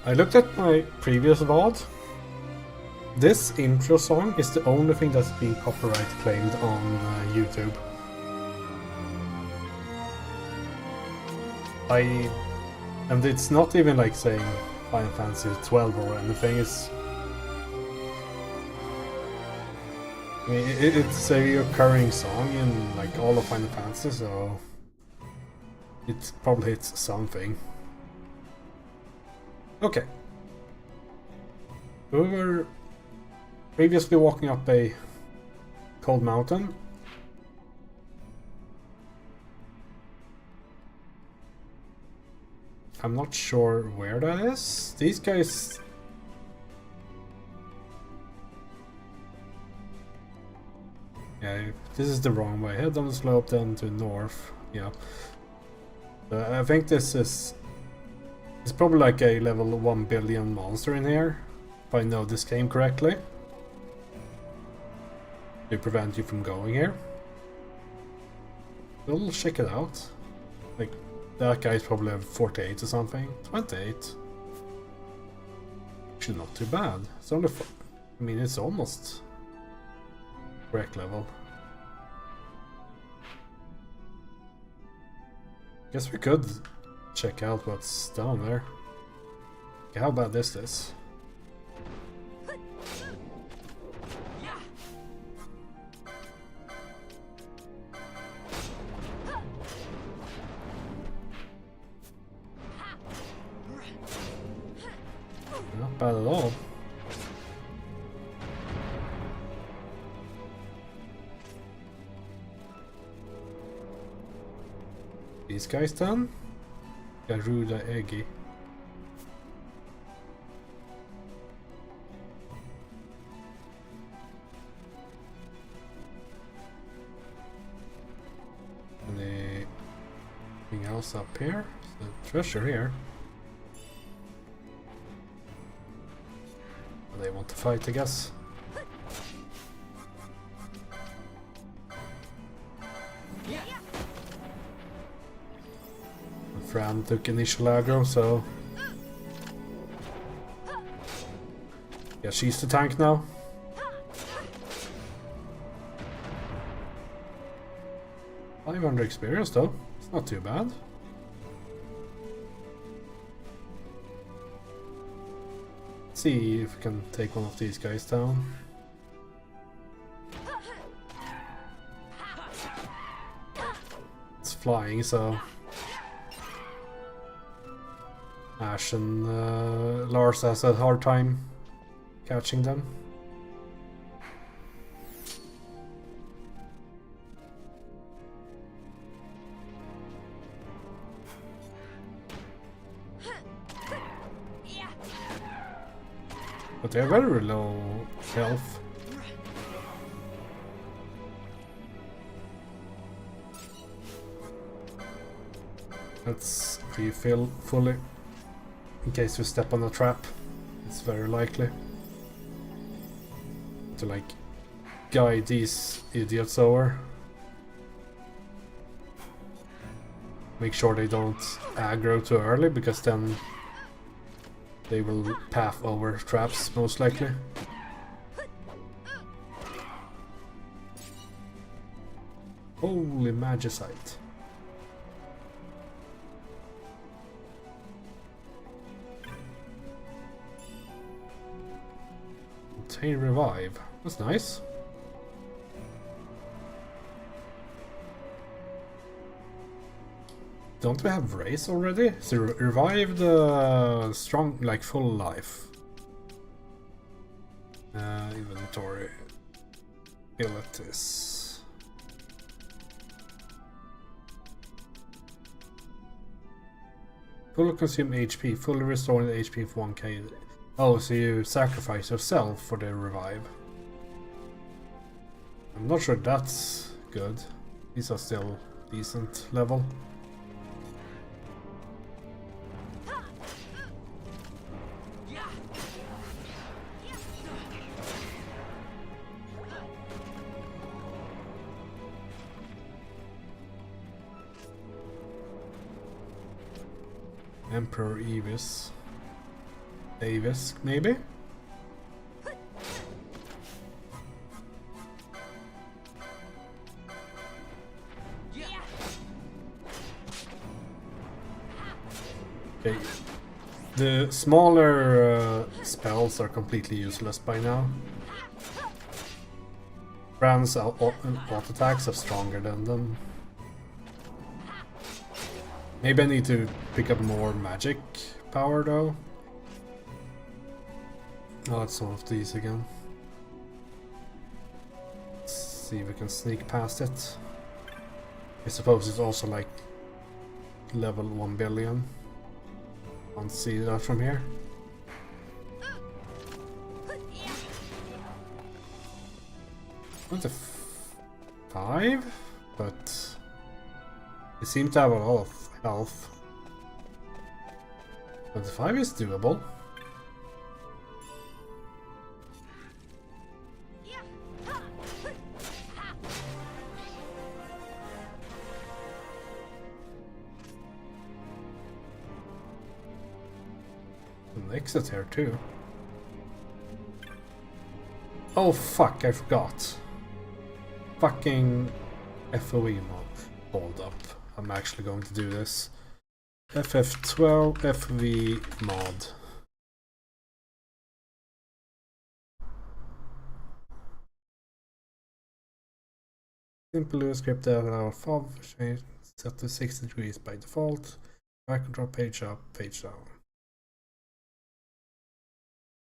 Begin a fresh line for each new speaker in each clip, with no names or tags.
I looked at my previous VOD. This intro song is the only thing that's been copyright claimed on YouTube. And it's not even like saying Final Fantasy XII or anything. It's a recurring song in like all of Final Fantasy, so it probably hits something. Okay. We were previously walking up a cold mountain. I'm not sure where that is. These guys... Yeah, this is the wrong way. Head down the slope, then to north. Yeah. I think this is... It's probably like a level 1 billion monster in here, if I know this game correctly. To prevent you from going here. We'll check it out. Like, that guy's probably have 48 or something. 28. Actually not too bad. It's only... I mean, it's almost... correct level. Guess we could check out what's down there. Okay, how bad is this? Not bad at all. These guys done? Garuda Eggy. Anything else up here? There's a treasure here. They want to fight, I guess. Fran took initial aggro, so... Yeah, she's the tank now. $500 experience though, it's not too bad. Let's see if we can take one of these guys down. It's flying, so... Ash and Lars has a hard time catching them. But they're very low health. Let's refill fully. In case we step on a trap, it's very likely to like guide these idiots over. Make sure they don't aggro too early, because then they will path over traps most likely. Holy magicite. Obtain revive. That's nice. Don't we have race already? So revive the strong, like full life. Inventory. Abilities. Fully consume HP. Fully restoring the HP for 1k. Oh, so you sacrifice yourself for the revive. I'm not sure that's good. These are still decent level. Emperor Evis. Davis, maybe? Okay. The smaller spells are completely useless by now. Brand's auto attacks are stronger than them. Maybe I need to pick up more magic power though. Oh, it's one of these again. Let's see if we can sneak past it. I suppose it's also like level 1 billion. Can't see that from here. What's a 5? But they seem to have a lot of health. 25 is doable. An exit here too. Oh fuck, I forgot. Fucking FOE mod. Hold up. I'm actually going to do this. FF12 FV mod. Simple script that allow FOV change set to 60 degrees by default. Back control page up, page down.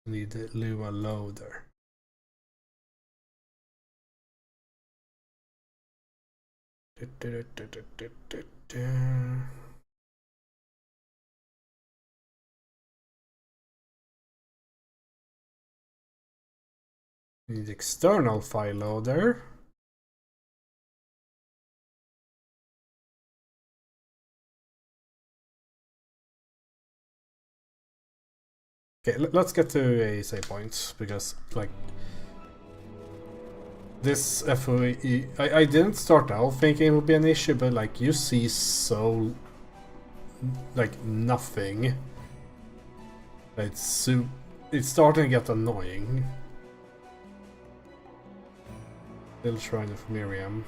Need the Lua loader. Need external file loader. Okay, let's get to a save point because like this FOE, I didn't start out thinking it would be an issue, but like you see so like nothing. It's starting to get annoying. Little Shrine of Miriam.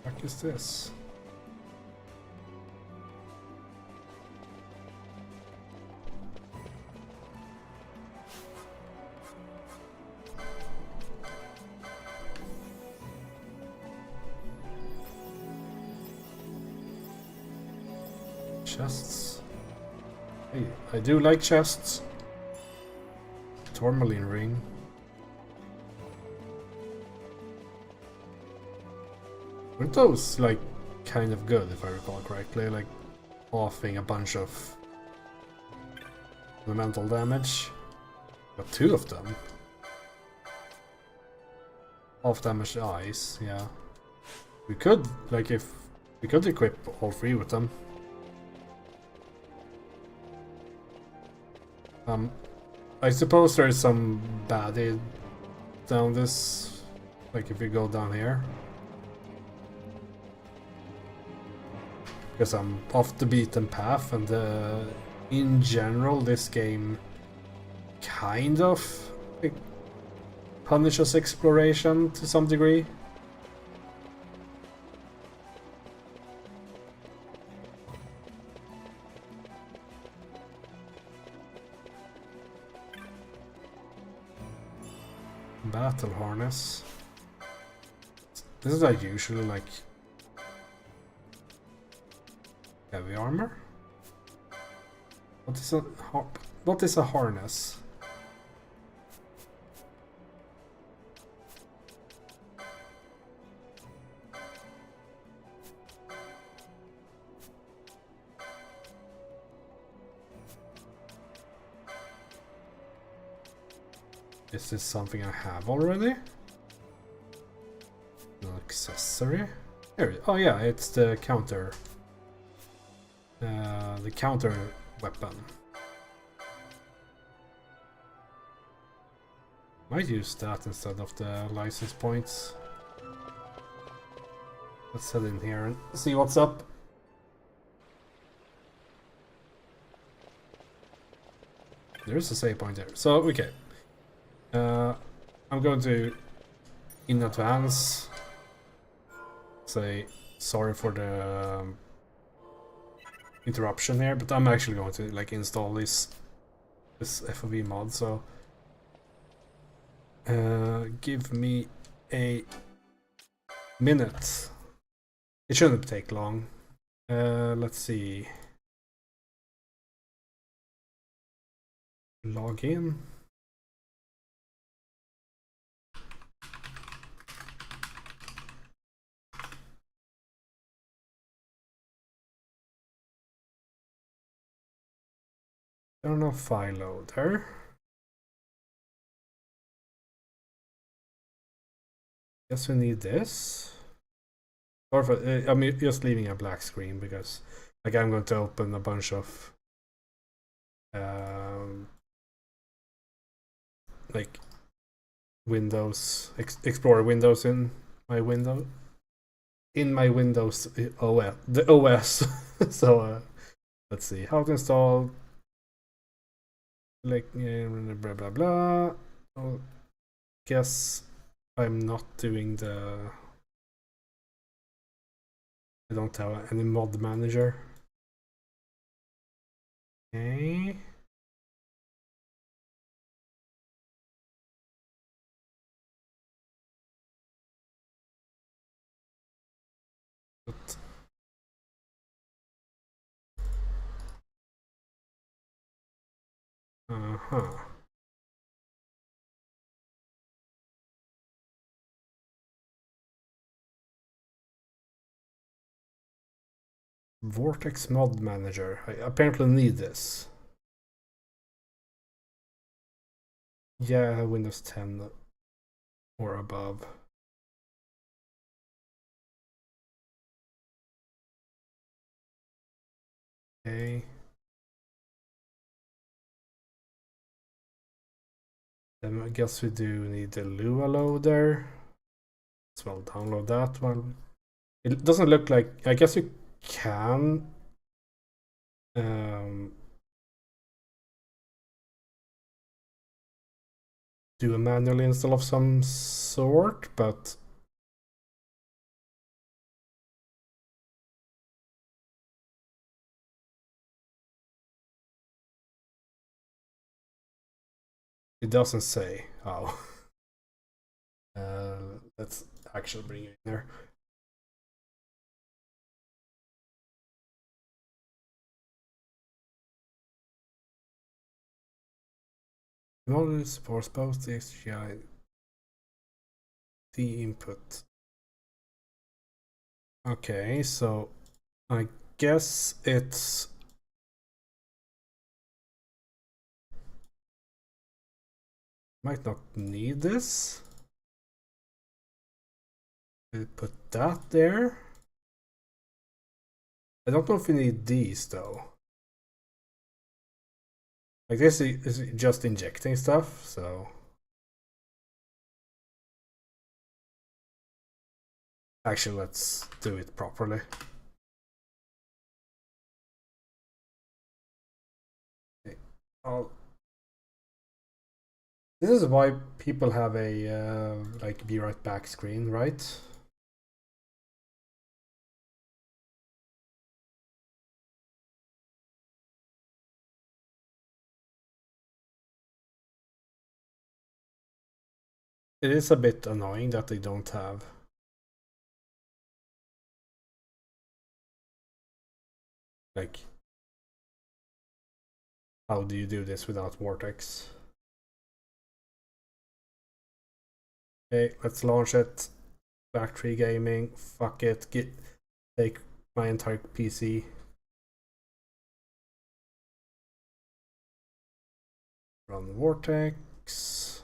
What is this? Chests. Hey, I do like chests. Tourmaline ring. Weren't those like kind of good if I recall correctly? Like offing a bunch of elemental damage. Got 2 of them. Off damage eyes, yeah. We could like if we could equip all 3 with them. I suppose there is some baddie down this, like if you go down here. Because I'm off the beaten path and in general this game kind of like, punishes exploration to some degree. Battle harness. This is like usually like heavy armor. What is a harness? Is this something I have already? An accessory? Here, oh yeah, it's the counter. The counter weapon. Might use that instead of the license points. Let's head in here and see what's up. there is a save point there. So, okay. I'm going to, in advance, say sorry for the interruption here, but I'm actually going to like install this FOV mod, so give me a minute. It shouldn't take long. Let's see. Log in. Turn off file loader. Guess we need this. Or for, I'm just leaving a black screen because like I'm going to open a bunch of like windows, explore windows in my window. In my Windows OS, the OS. So let's see how to install. Like blah blah blah. I guess I'm not doing the. I don't have any mod manager. Okay. But Vortex mod manager. I apparently need this. Yeah, Windows 10 or above. Okay. Then I guess we do need the Lua loader. As well, download that one. It doesn't look like. I guess you can. Do a manual install of some sort, but it doesn't say how. Let's actually bring it in there. Model supports both the XGI the input. Okay, so I guess it's might not need this. We'll put that there. I don't know if we need these though. Like this is just injecting stuff, so actually let's do it properly. Okay. This is why people have a like be right back screen, right? It is a bit annoying that they don't have. Like, how do you do this without Vortex? Okay, let's launch it. Factory gaming. Fuck it. Take my entire PC. Run Vortex.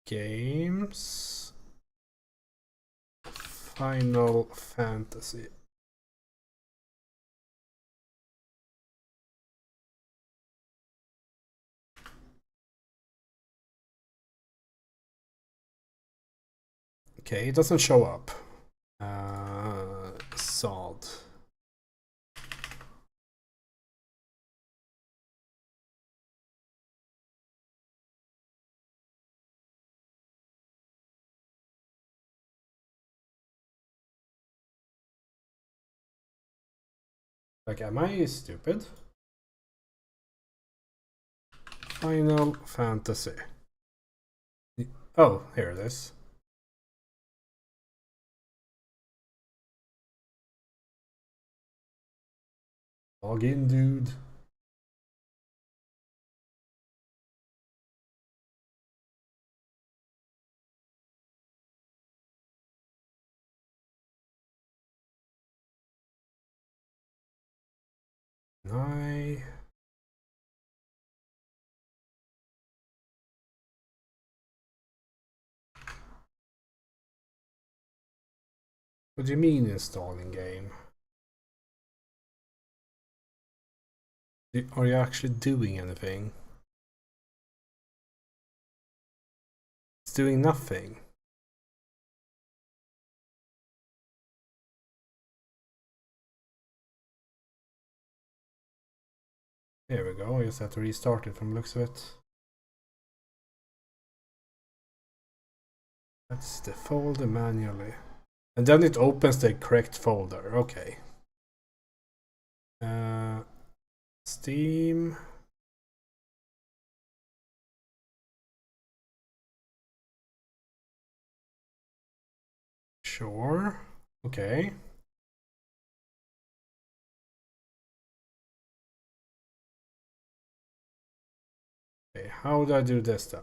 Games. Final Fantasy. Okay, it doesn't show up. Sod. Like, am I stupid? Final Fantasy. Oh, here it is. Log in, dude. I... What do you mean installing game? Are you actually doing anything? It's doing nothing. There we go, I just have to restart it from the looks of it. That's the folder manually. And then it opens the correct folder, okay. Steam. Sure, okay. Okay, how do I do this then?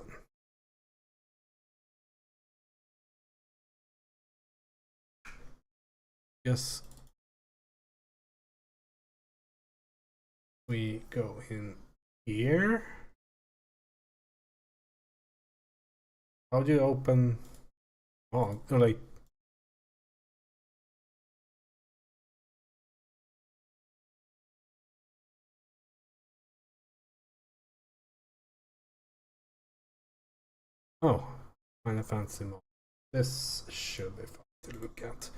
Yes. We go in here. How do you open? Oh, like. Oh, Final Fantasy mode. This should be fun to look at.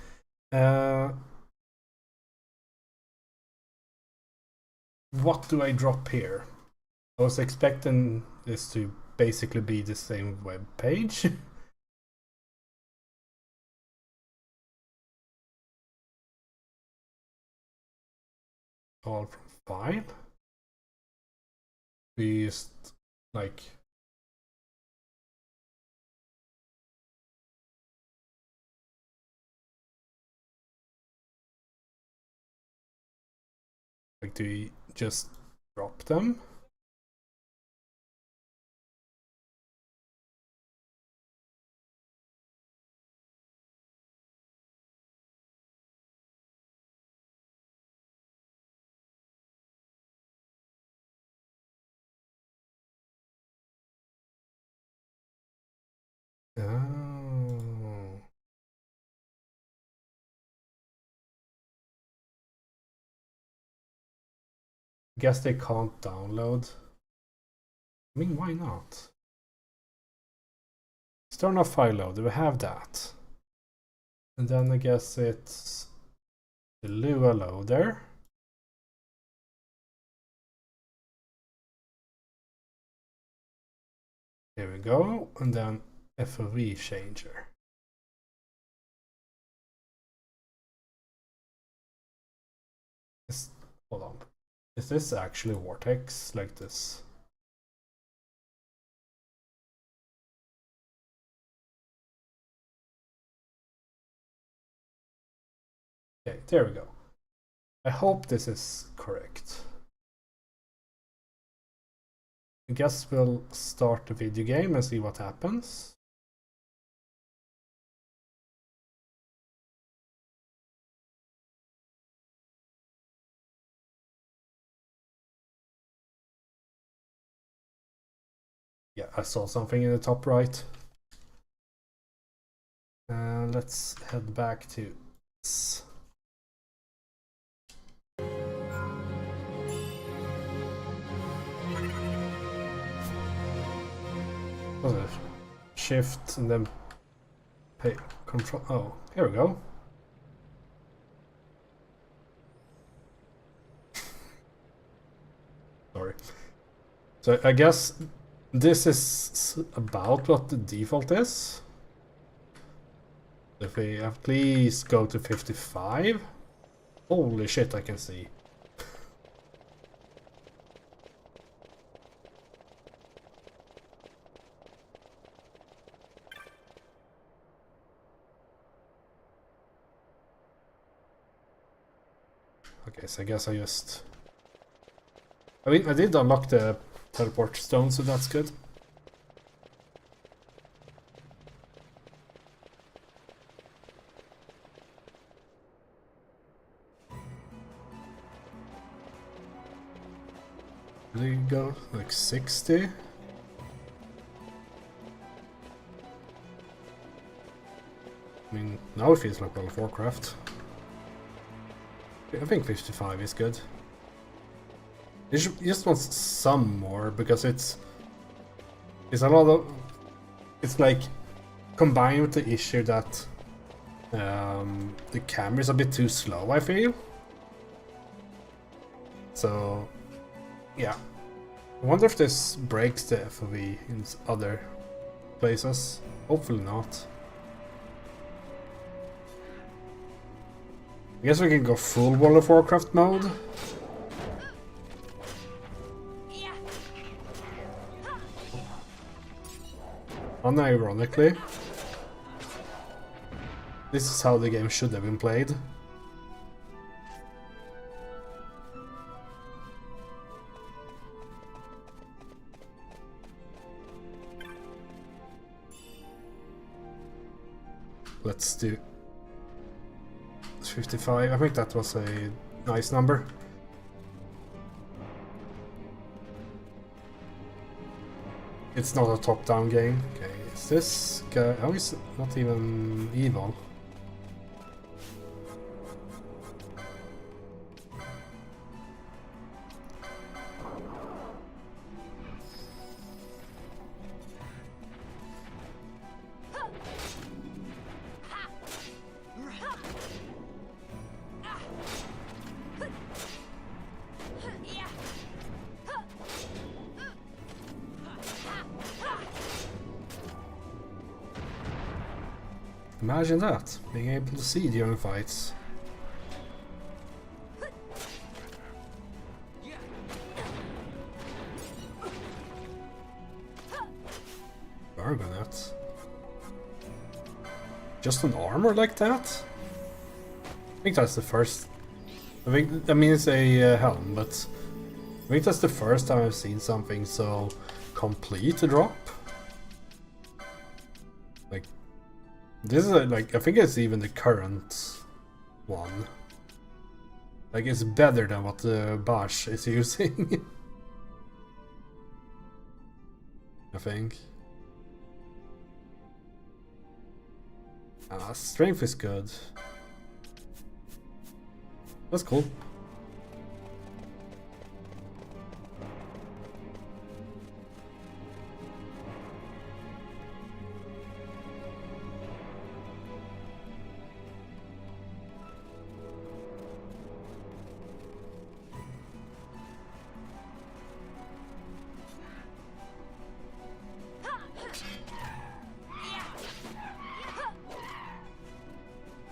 What do I drop here? I was expecting this to basically be the same web page. All from file. We just like do we just drop them? Oh. Guess they can't download. I mean, why not? External file loader, we have that. And then I guess it's the Lua loader. Here we go. And then FOV changer. Hold on. Is this actually Vortex like this? Okay, there we go. I hope this is correct. I guess we'll start the video game and see what happens. Yeah, I saw something in the top right. Let's head back to this. What's it? Shift and then pay control. Oh, here we go. So I guess this is about what the default is. If we at least go to 55. Holy shit, I can see. Okay, so I guess I just... I mean, I did unlock the teleport stone, so that's good. There you go, like 60. I mean, now it feels like World of Warcraft. I think 55 is good. You just want some more, because it's a lot of... It's like combined with the issue that the camera is a bit too slow, I feel. So, yeah. I wonder if this breaks the FOV in other places. Hopefully not. I guess we can go full World of Warcraft mode. Unironically, this is how the game should have been played. Let's do 55. I think that was a nice number. It's not a top-down game. Okay, is this guy... Oh, he's not even evil. Imagine that, being able to see during fights. Bargonet. Just an armor like that? I think that's the first... I mean it's a helm, but I think that's the first time I've seen something so complete to drop. Like, this is like, I think it's even the current one. Like, it's better than what the Bash is using. I think. Strength is good. That's cool.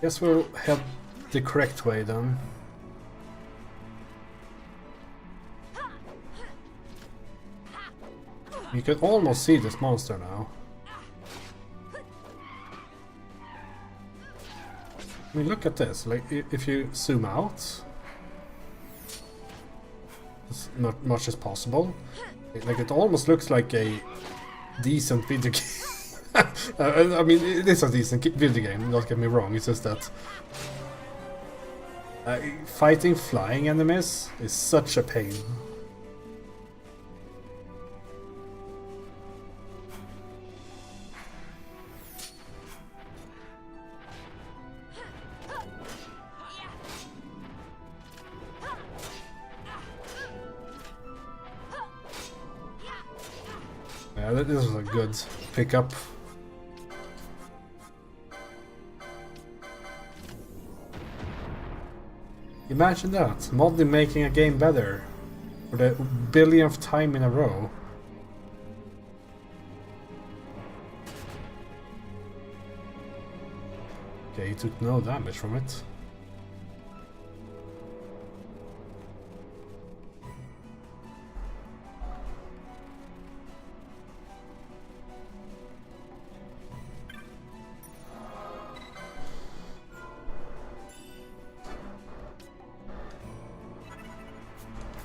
Guess we'll head the correct way then. You can almost see this monster now. I mean, look at this. Like, if you zoom out, as much as possible, like it almost looks like a decent video game. I mean, it is a decent video game, don't get me wrong, it's just that fighting flying enemies is such a pain. Yeah, this was a good pickup. Imagine that, Modding making a game better for the billionth time in a row. Okay, he took no damage from it.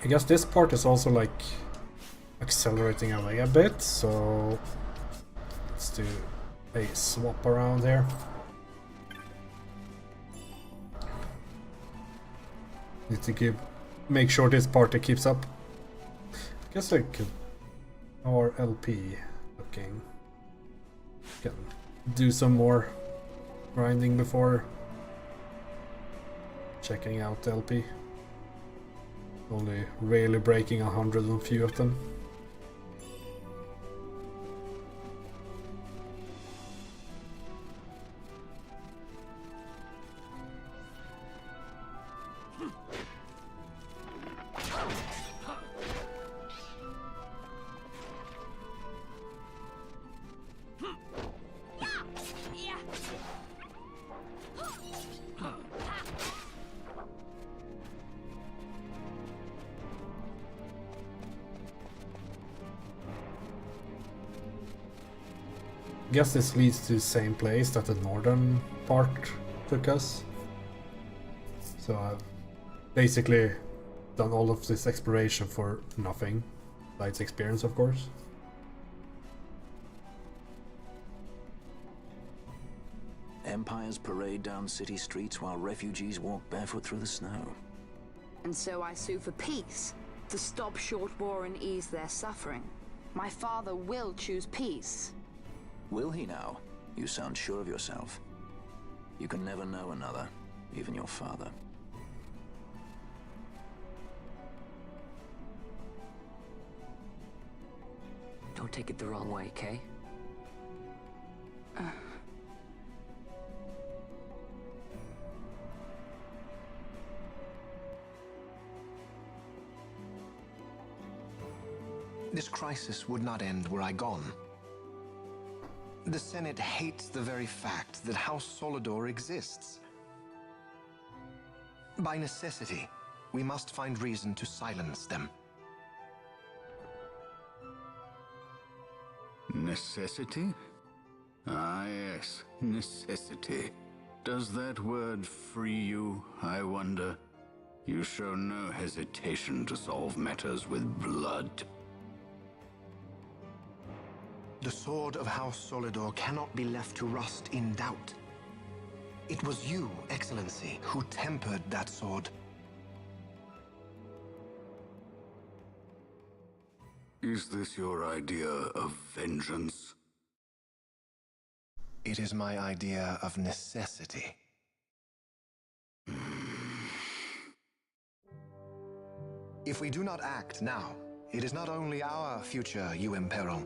I guess this part is also like accelerating away a bit, so let's do a swap around here. Need to make sure this party keeps up. I guess I could, or LP looking. Can do some more grinding before checking out LP. Only really breaking 100 on a few of them. I guess this leads to the same place that the northern part took us. So I've basically done all of this exploration for nothing. Besides experience, of course.
Empires parade down city streets while refugees walk barefoot through the snow.
And so I sue for peace, to stop short war and ease their suffering. My father will choose peace.
Will he now? You sound sure of yourself. You can never know another, even your father.
Don't take it the wrong way, Kay.
This crisis would not end were I gone. The Senate hates the very fact that House Solidor exists. By necessity, we must find reason to silence them.
Necessity? Ah, yes, necessity. Does that word free you, I wonder? You show no hesitation to solve matters with blood.
The sword of House Solidor cannot be left to rust in doubt. It was you, Excellency, who tempered that sword.
Is this your idea of vengeance?
It is my idea of necessity. If we do not act now, it is not only our future you imperil.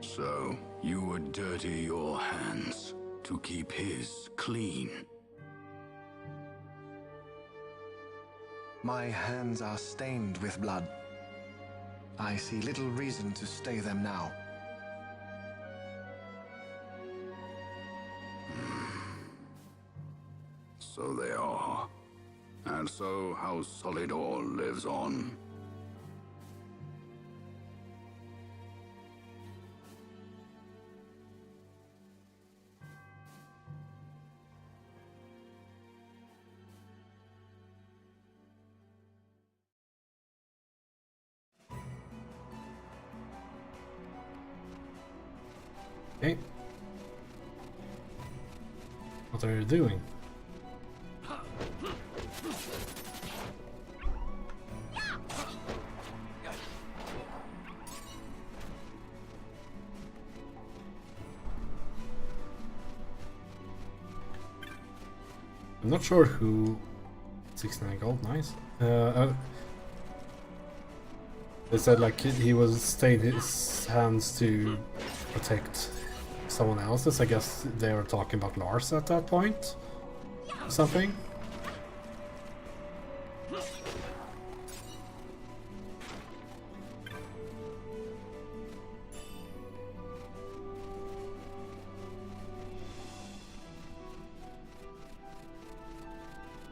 So, you would dirty your hands to keep his clean?
My hands are stained with blood. I see little reason to stay them now.
So they are. And so House Solidor lives on.
Okay. What are you doing? I'm not sure who 69 gold, nice. They said like he was staying his hands to protect someone else's. I guess they were talking about Lars at that point. Something.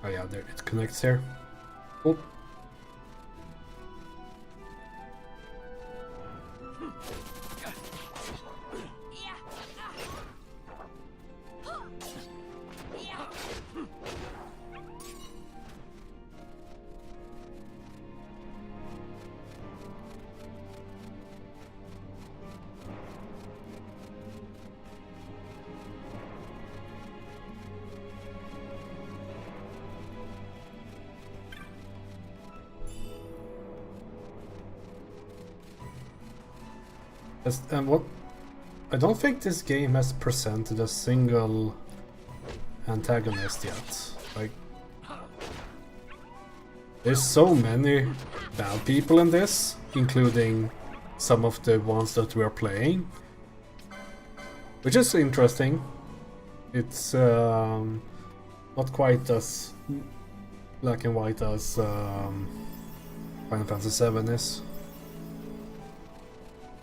Oh yeah, there it connects here. Cool. And what? I don't think this game has presented a single antagonist yet. Like, there's so many bad people in this, including some of the ones that we are playing, which is interesting. It's not quite as black and white as Final Fantasy VII is.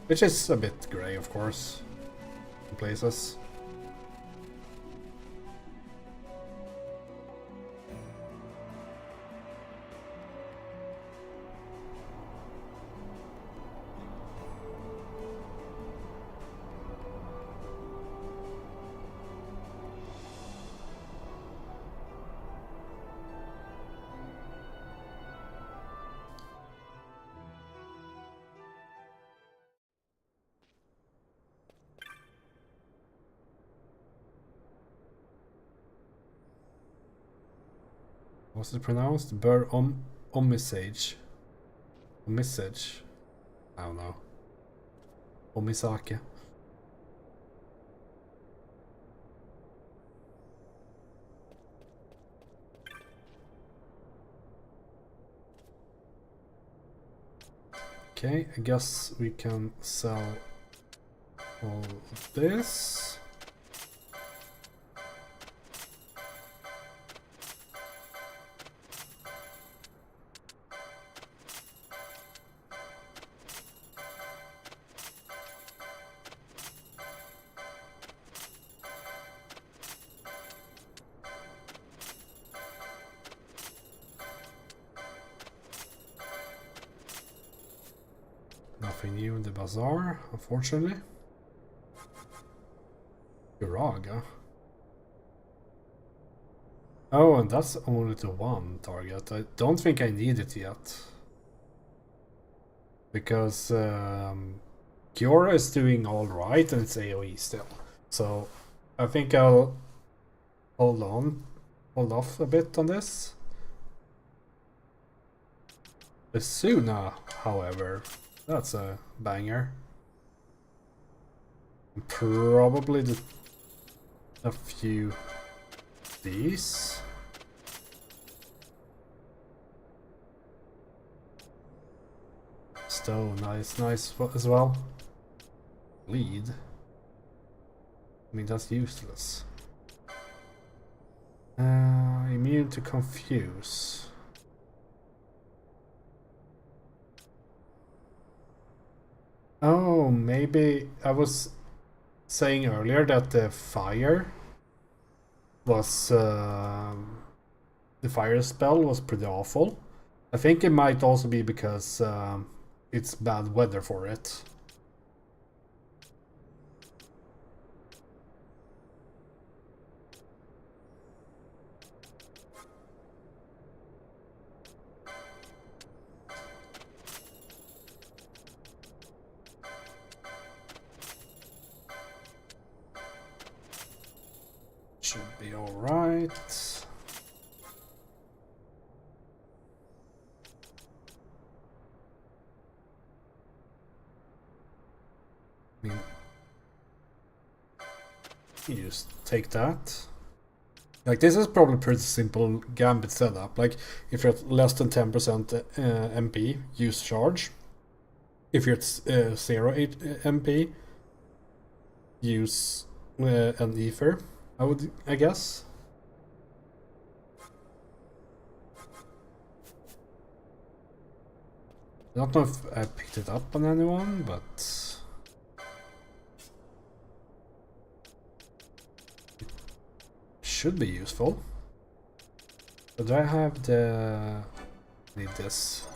Which is a bit grey, of course, in places. What's it pronounced? Omisage. Omisage. I don't know. Omisake. Okay, I guess we can sell all of this. Nothing new in the bazaar, unfortunately. Uraga. Oh, and that's only to one target. I don't think I need it yet. Because Kiora is doing alright and it's AoE still. So I think I'll hold off a bit on this. Asuna, however, that's a banger. Probably a few these. Stone, nice as well. Lead. I mean, that's useless. Immune to confuse. Oh, maybe I was saying earlier that the fire was the fire spell was pretty awful. I think it might also be because it's bad weather for it. Should be all right. I mean, you just take that. Like, this is probably pretty simple gambit setup. Like, if you're at less than 10% MP, use charge. If you're at 0 MP, use an ether. I guess. I don't know if I picked it up on anyone, but it should be useful. So do I have the... need this.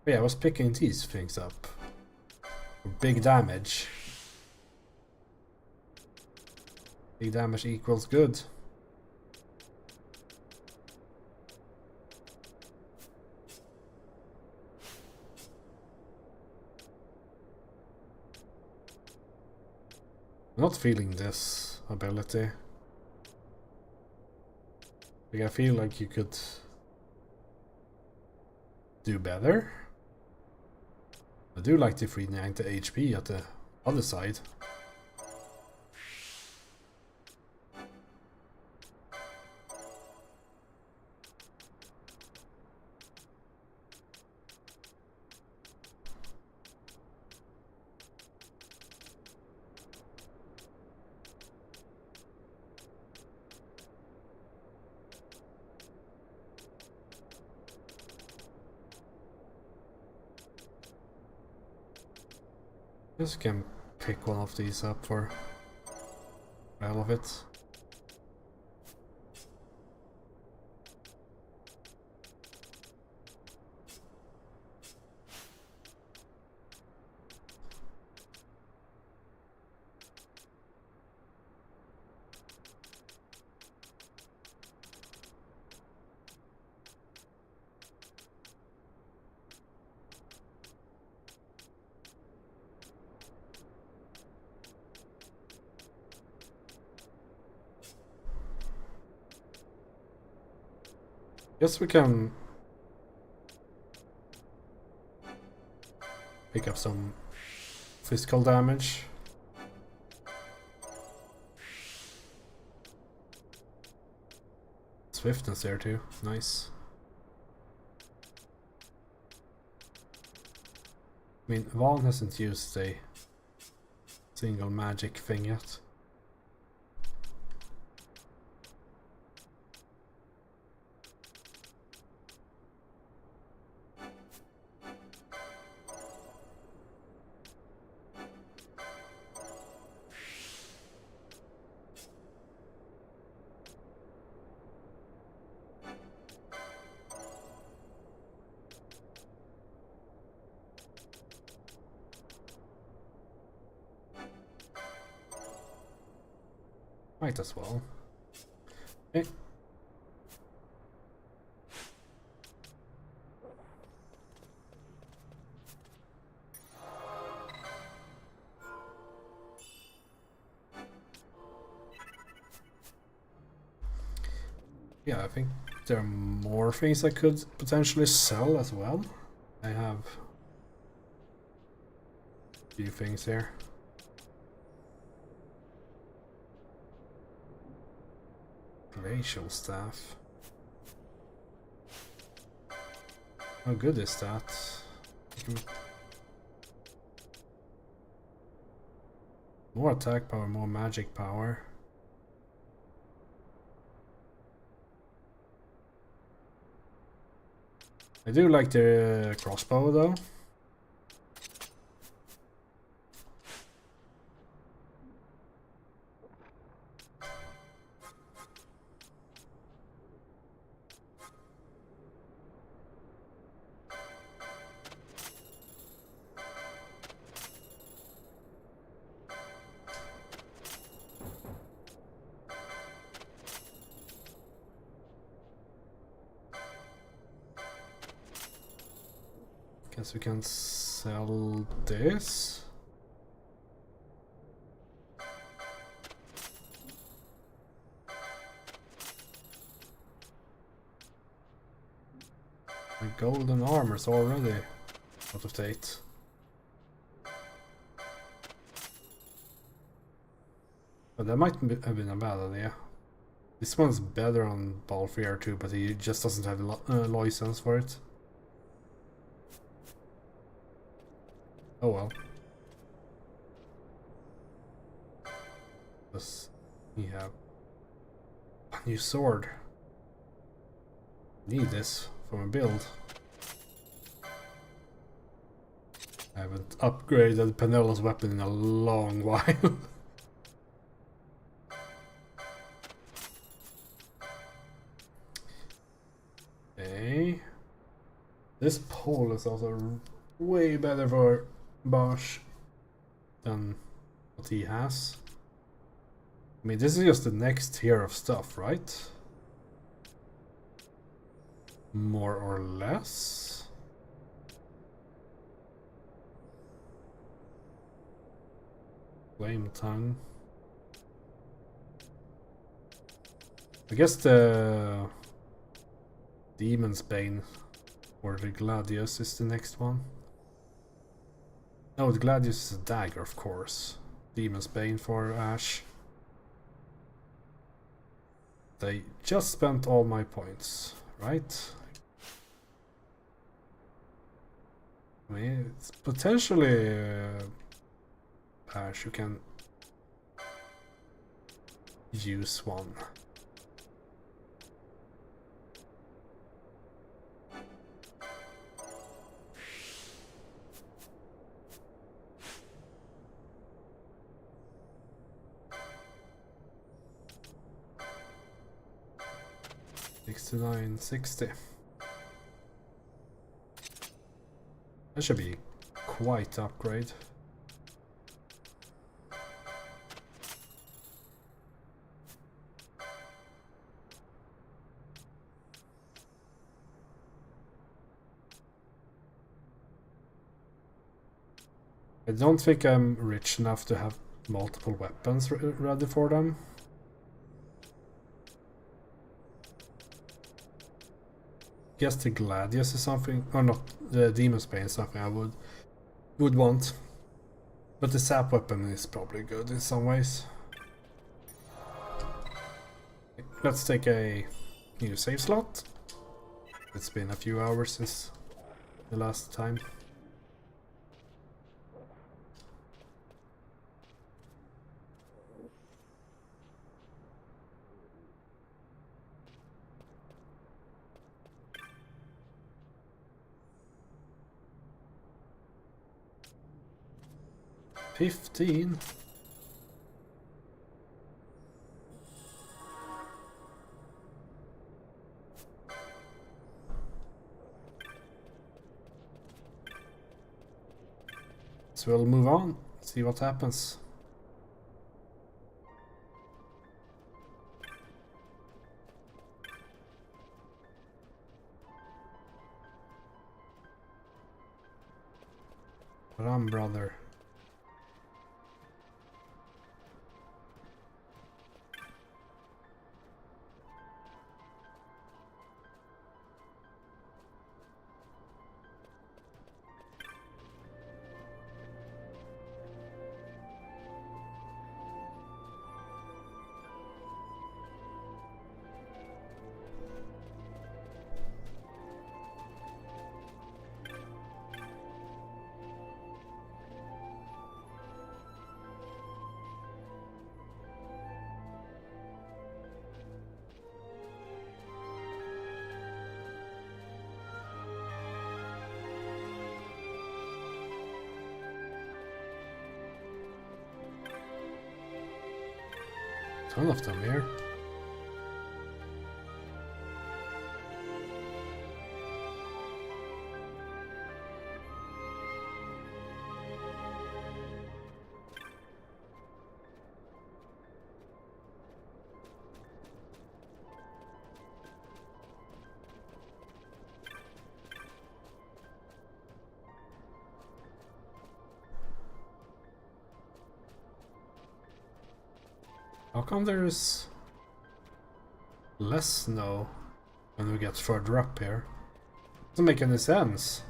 But yeah, I was picking these things up. For big damage. Big damage equals good. I'm not feeling this ability. Like, I feel like you could do better. I do like the 390 HP at the other side. Just can pick one of these up for all of it. Guess we can pick up some physical damage. Swiftness there too, nice. I mean, Vaughn hasn't used a single magic thing yet. Might as well. Okay. Yeah, I think there are more things I could potentially sell as well. I have a few things here. Glacial staff. How good is that? More attack power, more magic power. I do like the crossbow though. Guess we can sell this. My golden armor's already out of date. But that might have been a bad idea. This one's better on Balfear too, but he just doesn't have license for it. Oh well. Does he have a new sword? Need this for my build. I haven't upgraded Penelo's weapon in a long while. Okay. This pole is also way better for Bosch than what he has. I mean, this is just the next tier of stuff, right? More or less. Flame tongue. I guess the Demon's Bane or the Gladius is the next one. No, the Gladius is a dagger, of course. Demon's Bane for Ash. They just spent all my points, right? I mean, it's potentially Ash, you can use one. $69.60. That should be quite the upgrade. I don't think I'm rich enough to have multiple weapons ready for them. Guess the Gladius is something, or not, the Demon's Bane is something I would want. But the sap weapon is probably good in some ways. Let's take a new save slot. It's been a few hours since the last time. $15. So we'll move on, see what happens. Ram brother. Ton of them here. How come there's less snow when we get further up here? Doesn't make any sense.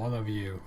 One of you.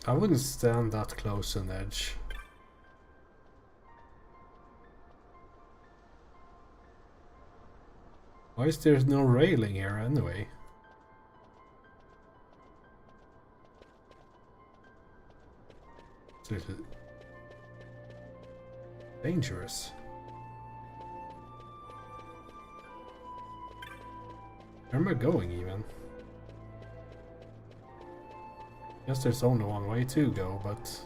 I wouldn't stand that close to an edge. Why is there no railing here anyway? It's dangerous. Where am I going even? Guess there's only one way to go, but...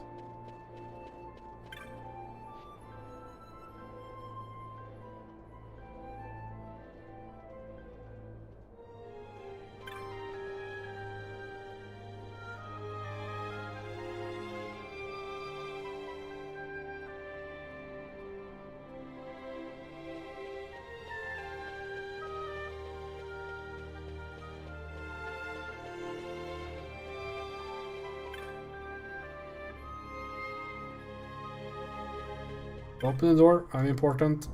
Open the door, I'm important.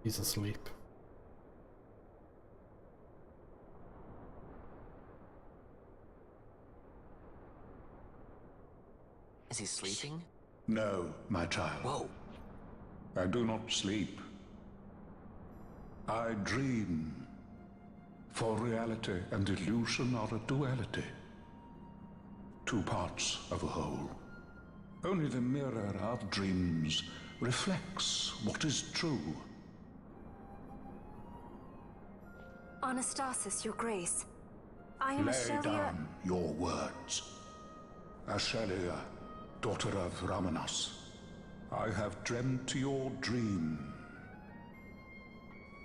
He's asleep.
Is he sleeping?
No, my child.
Whoa.
I do not sleep. I dream. For reality and illusion are a duality. Two parts of a whole. Only the mirror of dreams reflects what is true.
Anastasis, Your Grace. I am
Lay
Ashelia.
down your words. Ashelia, daughter of Ramanas, I have dreamt your dream.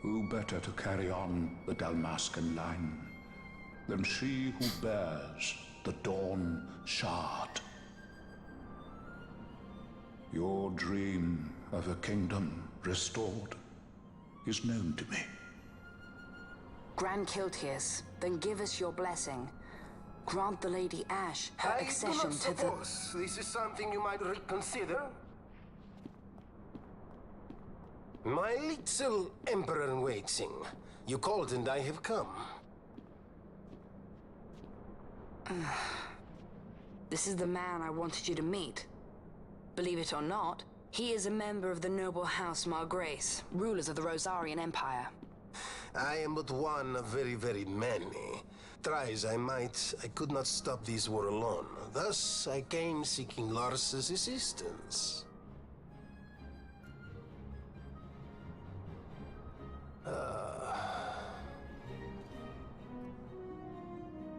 Who better to carry on the Dalmascan line than she who bears the Dawn Shard? Your dream of a kingdom restored is known to me.
Grand Kiltias, then give us your blessing. Grant the Lady Ash her accession to the...
This is something you might reconsider. My little Emperor-in-Waiting. You called and I have come.
This is the man I wanted you to meet. Believe it or not, he is a member of the noble house Margrace, rulers of the Rosarian Empire.
I am but one of very, very many. Try as I might, I could not stop this war alone. Thus, I came seeking Lars's assistance.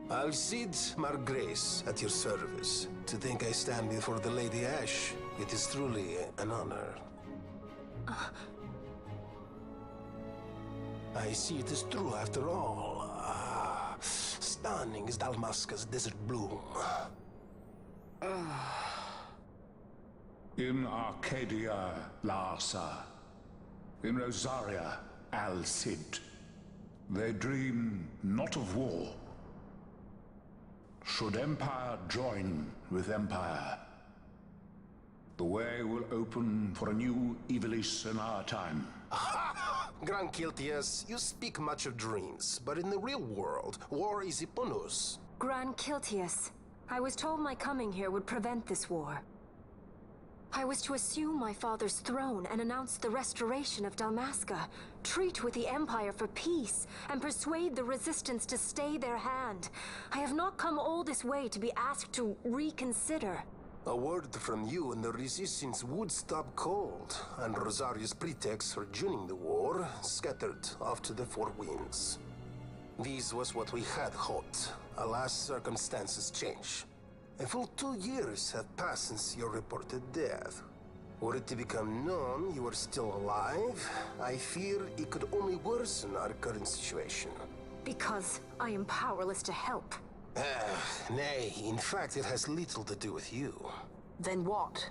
Alcide Margrace at your service. To think I stand before the Lady Ash, it is truly an honor. I see it is true after all. Stunning is Dalmasca's desert bloom.
In Arcadia, Larsa. In Rosaria, Alcid. They dream not of war. Should empire join with empire, The way will open for a new Evilis in our time.
Grand Kiltias, you speak much of dreams, but in the real world, war is upon us.
Gran Kiltias, I was told my coming here would prevent this war. I was to assume my father's throne and announce the restoration of Dalmasca, treat with the Empire for peace, and persuade the Resistance to stay their hand. I have not come all this way to be asked to reconsider.
A word from you and the Resistance would stop cold, and Rosaria's pretext for joining the war scattered off to the four winds. This was what we had hoped. Alas, circumstances change. A full 2 years have passed since your reported death. Were it to become known you are still alive, I fear it could only worsen our current situation.
Because I am powerless to help.
Nay, in fact it has little to do with you.
Then what?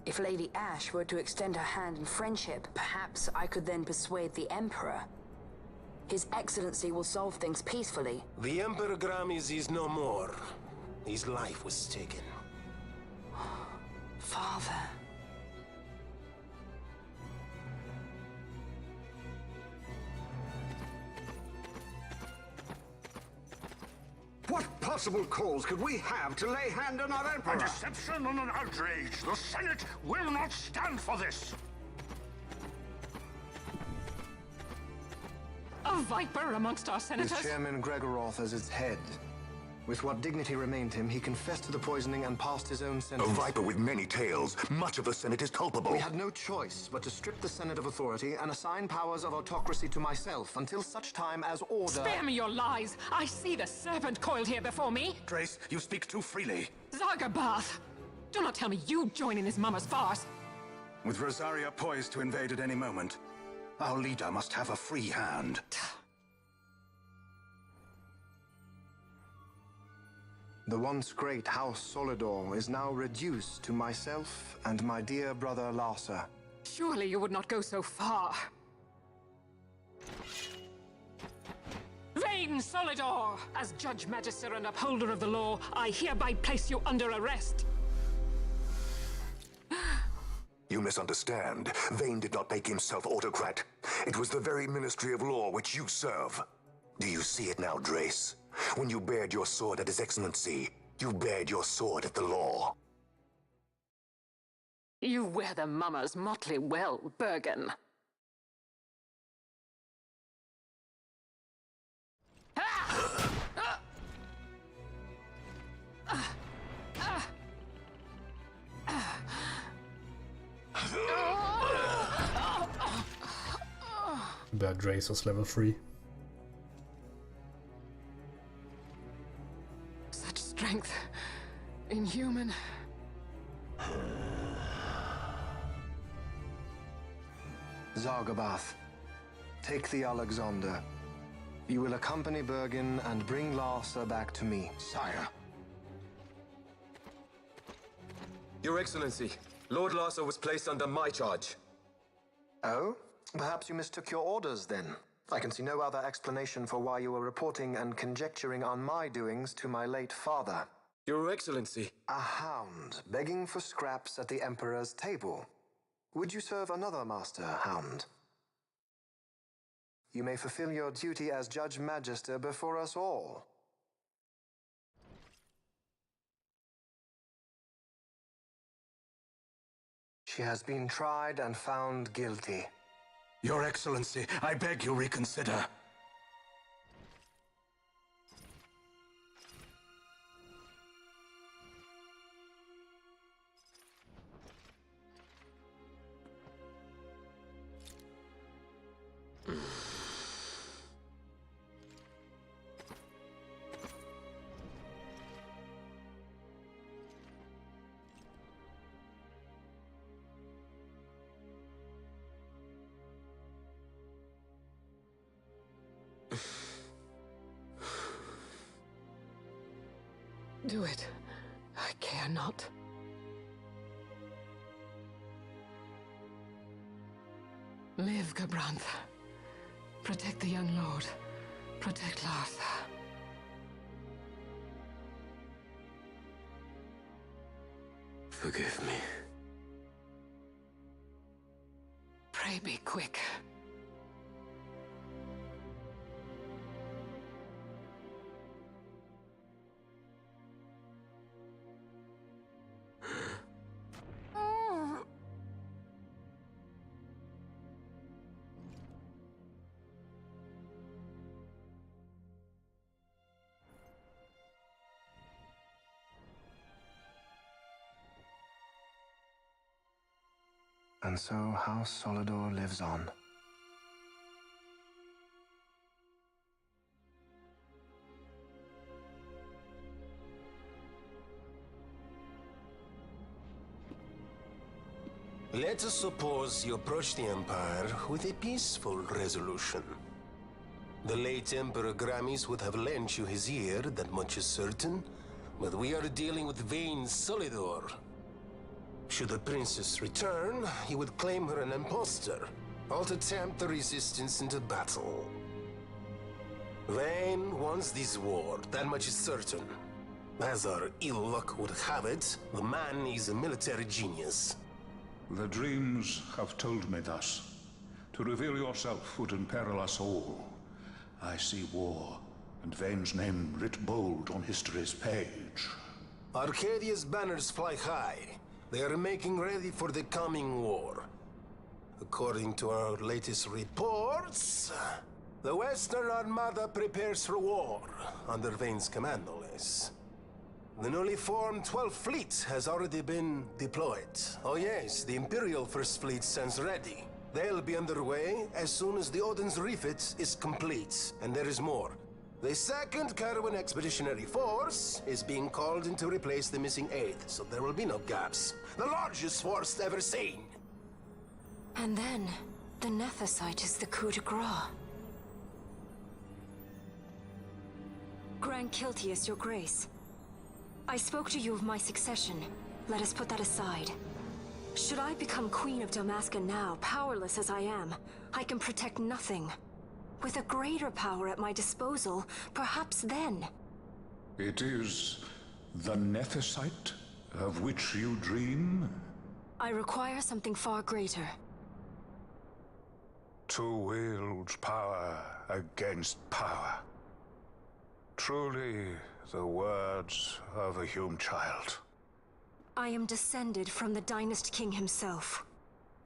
If Lady Ash were to extend her hand in friendship, perhaps I could then persuade the Emperor. His Excellency will solve things peacefully.
The Emperor Gramis is no more. His life was taken.
Father.
What possible cause could we have to lay hand on our Emperor?
A deception and an outrage. The Senate will not stand for this.
A viper amongst our senators?
With Chairman Gregoroth as its head. With what dignity remained him, he confessed to the poisoning and passed his own
A
sentence.
viper with many tails. Much of the Senate is culpable.
We had no choice but to strip the Senate of authority and assign powers of autocracy to myself until such time as order...
Spare me your lies! I see the serpent coiled here before me!
Trace, you speak too freely.
Zargabath! Do not tell me you join in this mama's farce!
With Rosaria poised to invade at any moment, our leader must have a free hand.
The once great House Solidor is now reduced to myself and my dear brother Larsa.
Surely you would not go so far. Vain Solidor! As Judge Magister and upholder of the law, I hereby place you under arrest.
You misunderstand. Vane did not make himself autocrat. It was the very Ministry of Law which you serve. Do you see it now, Drace? When you bared your sword at His Excellency, you bared your sword at the law.
You wear the mama's motley well, Bergen.
Bad Drace was level 3.
Such strength. Inhuman.
Zargabath, take the Alexander. You will accompany Bergen and bring Larsa back to me.
Sire.
Your Excellency, Lord Larsa was placed under my charge.
Oh? Perhaps you mistook your orders then. I can see no other explanation for why you were reporting and conjecturing on my doings to my late father.
Your Excellency.
A hound begging for scraps at the Emperor's table. Would you serve another master, Hound? You may fulfill your duty as Judge Magister before us all. She has been tried and found guilty.
Your Excellency, I beg you reconsider.
Do it. I care not. Live, Gabranth. Protect the young lord. Protect Larsa.
Forgive me.
I be quick?
And so House Solidor lives on.
Let us suppose you approach the Empire with a peaceful resolution. The late Emperor Gramis would have lent you his ear, that much is certain, but we are dealing with Vayne Solidor. Should the princess return, he would claim her an impostor, or to tempt the resistance into battle. Vayne wants this war, that much is certain. As our ill luck would have it, the man is a military genius.
The dreams have told me thus. To reveal yourself would imperil us all. I see war, and Vayne's name writ bold on history's page.
Arcadia's banners fly high. They are making ready for the coming war. According to our latest reports, the Western Armada prepares for war, under Vayne's command, no less. The newly formed 12th Fleet has already been deployed. Oh yes, the Imperial First Fleet stands ready. They'll be underway as soon as the Odin's refit is complete. And there is more. The 2nd Caravan Expeditionary Force is being called in to replace the missing 8th, so there will be no gaps. The largest force ever seen.
And then, the Nethicite is the coup de grace. Grand Kiltius, your grace. I spoke to you of my succession. Let us put that aside. Should I become Queen of Dalmasca now, powerless as I am, I can protect nothing. With a greater power at my disposal, perhaps then.
It is the Nethicite of which you dream?
I require something far greater.
To wield power against power. Truly, the words of a human child.
I am descended from the Dynast King himself.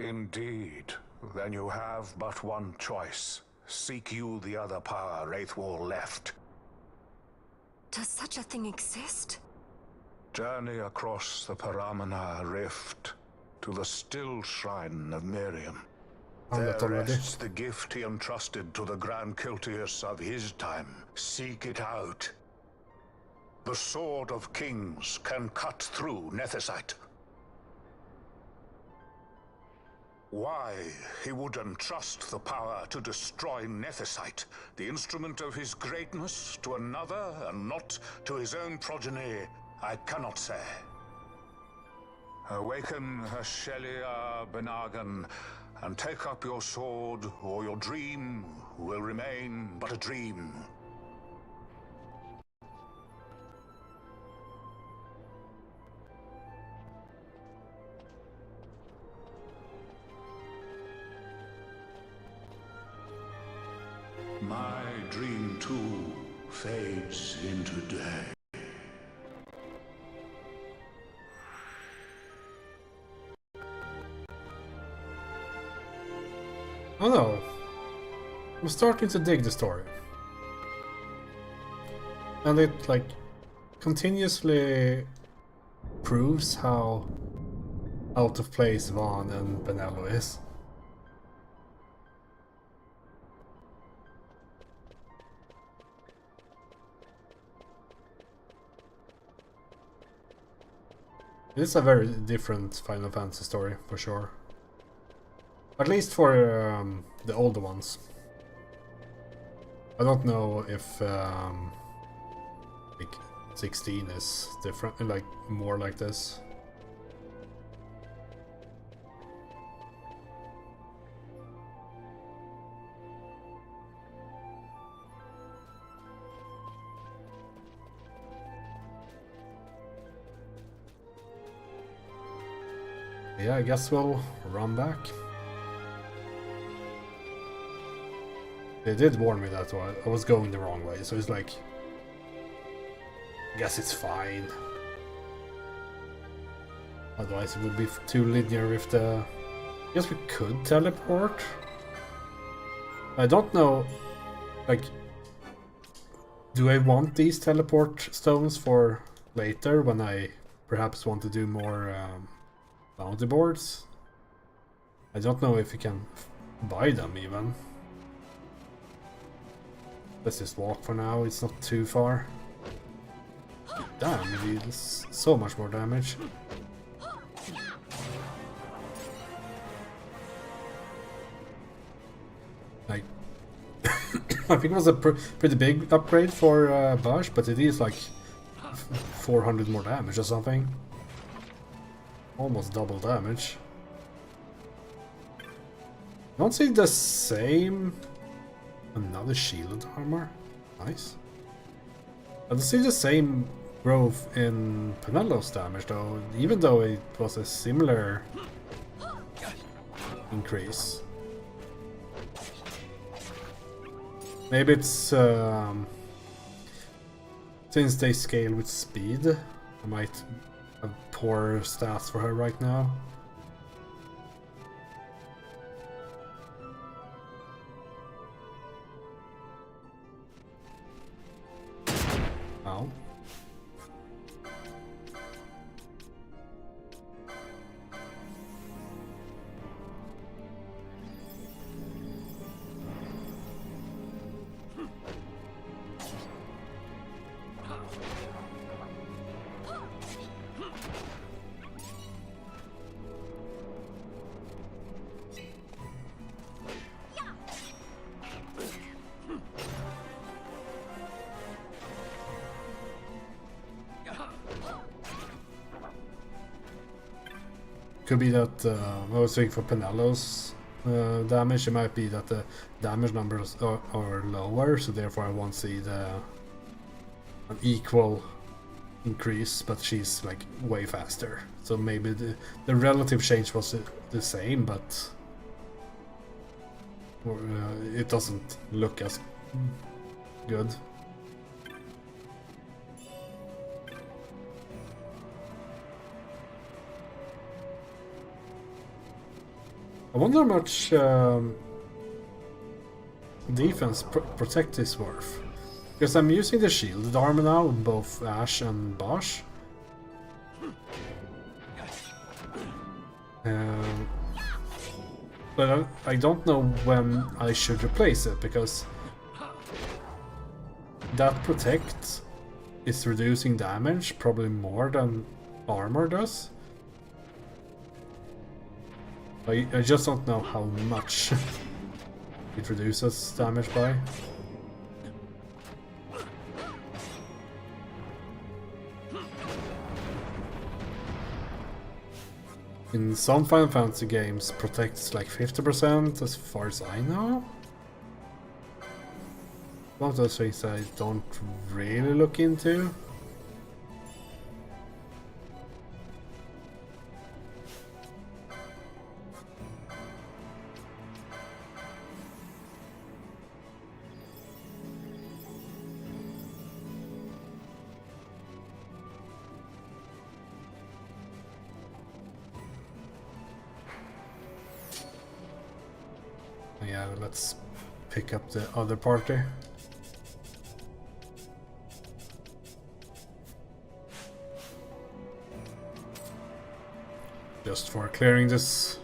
Indeed. Then you have but one choice. Seek you the other power Wraithwall left.
Does such a thing exist?
Journey across the Paramana Rift to the still shrine of Miriam. There rests the gift he entrusted to the Grand Kiltius of his time. Seek it out. The Sword of Kings can cut through Nethicite. Why he would entrust the power to destroy Nethicite, the instrument of his greatness, to another and not to his own progeny, I cannot say. Awaken Shelia Benagan and take up your sword, or your dream will remain but a dream. My dream too fades into day.
Oh no. I'm starting to dig the story. And it, like, continuously proves how out of place Vaughn and Benello is. It's a very different Final Fantasy story, for sure. At least for the older ones. I don't know if like 16 is different, like more like this. Yeah, I guess we'll run back. They did warn me that I was going the wrong way, so it's like... I guess it's fine. Otherwise it would be too linear if the... I guess we could teleport. I don't know... Like... Do I want these teleport stones for later when I perhaps want to do more bounty boards? I don't know if you can buy them even. Let's just walk for now, it's not too far. Damn, it deals so much more damage. Like, I think it was a pretty big upgrade for Bosch, but it is like 400 more damage or something. Almost double damage. Don't see the same... Another shielded armor. Nice. I don't see the same growth in Penelo's damage though, even though it was a similar increase. Maybe it's since they scale with speed, I might have poor stats for her right now. Ow. Could be that I was thinking for Penelo's damage, it might be that the damage numbers are lower, so therefore I won't see an equal increase, but she's like way faster. So maybe the relative change was the same, but it doesn't look as good. I wonder how much defense protect is worth. Because I'm using the shielded armor now on both Ash and Bosch. But I don't know when I should replace it, because that protect is reducing damage probably more than armor does. I just don't know how much it reduces damage by. In some Final Fantasy games, protects like 50% as far as I know. One of those things I don't really look into. Yeah, let's pick up the other party. Just for clearing this.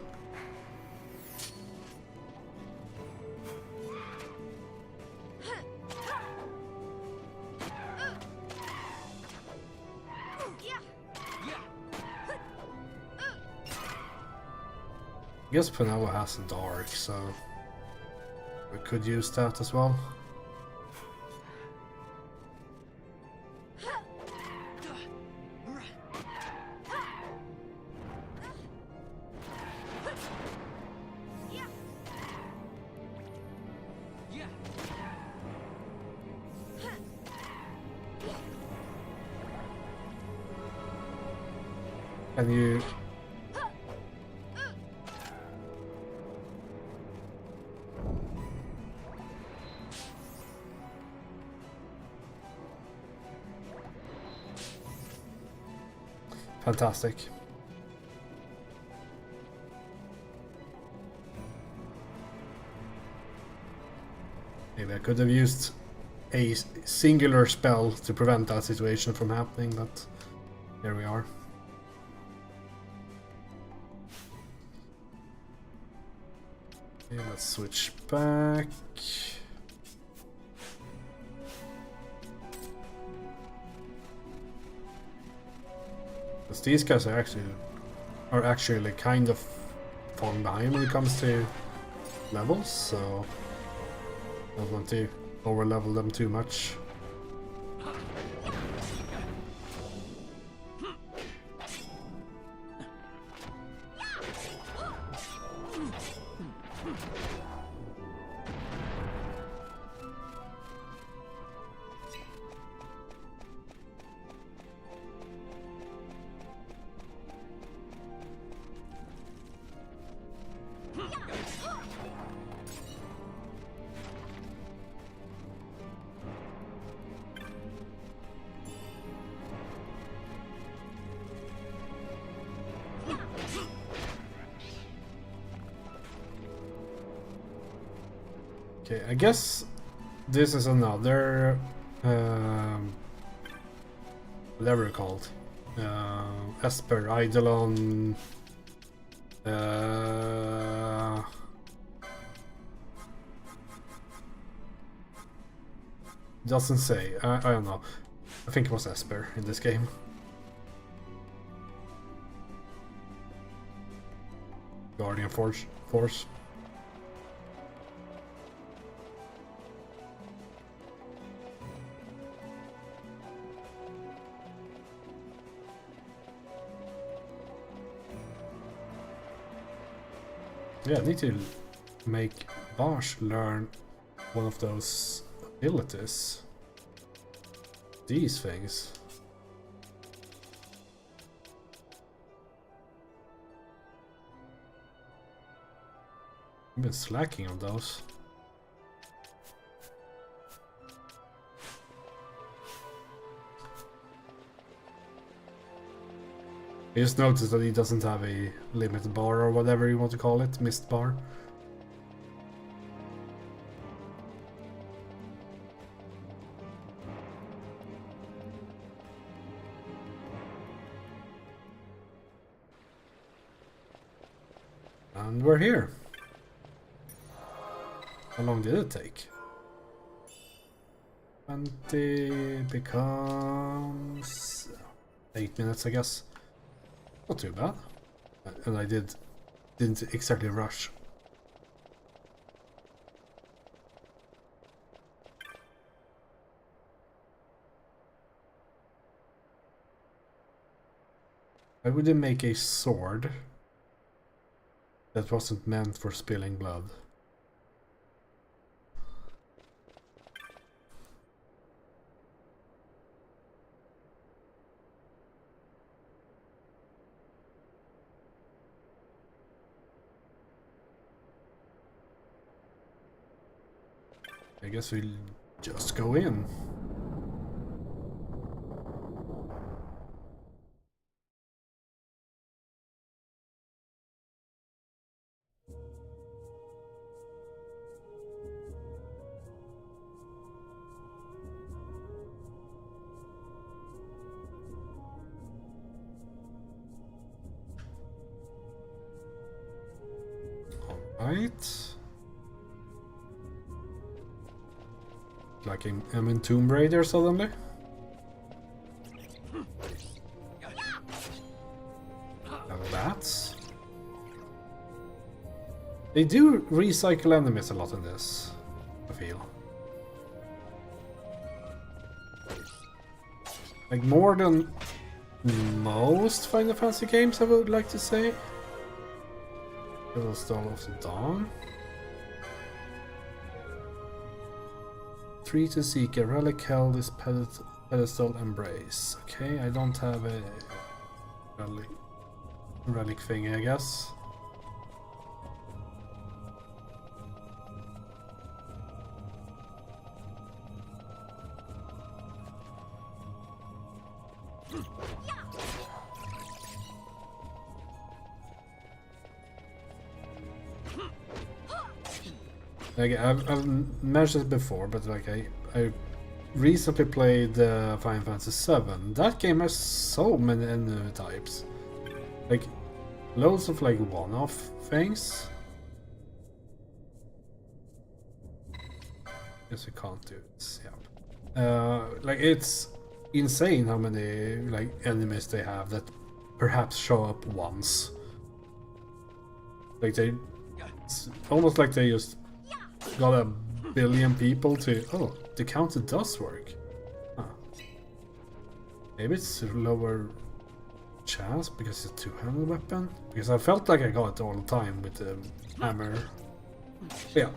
I guess Penelo has a dark, so we could use that as well. Can you... fantastic. Maybe I could have used a singular spell to prevent that situation from happening, but here we are. Okay, let's switch back. Because these guys are actually kind of falling behind when it comes to levels, so I don't want to over-level them too much. Okay, I guess this is another whatever it's called. Esper, Eidolon. Doesn't say. I don't know. I think it was Esper in this game. Guardian Force. Yeah, I need to make Bosch learn one of those abilities. These things. I've been slacking on those. I just noticed that he doesn't have a limit bar or whatever you want to call it, mist bar. And we're here. How long did it take? 20 becomes 8 minutes, I guess. Not too bad. And I didn't exactly rush. Why would they make a sword that wasn't meant for spilling blood? I guess we'll just go in. All right. Like I'm in Tomb Raider suddenly. Now that's... They do recycle enemies a lot in this, I feel. Like more than most Final Fantasy games, I would like to say. Little Stall of the Dawn. 3 to seek a relic held this pedestal embrace. Okay, I don't have a relic thing, I guess. Like I've mentioned it before, but like I recently played Final Fantasy VII. That game has so many enemy types, like loads of like one-off things. Guess we can't do this. Yeah, like it's insane how many like enemies they have that perhaps show up once. Like it's almost like they just got a billion people to. Oh, the counter does work. Huh. Maybe it's a lower chance because it's a two-handed weapon. Because I felt like I got it all the time with the hammer. Yeah,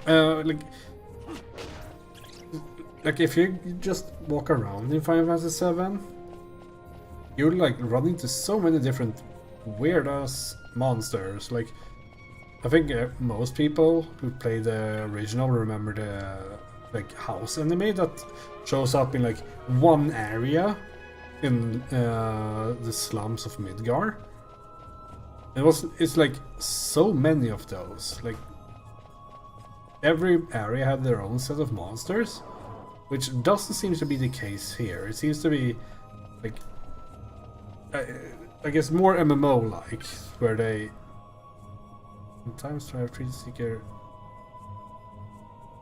like if you just walk around in Final Fantasy VII, you'll like run into so many different weird-ass monsters. Like I think most people who play the original remember the like house enemy that shows up in like one area in the slums of Midgar. It's like so many of those. Like every area had their own set of monsters, which doesn't seem to be the case here. It seems to be like I guess more MMO-like, where they sometimes try to treat seeker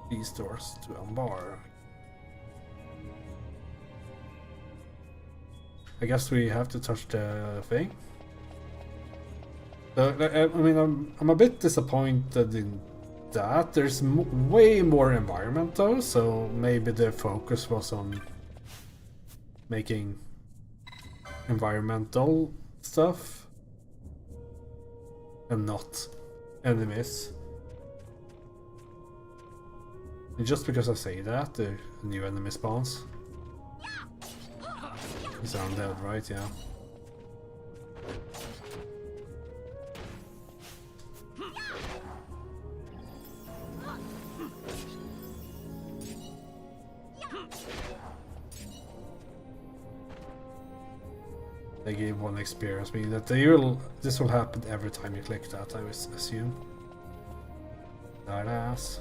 these doors to unbar. I guess we have to touch the thing. I mean, I'm a bit disappointed in that. There's way more environment though, so maybe the focus was on making environmental stuff and not enemies. And just because I say that, the new enemy spawns. He's undead, right? Yeah. They gave one experience, meaning that this will happen every time you click that, I would assume. Badass.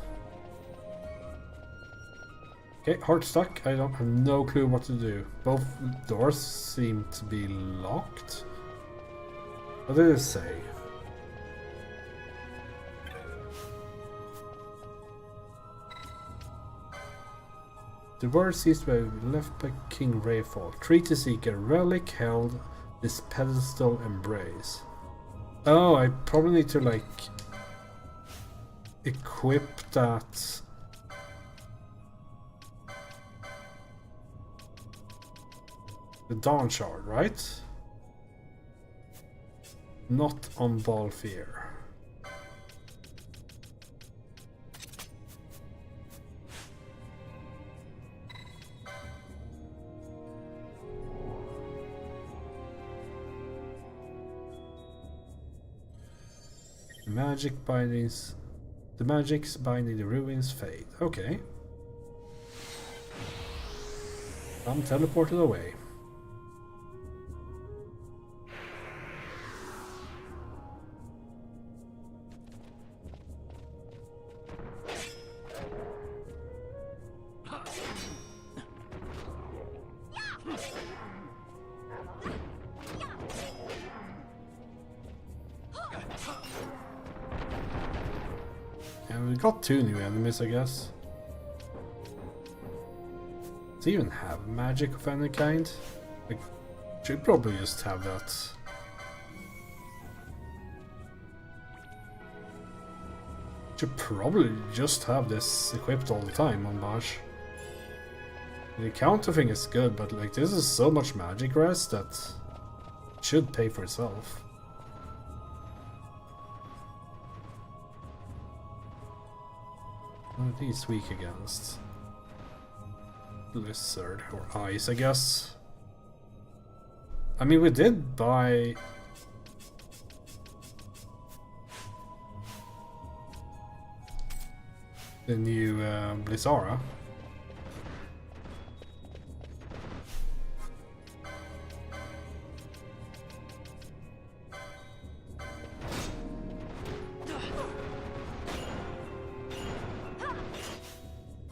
Okay, hard stuck. I have no clue what to do. Both doors seem to be locked. What did it say? The word seems to be left by King Rayfall. Treat to seek a relic held this pedestal embrace. Oh, I probably need to like equip that. The Dawn Shard, right? Not on Balfir. The magics binding the ruins fade. Okay. I'm teleported away. And we got 2 new enemies, I guess. Does it even have magic of any kind? Like, should probably just have that. Should probably just have this equipped all the time on Bash. The counter thing is good, but like this is so much magic rest that it should pay for itself. What are these weak against? Blizzard or ice, I guess. I mean, we did buy the new Blizzara.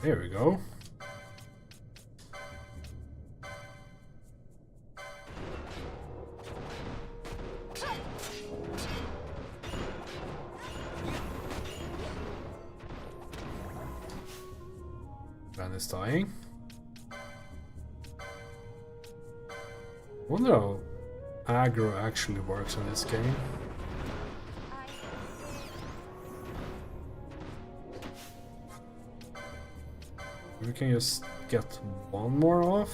There we go. Ben is dying. Wonder how aggro actually works in this game. We can just get one more off.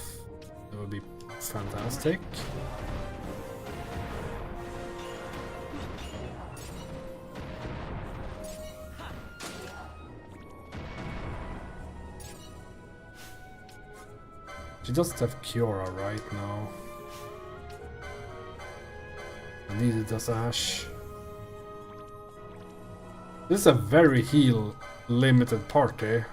That would be fantastic. She doesn't have Kiora right now. Neither does Ash. This is a very heal limited party.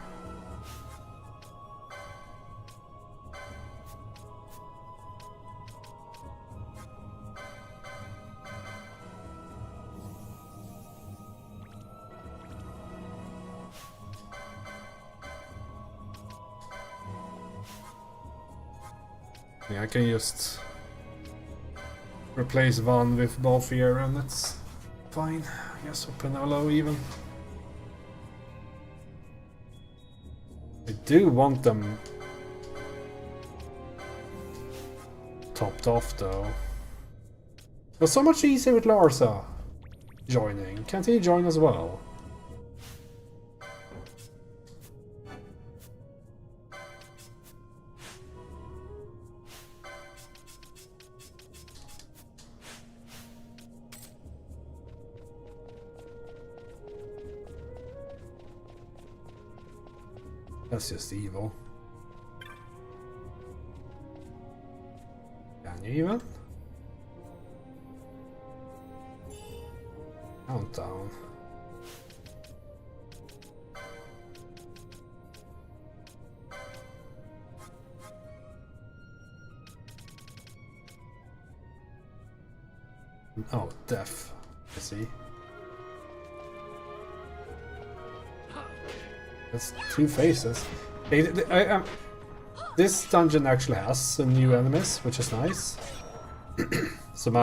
Yeah, I can just replace Van with Balfir and it's fine. I guess open hello even. I do want them topped off though. It was so much easier with Larsa joining. Can't he join as well? That's just evil. Can you even? Countdown. Oh, death. I see. That's two faces. This dungeon actually has some new enemies, which is nice. So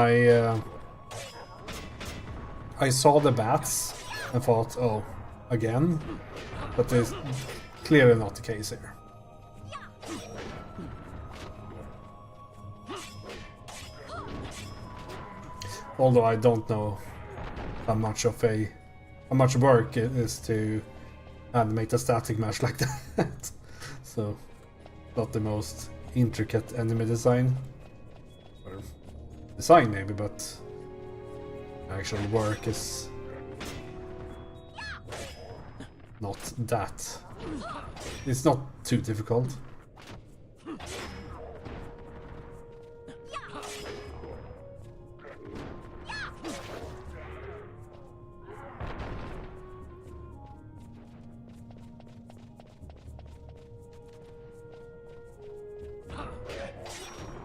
I saw the bats and thought, oh, again? But it's clearly not the case here. Although I don't know how much work it is to animate a static mesh like that. So, not the most intricate enemy design. Or design maybe, but actual work is not that. It's not too difficult.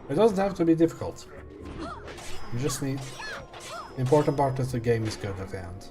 It doesn't have to be difficult. You just need... The important part is the game is good at the end.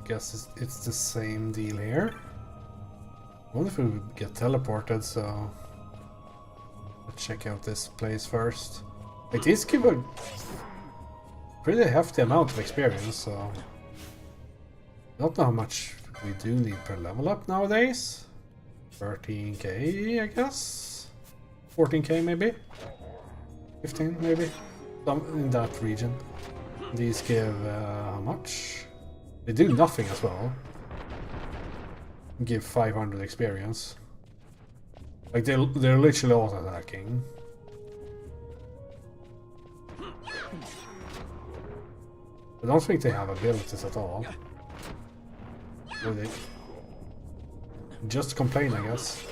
Guess it's the same deal here. I wonder if we would get teleported, so let's check out this place first. It is give a pretty hefty amount of experience, so I don't know how much we do need per level up nowadays. 13k, I guess. 14k maybe. 15 maybe. Some in that region. These give how much? They do nothing as well. Give 500 experience. Like they're literally auto-attacking. I don't think they have abilities at all. Do they? Just complain, I guess.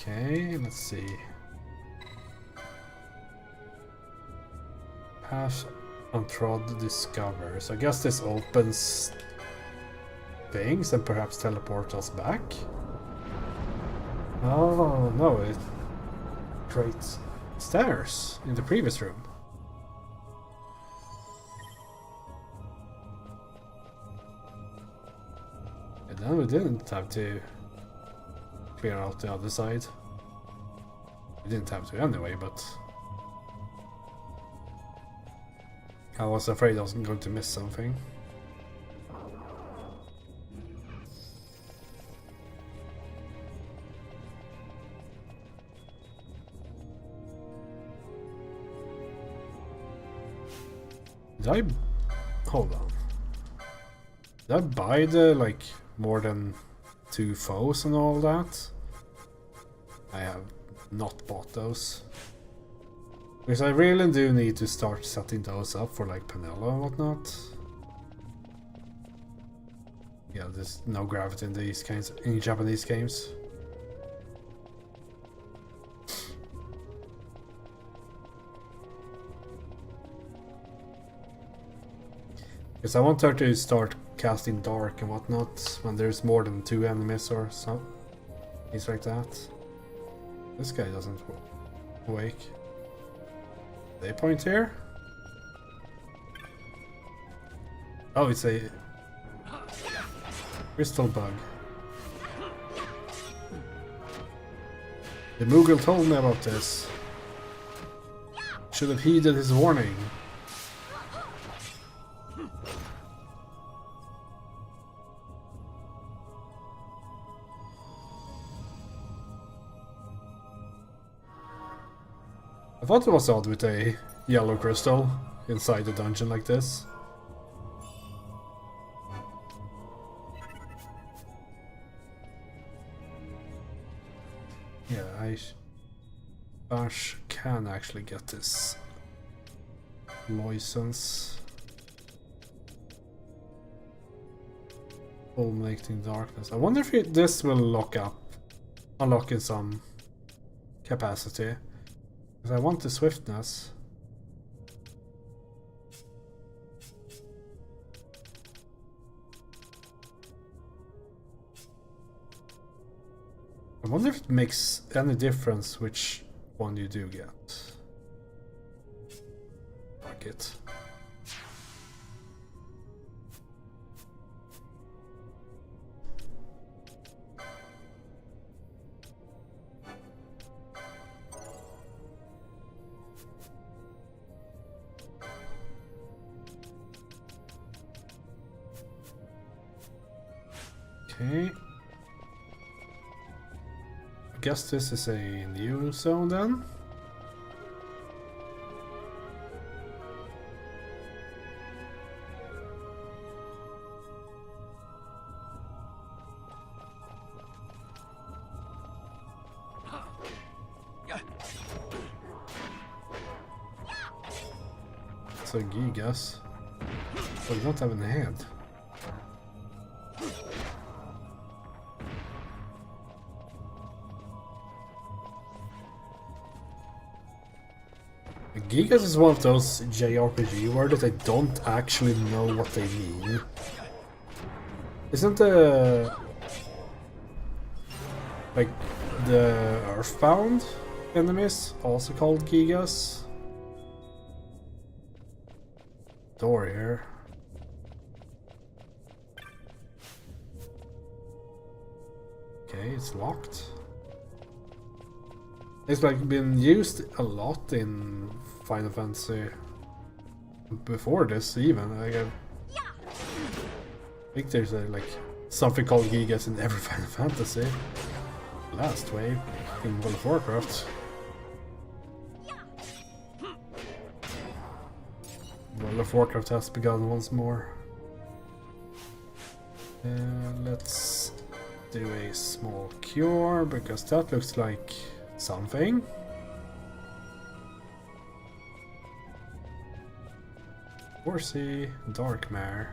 Okay, let's see. Path untrod discover. So I guess this opens things and perhaps teleports us back. Oh no, it creates stairs in the previous room. And then we didn't have to clear out the other side. We didn't have to anyway, but I was afraid I was going to miss something. Did I... Hold on. Did I buy the, like, more than 2 foes and all that? I have not bought those. Because I really do need to start setting those up for like Penella and whatnot. Yeah, there's no gravity in these kinds in Japanese games. Because I want her to start casting dark and whatnot when there's more than 2 enemies or so. Things like that. This guy doesn't wake. They point here? Oh, it's a crystal bug. The Moogle told me about this. Should have heeded his warning. I thought it was odd with a yellow crystal inside the dungeon like this. Yeah, Bash can actually get this license. Fulminating darkness. I wonder if this will unlock in some capacity. Because I want the swiftness. I wonder if it makes any difference which one you do get. Fuck it. Okay. I guess this is a new zone then. It's a Gigas. But we don't have any head. Gigas is one of those JRPG words that I don't actually know what they mean. Isn't like the Earthbound enemies also called Gigas? Door here. Okay, it's locked. It's like been used a lot in Final Fantasy before this even. I think there's like something called Gigas in every Final Fantasy. Last wave. in World of Warcraft. World of Warcraft has begun once more. Let's do a small cure, because that looks like something. Horsey, Darkmare.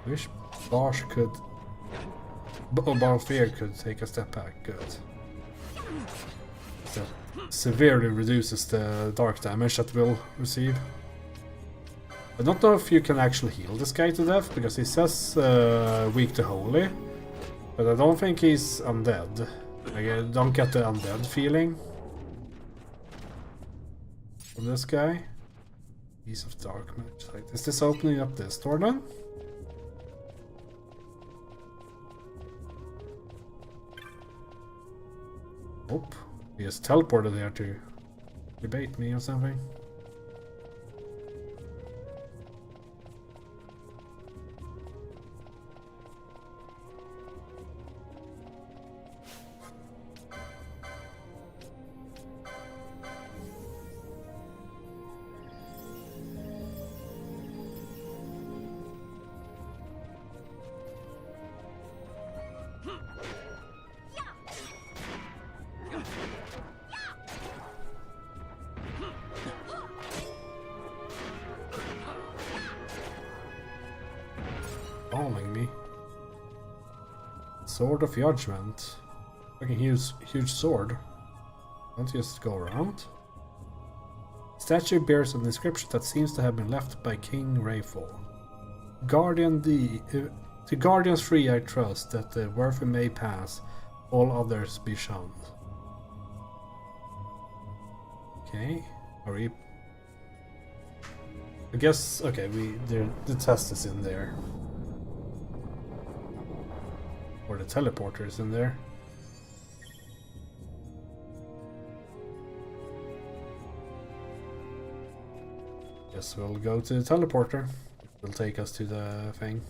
Wish Bosch could... Balfear could take a step back. Good. That severely reduces the dark damage that we'll receive. I don't know if you can actually heal this guy to death, because he says weak to holy. But I don't think he's undead. I don't get the undead feeling from this guy. Piece of dark magic. Is this opening up this door then? Oh, he just teleported there to debate me or something. Calling me. Sword of Judgment. Fucking huge sword. Don't just go around. Statue bears an inscription that seems to have been left by King Rayfall. Guardian the Guardians free I trust, that the worthy may pass, all others be shunned. Okay, are we... I guess, okay, the test is in there. Or the teleporter is in there. Guess we'll go to the teleporter. It'll take us to the thing.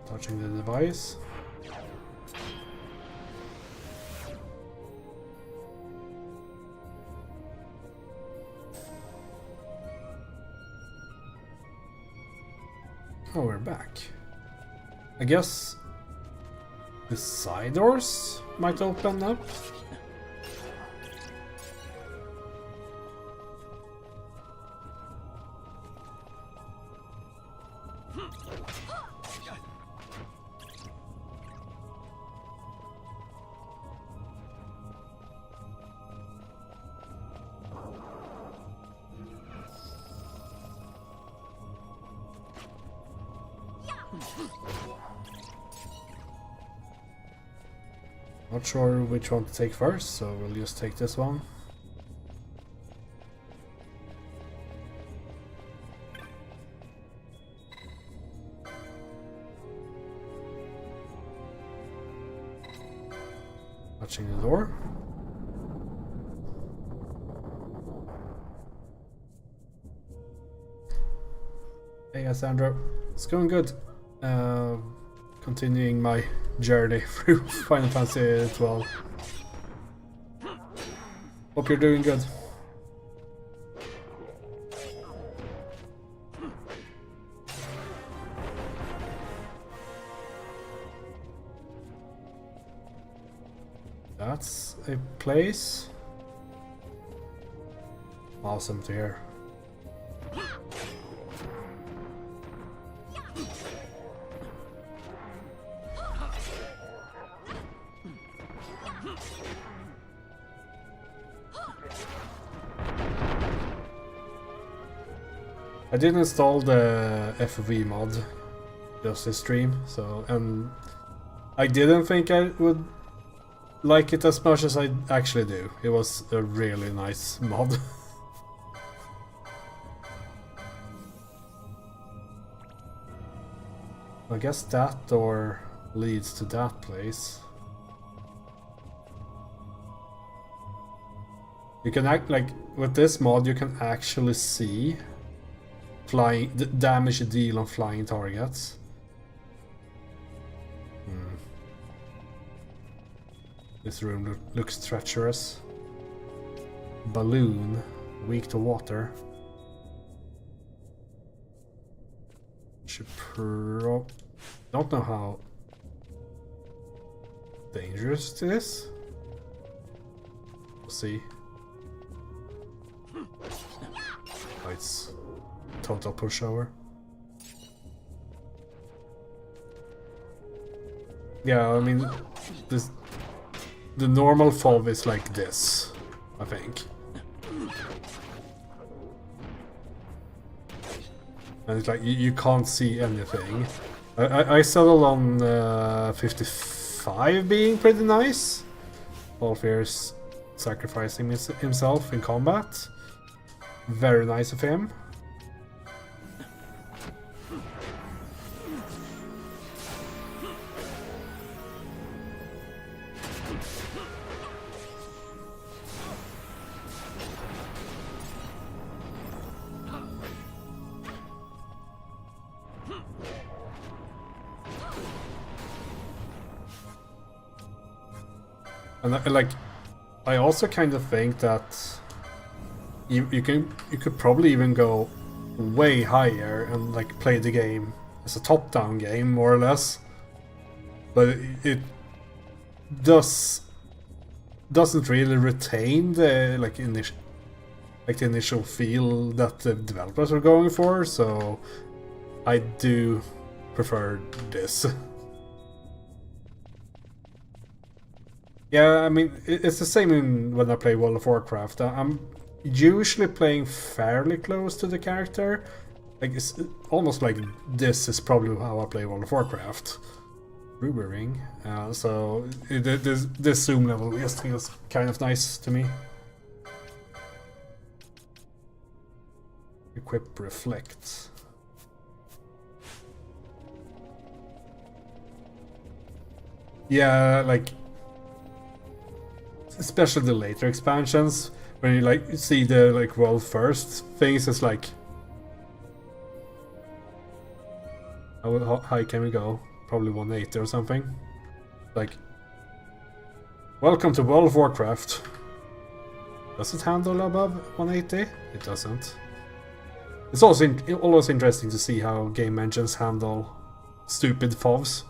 Touching the device. Oh, we're back. I guess the side doors might open up. Not sure which one to take first, so we'll just take this one. Touching the door. Hey, Cassandra. It's going good. Continuing my journey through Final Fantasy XII. Hope you're doing good. That's a place. Awesome to hear. I did install the FV mod just this stream, so, and I didn't think I would like it as much as I actually do. It was a really nice mod. I guess that door leads to that place. You can act like with this mod you can actually see flying the damage you deal on flying targets. This room looks treacherous. Balloon, weak to water. Should don't know how dangerous it is. We'll see. Oh, it's total pushover. Yeah, I mean, the normal FOV is like this, I think. And it's like you can't see anything. I settled on 55 being pretty nice. Alfear's sacrificing himself in combat. Very nice of him. And I also kind of think that you could probably even go way higher and like play the game as a top-down game more or less, but it doesn't really retain the the initial feel that the developers are going for. So I do prefer this. Yeah, I mean, it's the same when I play World of Warcraft. I'm usually playing fairly close to the character. Like, it's almost like this is probably how I play World of Warcraft. Ruby Ring. So this zoom level just feels kind of nice to me. Equip Reflect. Yeah, like, especially the later expansions, when you like see the world first things, it's like, how high can we go? Probably 180 or something. Like, welcome to World of Warcraft. Does it handle above 180? It doesn't. It's also always interesting to see how game engines handle stupid FOVs.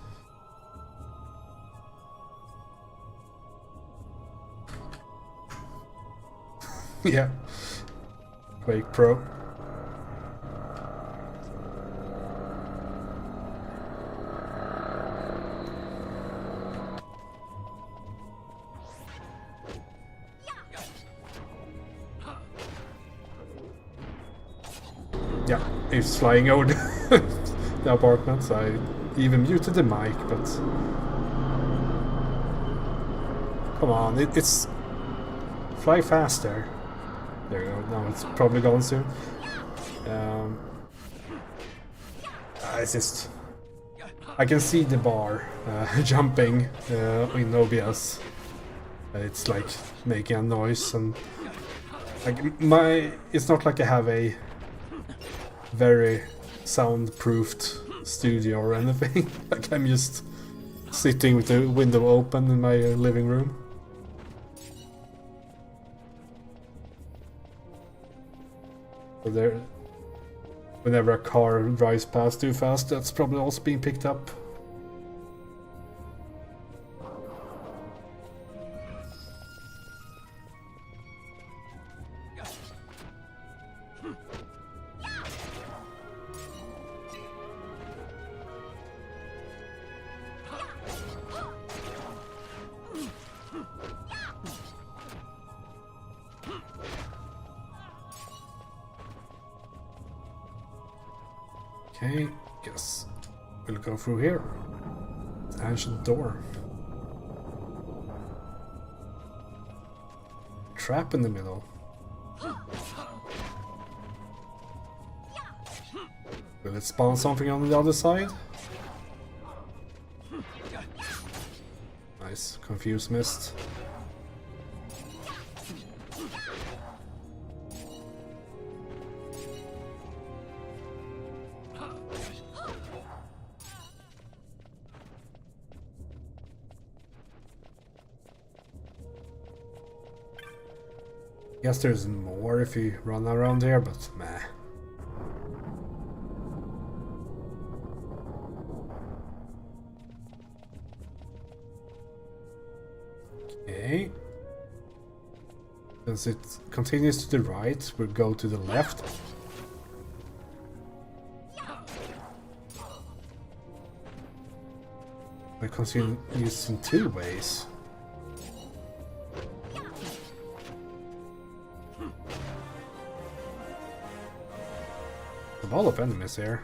Yeah. Quake Pro. Yeah, it's flying over the apartments. I even muted the mic, but come on, it's fly faster. There you go. Now it's probably gone soon. It's just I can see the bar jumping in OBS. It's like making a noise, and like it's not like I have a very soundproofed studio or anything. Like, I'm just sitting with the window open in my living room. So there, whenever a car drives past too fast, that's probably also being picked up. Okay, guess we'll go through here. It's an ancient door. Trap in the middle. Will it spawn something on the other side? Nice, confused mist. Guess there's more if you run around here, but meh. Okay. Since it continues to the right, we'll go to the left. We continues in two ways. A lot of enemies here.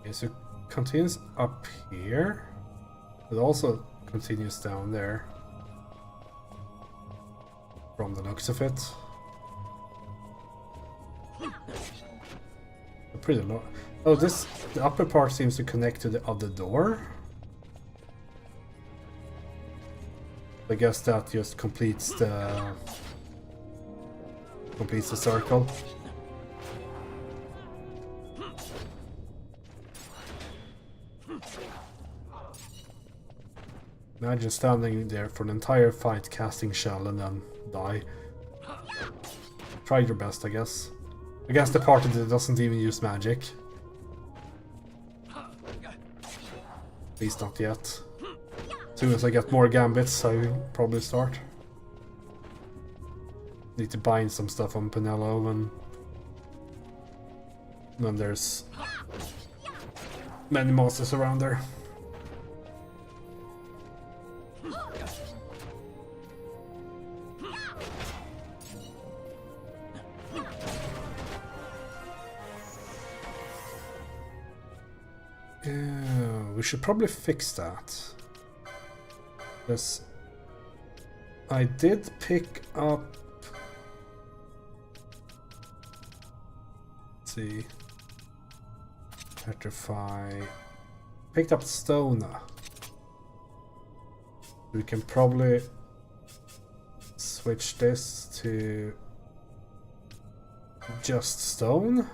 Okay, so it continues up here. It also continues down there. From the looks of it. Pretty low. Oh, the upper part seems to connect to the other door. I guess that just completes the circle. Imagine standing there for an entire fight casting shell and then die. Try your best, I guess. I guess the party that doesn't even use magic. At least not yet. As soon as I get more gambits, I will probably start. Need to bind some stuff on Penello and then there's many monsters around there. We should probably fix that. Yes, I did pick up. Let's see. Petrify. Picked up Stona. We can probably switch this to just stone.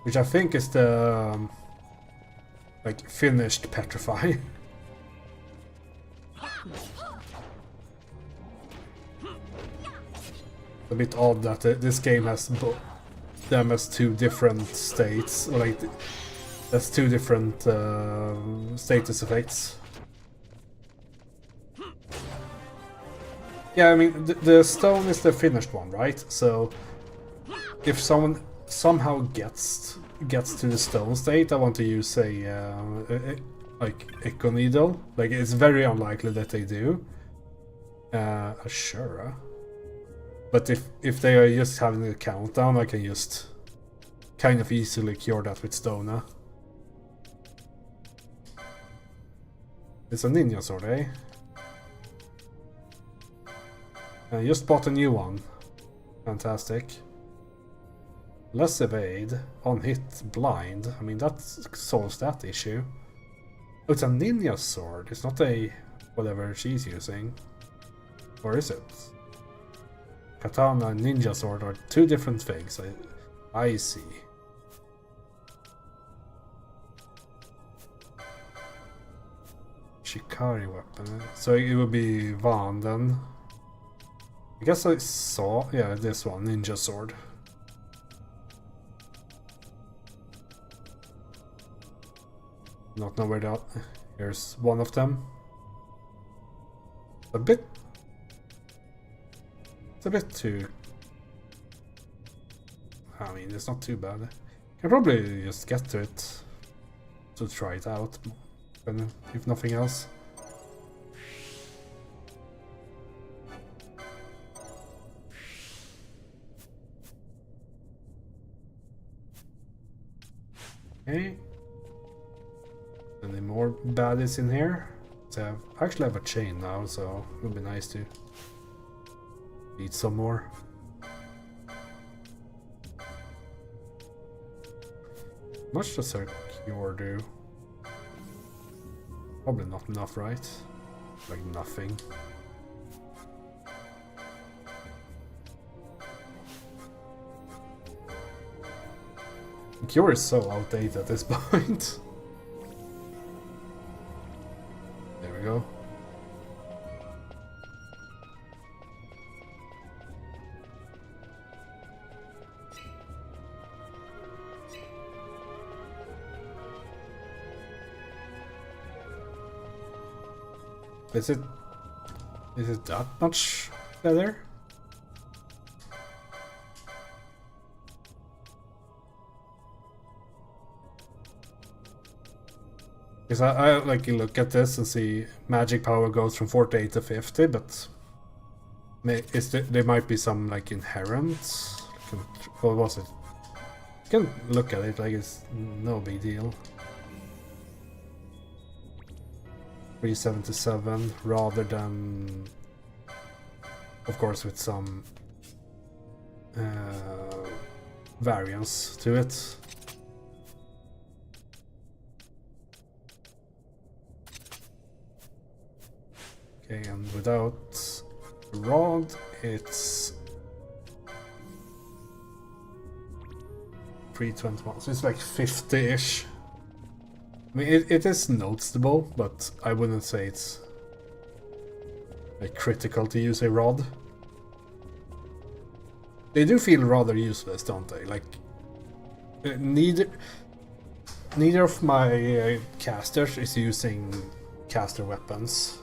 Which I think is the like finished Petrify. A bit odd that this game has them as two different states, like that's two different status effects. Yeah, I mean the stone is the finished one, right? So if someone somehow gets to the stone state, I want to use a like Echo Needle. Like it's very unlikely that they do. Ashura. But if they are just having a countdown, I can just kind of easily cure that with Stona. It's a ninja sword, eh? I just bought a new one. Fantastic. Less evade, on hit, blind. I mean, that solves that issue. Oh, it's a ninja sword. It's not a whatever she's using. Or is it? Katana and ninja sword are two different things. I see. Shikari weapon. So it would be Van then. I guess I saw, yeah, this one, ninja sword. Not know where that. Here's one of them. a bit... It's a bit too... I mean, it's not too bad. I can probably just get to it to try it out, if nothing else. Okay. Any more baddies in here? So I actually have a chain now, so it would be nice to eat some more. How much does a cure do? Probably not enough, right? Like nothing. The cure is so outdated at this point. There we go. Is it that much better? Because I like look at this and see magic power goes from 48 to 50, but there might be some like inherent. What was it? You can look at it like it's no big deal. 377 rather than, of course, with some variance to it. Okay, and without rod, it's 321, so it's like 50-ish. I mean, it is noticeable, but I wouldn't say it's like critical to use a rod. They do feel rather useless, don't they? Like neither of my casters is using caster weapons.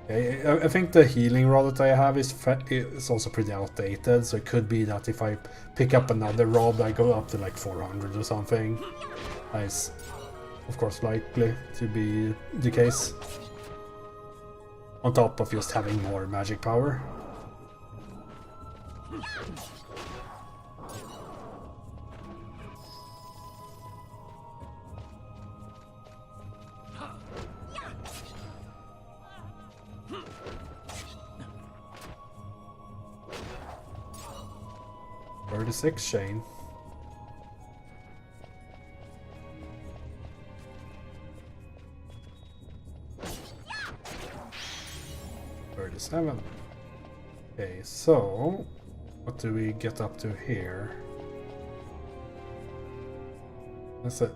Okay, I think the healing rod that I have is also pretty outdated, so it could be that if I pick up another rod I go up to like 400 or something. That is, of course, likely to be the case. On top of just having more magic power. Shane. $37. Okay, so what do we get up to here? That's a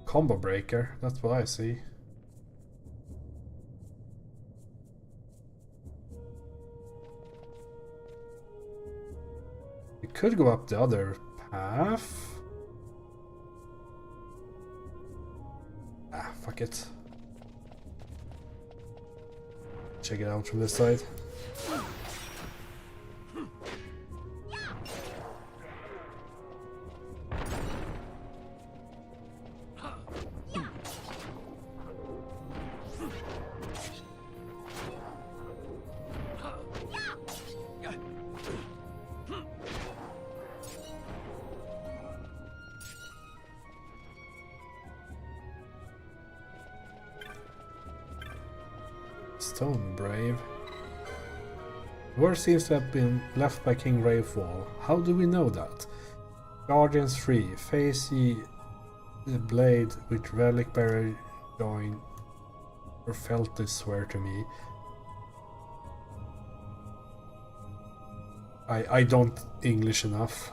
combo breaker, that's what I see. We could go up the other path. Ah, fuck it. Check it out from this side. Stone Brave. The word seems to have been left by King Ravefall. How do we know that? Guardians 3. Face ye the blade which relic bearer joined or felt this swear to me. I don't English enough.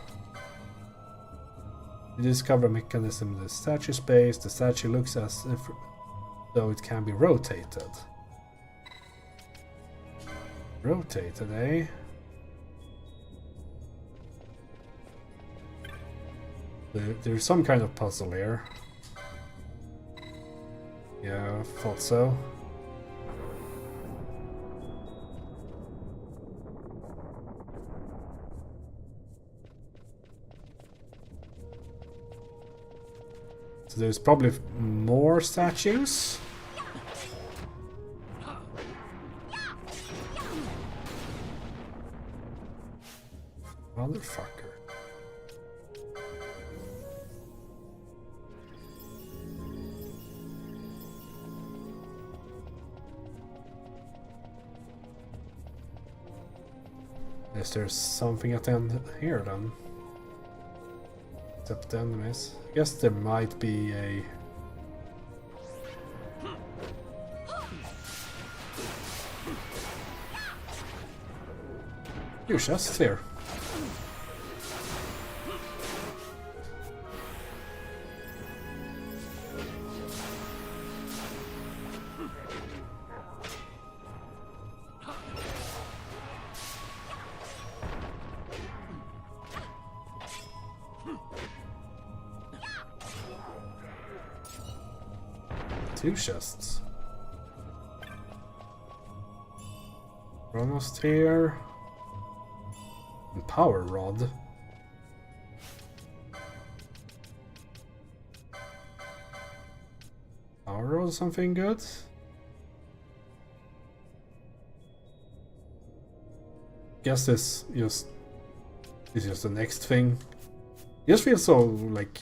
You discover a mechanism in the statue space. The statue looks as if though it can be rotated. Rotated, eh? There's some kind of puzzle here. Yeah, I thought so. So there's probably more statues. Motherfucker. Is there something at the end here then? Except the enemies. I guess there might be a... Huge chest here. Two chests. Almost here. And power rod. Power rod, something good? Guess this is just the next thing. It just feels so like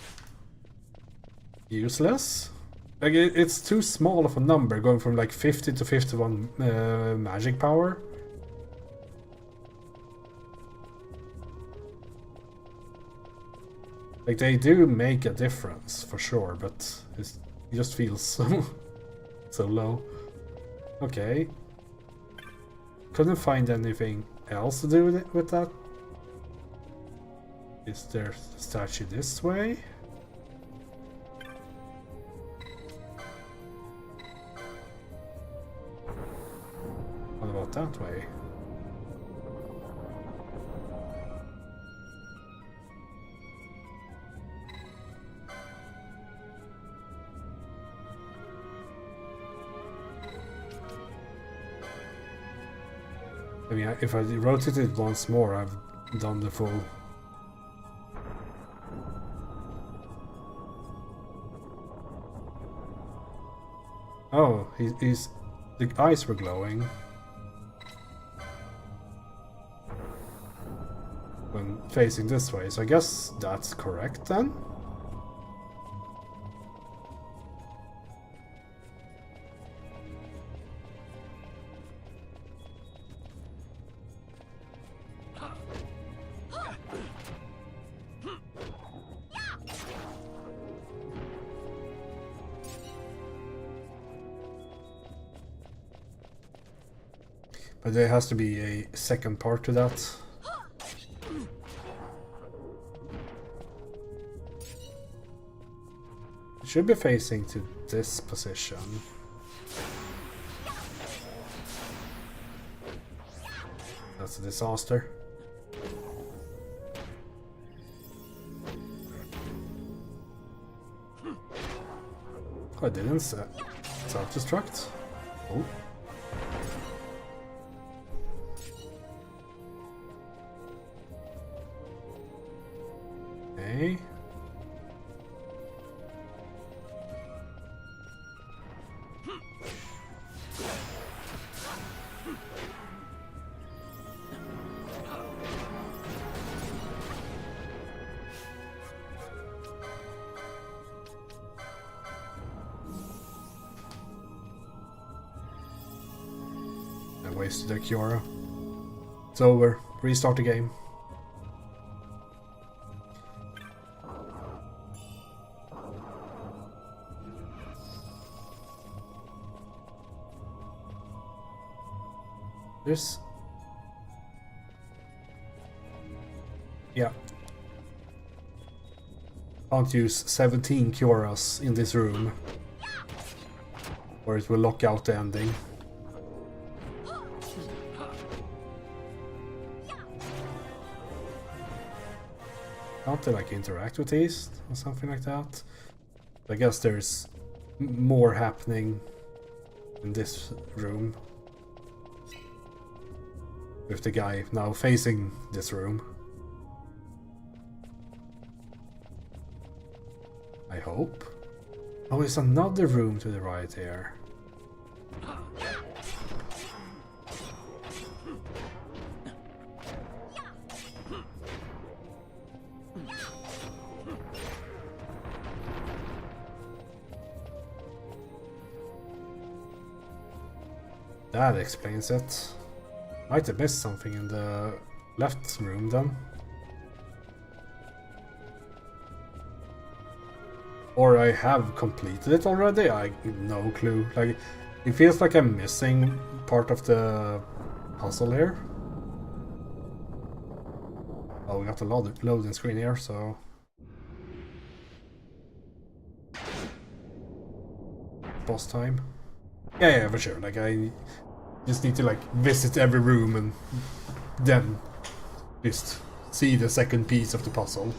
useless. Like it's too small of a number, going from like 50 to 51 magic power. Like they do make a difference for sure, but it just feels so low. Okay. Couldn't find anything else to do with that. Is there a statue this way? What about that way? I mean, if I rotate it once more, I've done the full... Oh, he's... The eyes were glowing. When facing this way, so I guess that's correct then? But there has to be a second part to that. It should be facing to this position. That's a disaster. Oh, I didn't self-destruct. Oh. Okay. I wasted a Kiora. It's over. Restart the game. There's... Yeah. Can't use 17 Kioras in this room, or it will lock out the ending. Can't they like interact with these or something like that? I guess there's more happening in this room. With the guy now facing this room. I hope. Oh, there's another room to the right here. That explains it. Might have missed something in the left room then. Or I have completed it already, I have no clue. Like, it feels like I'm missing part of the puzzle here. Oh, we got the loading screen here, so... Boss time. Yeah, for sure. Like, I just need to, like, visit every room and then just see the second piece of the puzzle.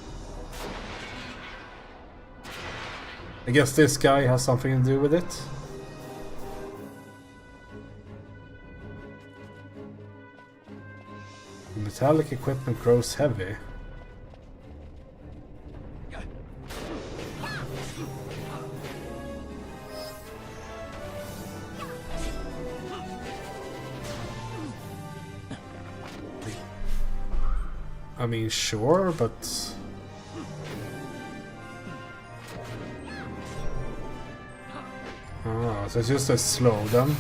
I guess this guy has something to do with it. The metallic equipment grows heavy. I mean, sure, but... Oh, so it's just a slow then.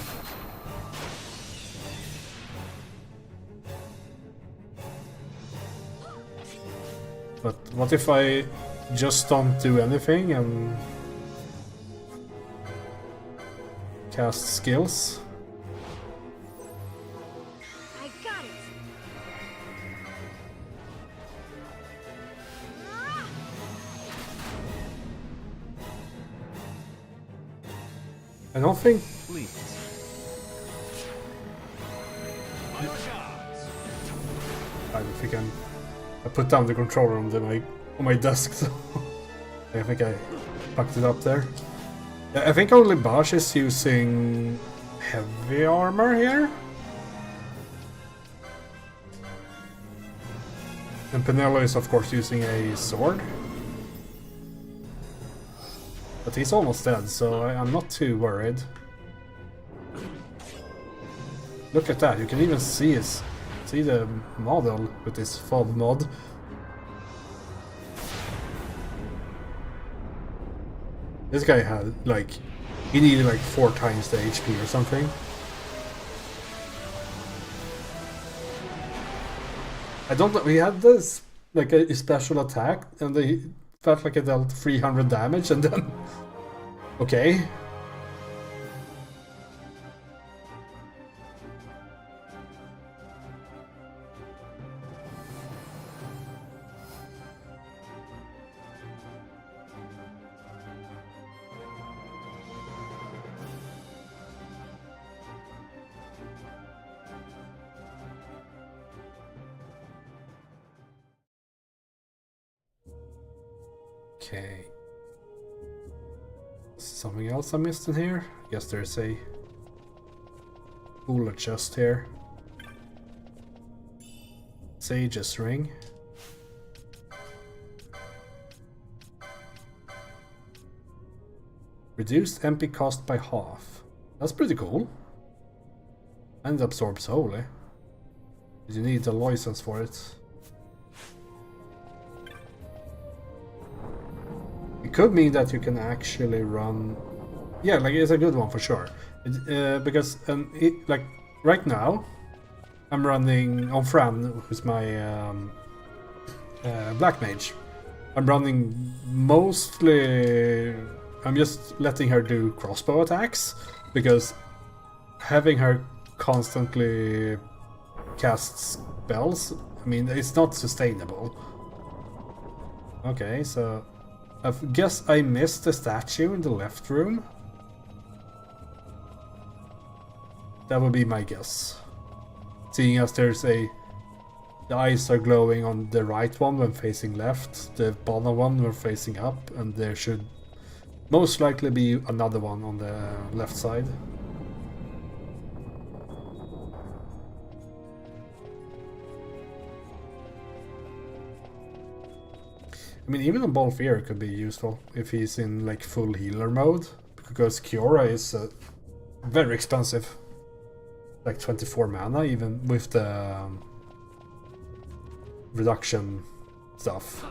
But what if I just don't do anything and cast skills?
I got it.
I don't think... I don't think I put down the controller on my desk, so I think I packed it up there. Yeah, I think only Bosch is using heavy armor here. And Penelo is of course using a sword. But he's almost dead, so I'm not too worried. Look at that, you can even see the model with this fob mod. This guy had, like, he needed like 4 times the HP or something. I don't know, he had this, like a special attack, and they felt like it dealt 300 damage, and then... Okay. Okay. Something else I missed in here? I guess there's a cooler chest here. Sage's ring. Reduced MP cost by half. That's pretty cool. And absorbs holy. You need a license for it. It could mean that you can actually run... Yeah, like it's a good one for sure. Because like right now, I'm running on Fran, who's my black mage. I'm running mostly... I'm just letting her do crossbow attacks, because having her constantly cast spells, I mean, it's not sustainable. Okay, so I guess I missed the statue in the left room. That would be my guess. Seeing as the eyes are glowing on the right one when facing left, the bottom one when facing up, and there should most likely be another one on the left side. I mean, even a Ball of Fear could be useful if he's in like full healer mode, because Kiora is very expensive, like 24 mana, even with the reduction stuff.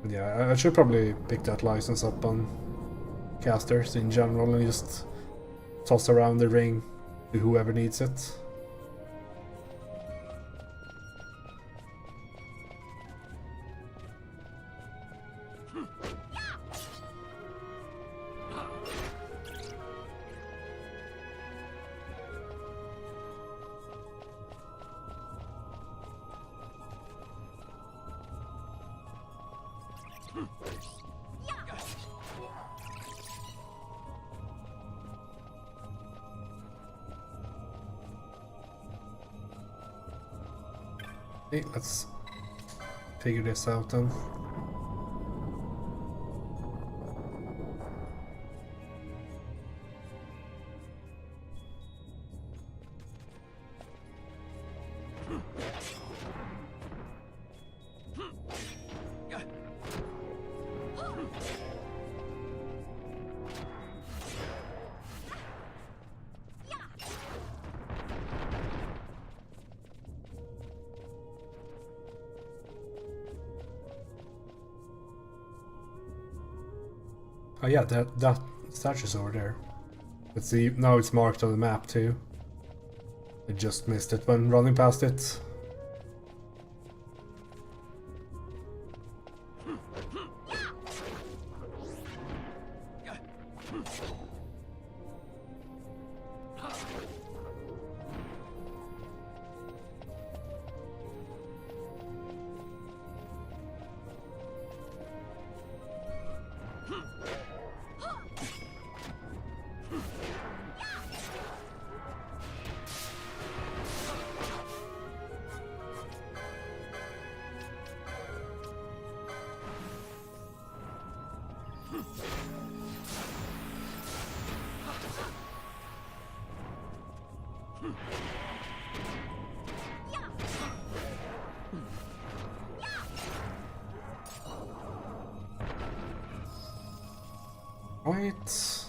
Yeah, I should probably pick that license up on casters in general and just toss around the ring to whoever needs it. Okay, let's figure this out then. Oh yeah, that statue's over there. Let's see, now it's marked on the map too. I just missed it when running past it. Right.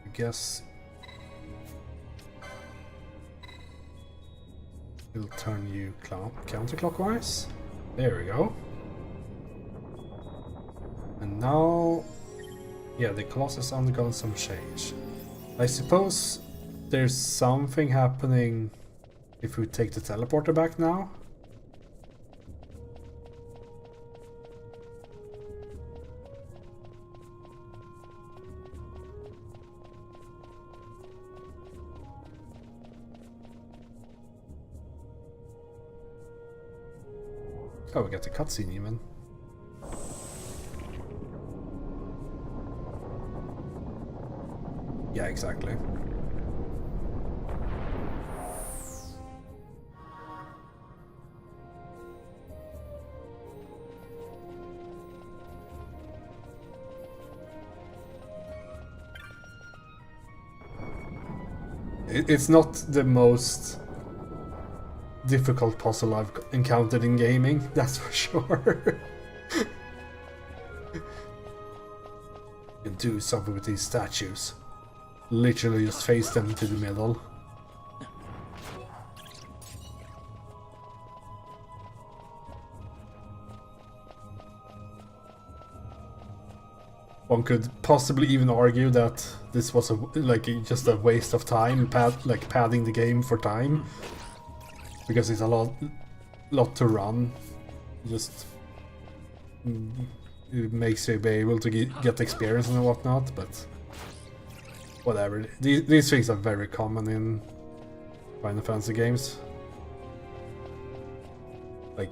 I guess we'll turn you counterclockwise. There we go. And now, yeah, the Colossus has undergone some change. I suppose there's something happening if we take the teleporter back now. Oh, we got the cutscene even. Yeah, exactly. It's not the most difficult puzzle I've encountered in gaming, that's for sure. You can do something with these statues. Literally just face them to the middle. One could possibly even argue that this was just a waste of time, padding the game for time. Because it's a lot to run. Just it makes you be able to get experience and whatnot, but whatever. These things are very common in Final Fantasy games. Like,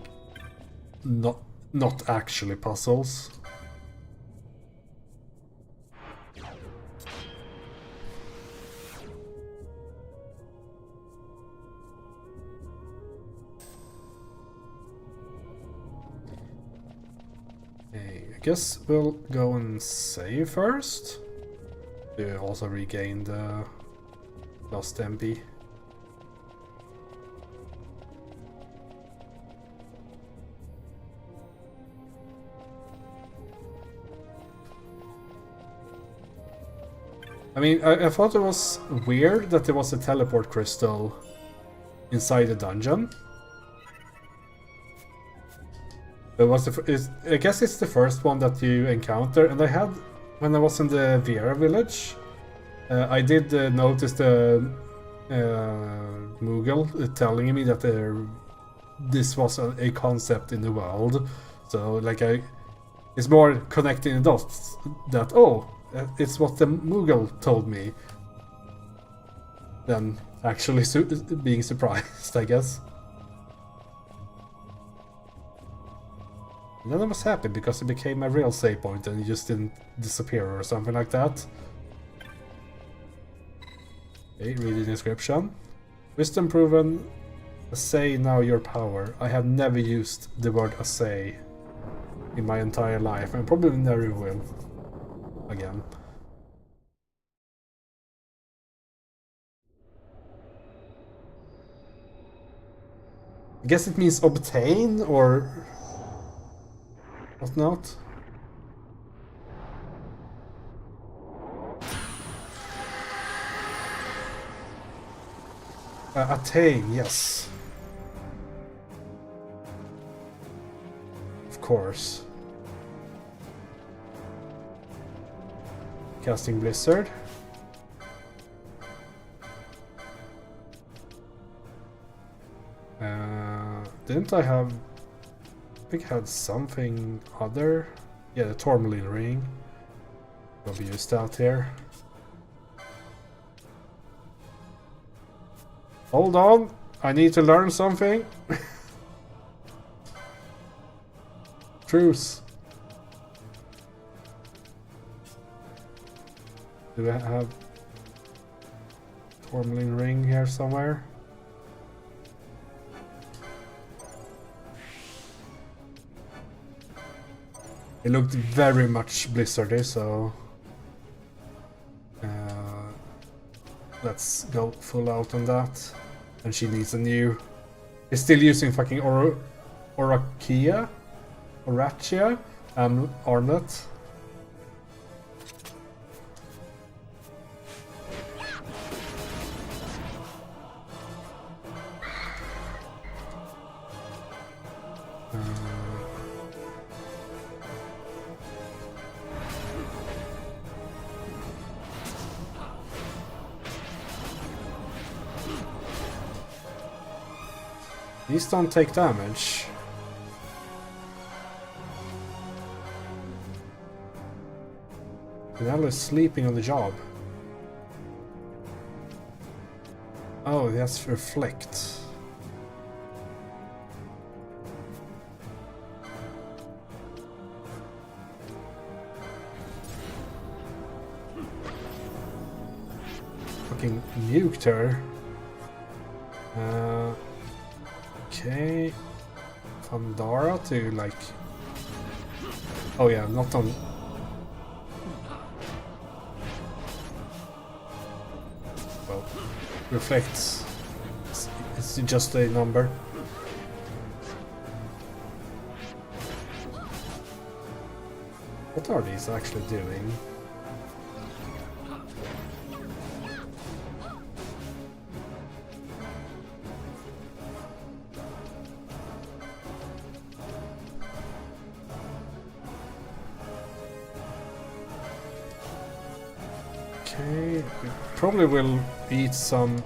not actually puzzles. Okay, I guess we'll go and save first to also regain the lost MP. I mean, I thought it was weird that there was a teleport crystal inside the dungeon. It was I guess it's the first one that you encounter, and I had, when I was in the Vera village, I did notice the Moogle telling me that this was a concept in the world. So like it's more connecting the dots that, oh, it's what the Moogle told me, than actually being surprised, I guess. And then I was happy because it became a real save point and it just didn't disappear or something like that. Okay, read the description. Wisdom proven. Assay now your power. I have never used the word assay in my entire life, and probably never will again. I guess it means obtain or whatnot. Attain, yes. Of course. Casting Blizzard. Didn't I have... I think I had something other. Yeah, the Tourmaline ring. Will be used out here. Hold on, I need to learn something. Truce. Do I have Tourmaline ring here somewhere? It looked very much blizzardy, so let's go full out on that. And she needs a new... He's still using fucking Orachia and Arnet. These don't take damage. Nell is sleeping on the job. Oh, that's reflect. Fucking nuked her. Okay, Pandara to like... Oh yeah, not on... Well, reflects. It's just a number. What are these actually doing? Okay, we probably will eat some...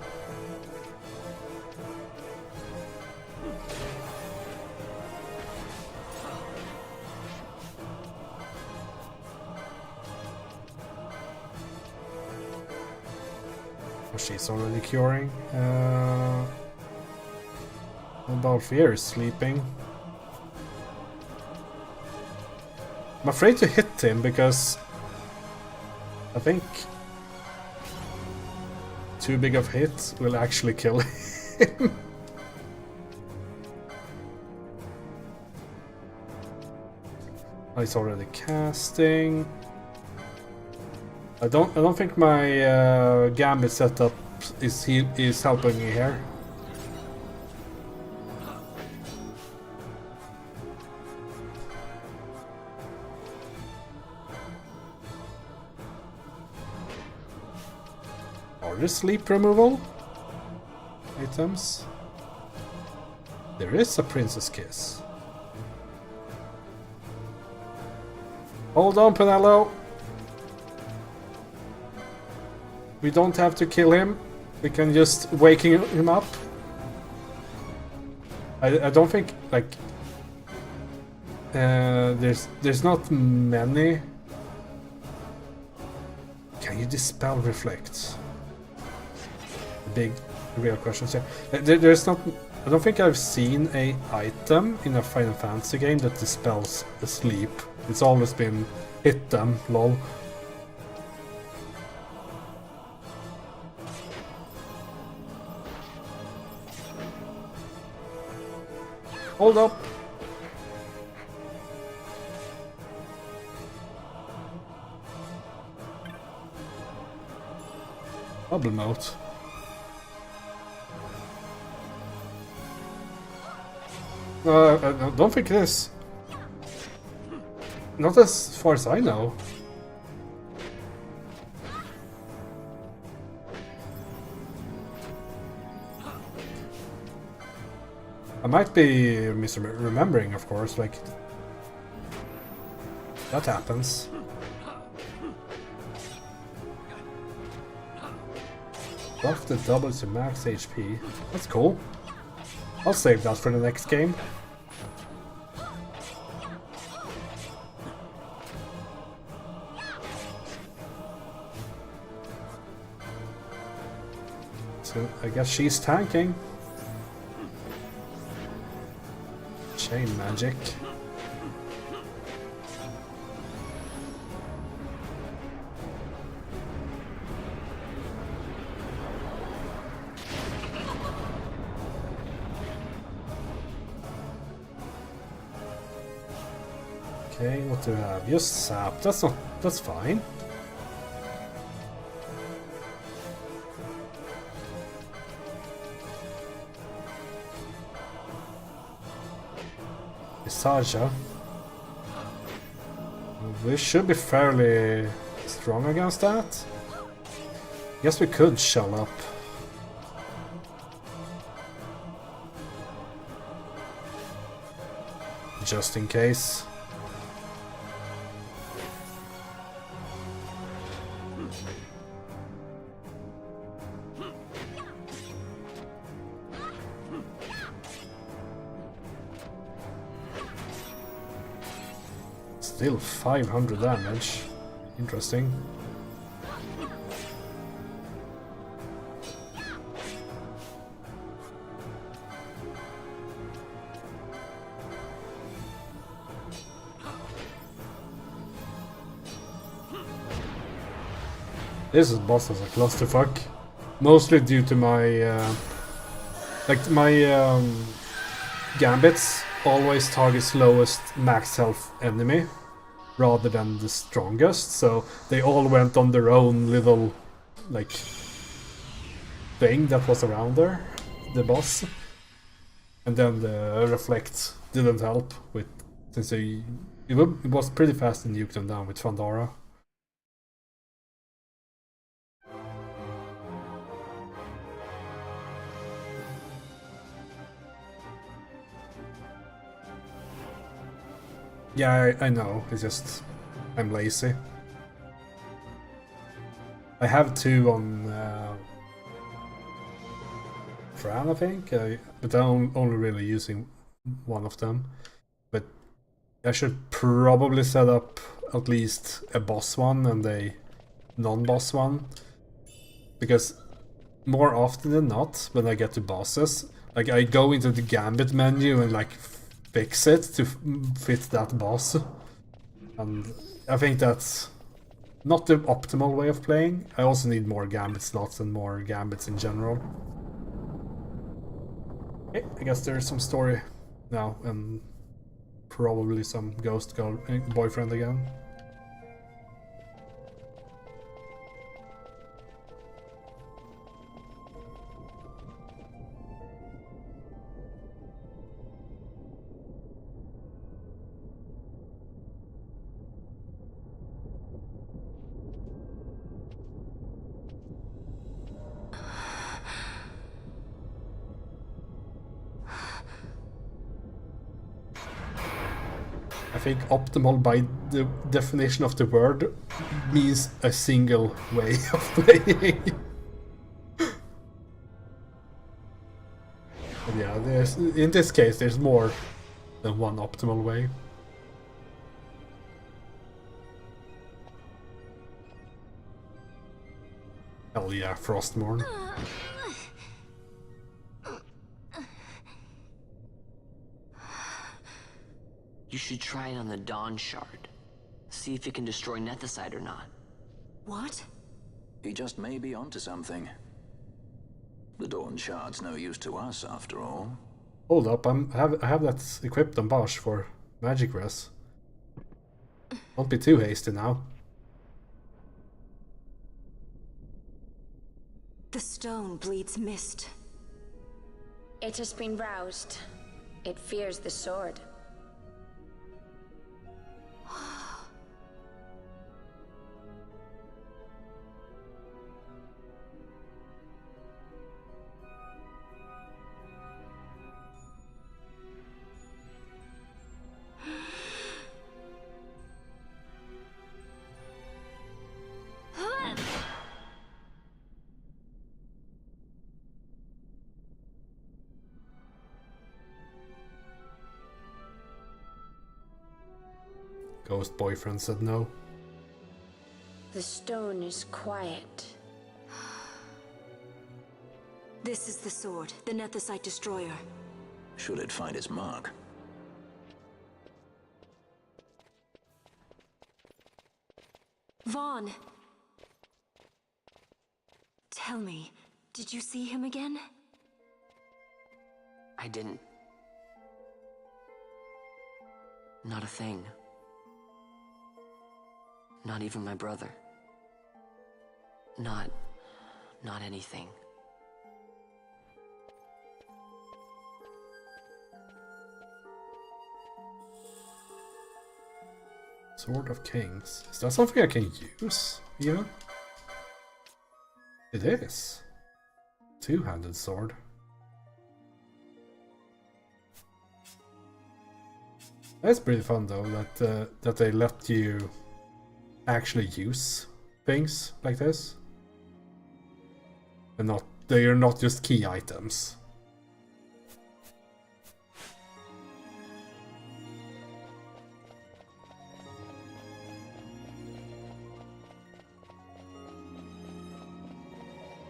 Oh, she's already curing. Balthier is sleeping. I'm afraid to hit him because I think too big of hit will actually kill him. He's already casting. I don't think my gambit setup is helping me here. Are there sleep removal items? There is a princess kiss. Hold on, Penello. We don't have to kill him. We can just wake him up. I don't think like there's not many. Can you dispel reflects? Big real questions here. There's not. I don't think I've seen a item in a Final Fantasy game that dispels the sleep. It's always been hit them, lol. Hold up. Bubble mode. I don't think it is. Not as far as I know. I might be misremembering, of course, like... That happens. Buff the double to max HP. That's cool. I'll save that for the next game. So I guess she's tanking. Chain magic. Okay, what do we have? Just sap. That's fine. Saja. We should be fairly strong against that. Guess we could shell up. Just in case. Still 500 damage. Interesting. This boss is a clusterfuck. Mostly due to my gambits always target slowest max health enemy rather than the strongest, so they all went on their own little like thing that was around there, the boss. And then the reflect didn't help with, since it was pretty fast and nuked them down with Fandara. Yeah, I know, it's just I'm lazy. I have two on Fran, I think, but I'm only really using one of them. But I should probably set up at least a boss one and a non-boss one, because more often than not, when I get to bosses, like I go into the gambit menu and like fix it to fit that boss. And I think that's not the optimal way of playing. I also need more gambit slots and more gambits in general. Okay, I guess there's some story now, and probably some ghost girl boyfriend again. I think optimal by the definition of the word means a single way of playing. But yeah, in this case there's more than one optimal way. Hell yeah, Frostmourne.
You should try it on the Dawn Shard. See if it can destroy Nethicite or not.
What?
He just may be onto something. The Dawn Shard's no use to us, after all.
Hold up, I have that equipped on Bosch for magic res. Don't be too hasty now.
The stone bleeds mist.
It has been roused. It fears the sword.
Ghost boyfriend said no.
The stone is quiet.
This is the sword, the Nethicite destroyer.
Should it find its mark?
Vaughn! Tell me, did you see him again?
I didn't. Not a thing. Not even my brother. Not anything.
Sword of Kings. Is that something I can use, even? It is. Two-handed sword. That's pretty fun though, that they let you actually use things like this. And they are not just key items.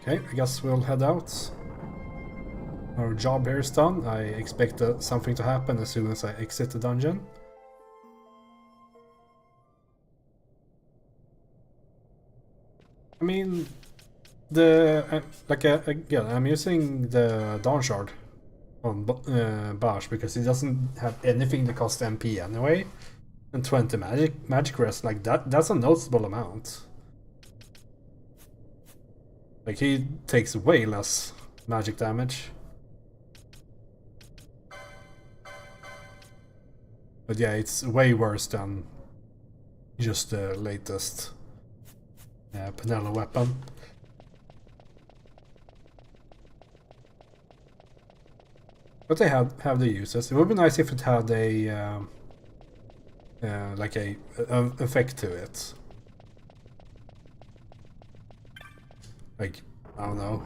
Okay, I guess we'll head out. Our job here is done. I expect something to happen as soon as I exit the dungeon. I mean, again, I'm using the Dawn Shard on Bash because it doesn't have anything that costs MP anyway. And 20 magic rest, like that's a noticeable amount. Like, he takes way less magic damage. But yeah, it's way worse than just the latest Penella weapon. But they have the uses. It would be nice if it had a like a effect to it. Like, I don't know,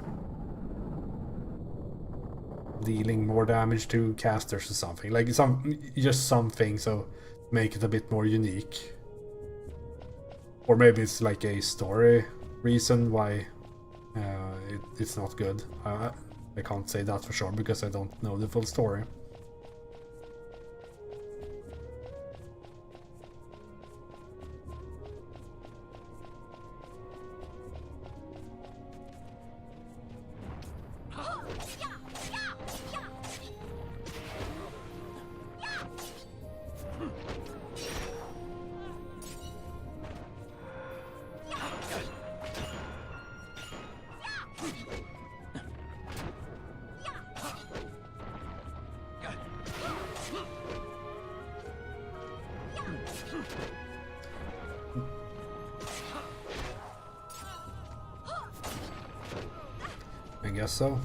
dealing more damage to casters or something. Like just something so make it a bit more unique. Or maybe it's like a story reason why it's not good. I can't say that for sure because I don't know the full story. I guess so.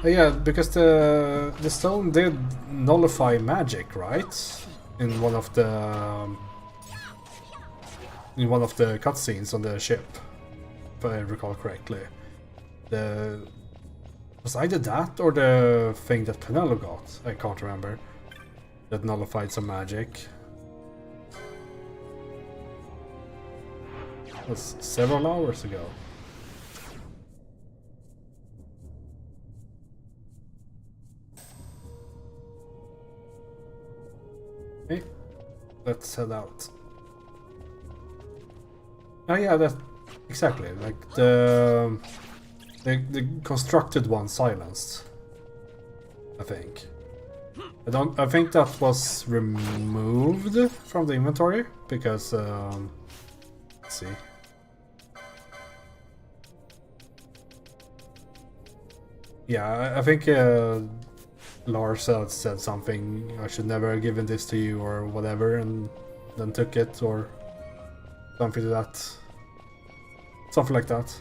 Yeah, because the stone did nullify magic, right? In one of the cutscenes on the ship, if I recall correctly. Was either that or the thing that Penelo got? I can't remember. That nullified some magic. That was several hours ago. Okay, let's head out. Oh yeah, that exactly, like the constructed one silenced, I think. I think that was removed from the inventory because let's see. Yeah, I think Lars had said something, I should never have given this to you or whatever, and then took it or something to that. Something like that.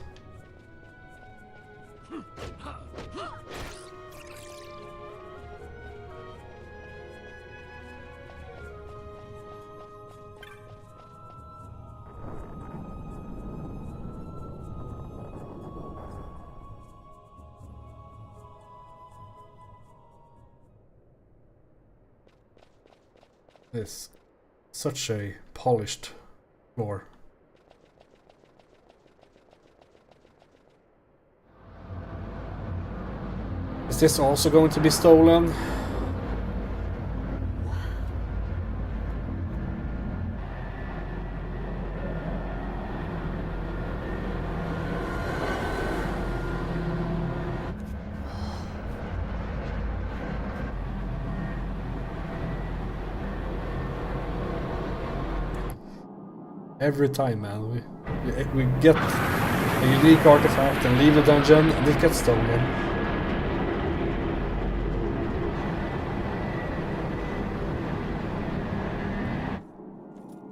It's such a polished floor. Is this also going to be stolen? Every time, man, we get a unique artifact and leave a dungeon and it gets stolen.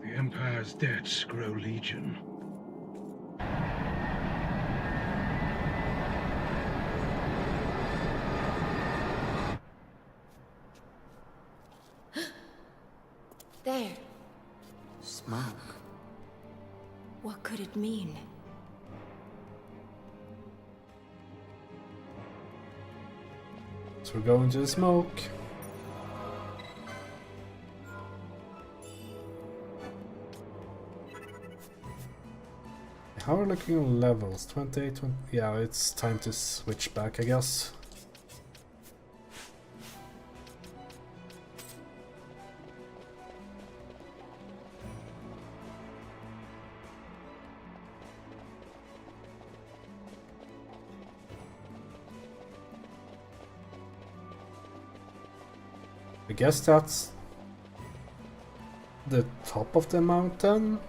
The Empire's debts grow legion.
There.
Smoke.
What could it mean?
So we're going to the smoke. How are we looking on levels? 28, 20... Yeah, it's time to switch back, I guess. I guess that's the top of the mountain.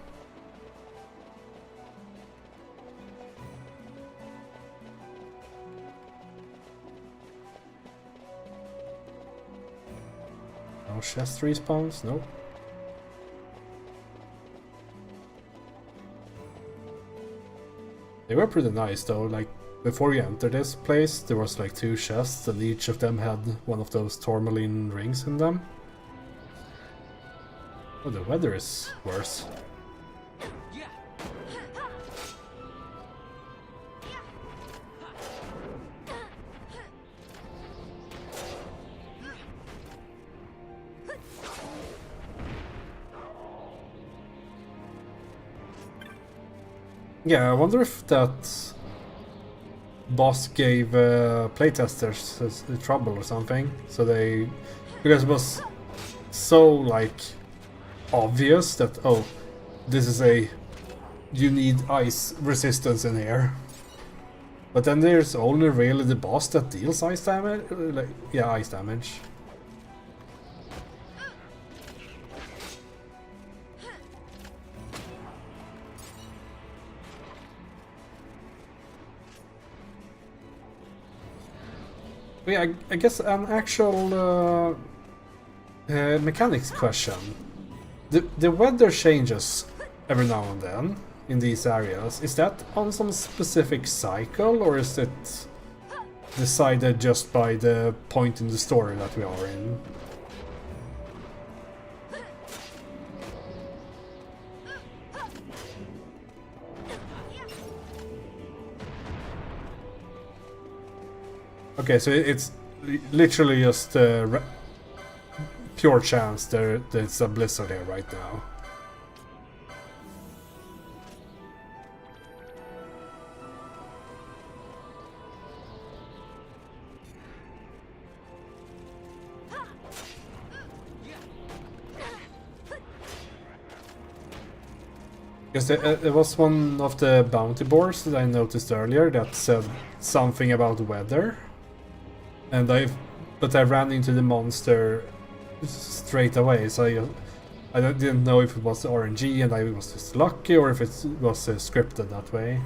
No chest respawns, no. They were pretty nice though, like before you enter this place there was like 2 chests and each of them had one of those tourmaline rings in them. Oh, the weather is worse. Yeah, I wonder if that boss gave playtesters trouble or something. So they, because it was so like obvious that, oh, this is you need ice resistance in here. But then there's only really the boss that deals ice damage, like, yeah, ice damage. Yeah, I guess an actual Mechanics question. The weather changes every now and then in these areas. Is that on some specific cycle, or is it decided just by the point in the story that we are in? Okay, so it's literally just pure chance that it's a blizzard here right now. Because there was one of the bounty boards that I noticed earlier that said something about weather, and but I ran into the monster straight away, so I didn't know if it was RNG and I was just lucky, or if it was scripted that way.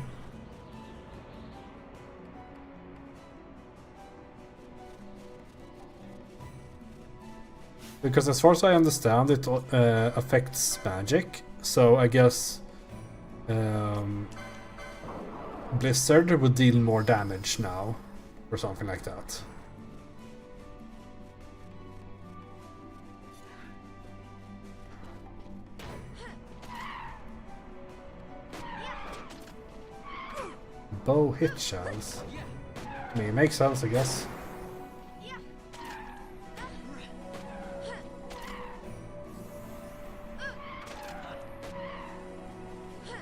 Because as far as I understand, it affects magic, so I guess Blizzard would deal more damage now, or something like that. Bow hit chance. I mean, it makes sense, I guess.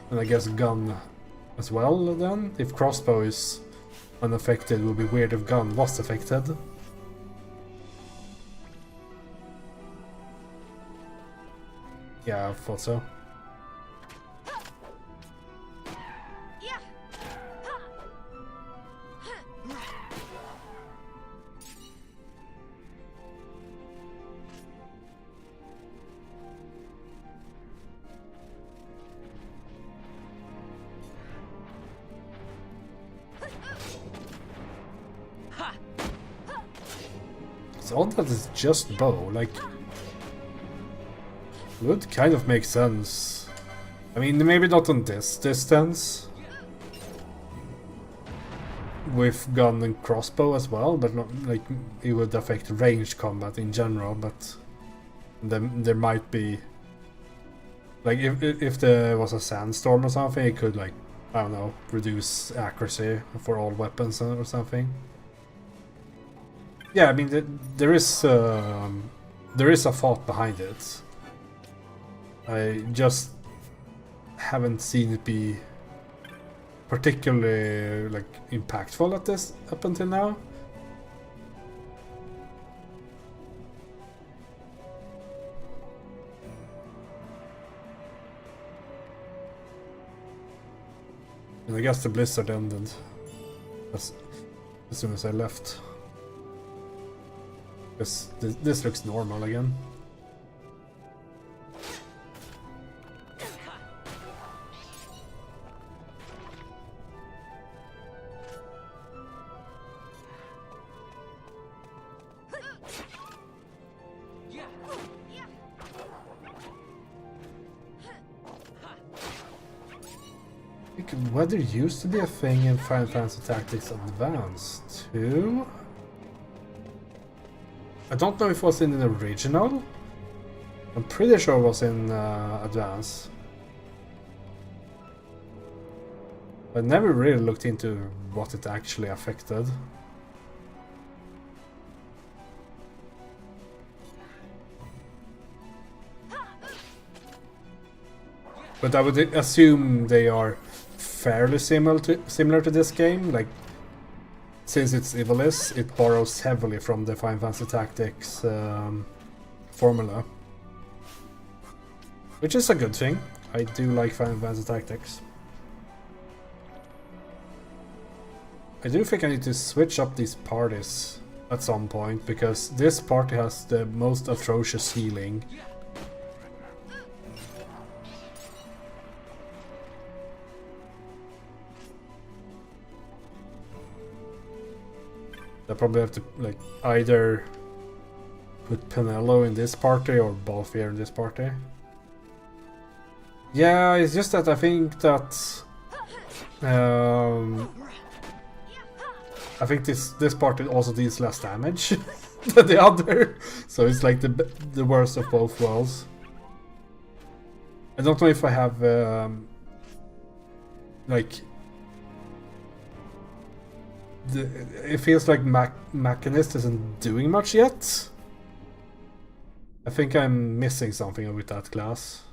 And I guess gun as well then? If crossbow is unaffected, it would be weird if gun was affected. Yeah, I thought so. It's odd that it's just bow, like... Would kind of make sense. I mean, maybe not on this distance. With gun and crossbow as well, but not like it would affect ranged combat in general, but then there might be... Like, if there was a sandstorm or something, it could, like, I don't know, reduce accuracy for all weapons or something. Yeah, I mean, there is a thought behind it. I just haven't seen it be particularly, like, impactful at this up until now. And I guess the blizzard ended as soon as I left. Because this looks normal again. I think weather used to be a thing in Final Fantasy Tactics Advanced too. I don't know if it was in the original. I'm pretty sure it was in Advance. I never really looked into what it actually affected. But I would assume they are fairly similar to this game. Like, since it's Ivalice, it borrows heavily from the Final Fantasy Tactics formula. Which is a good thing. I do like Final Fantasy Tactics. I do think I need to switch up these parties at some point, because this party has the most atrocious healing. I probably have to, like, either put Pinello in this party or Balthier in this party. Yeah, it's just that I think that I think this party also deals less damage than the other, so it's like the worst of both worlds. I don't know if I have like it feels like Machinist isn't doing much yet. I think I'm missing something with that class.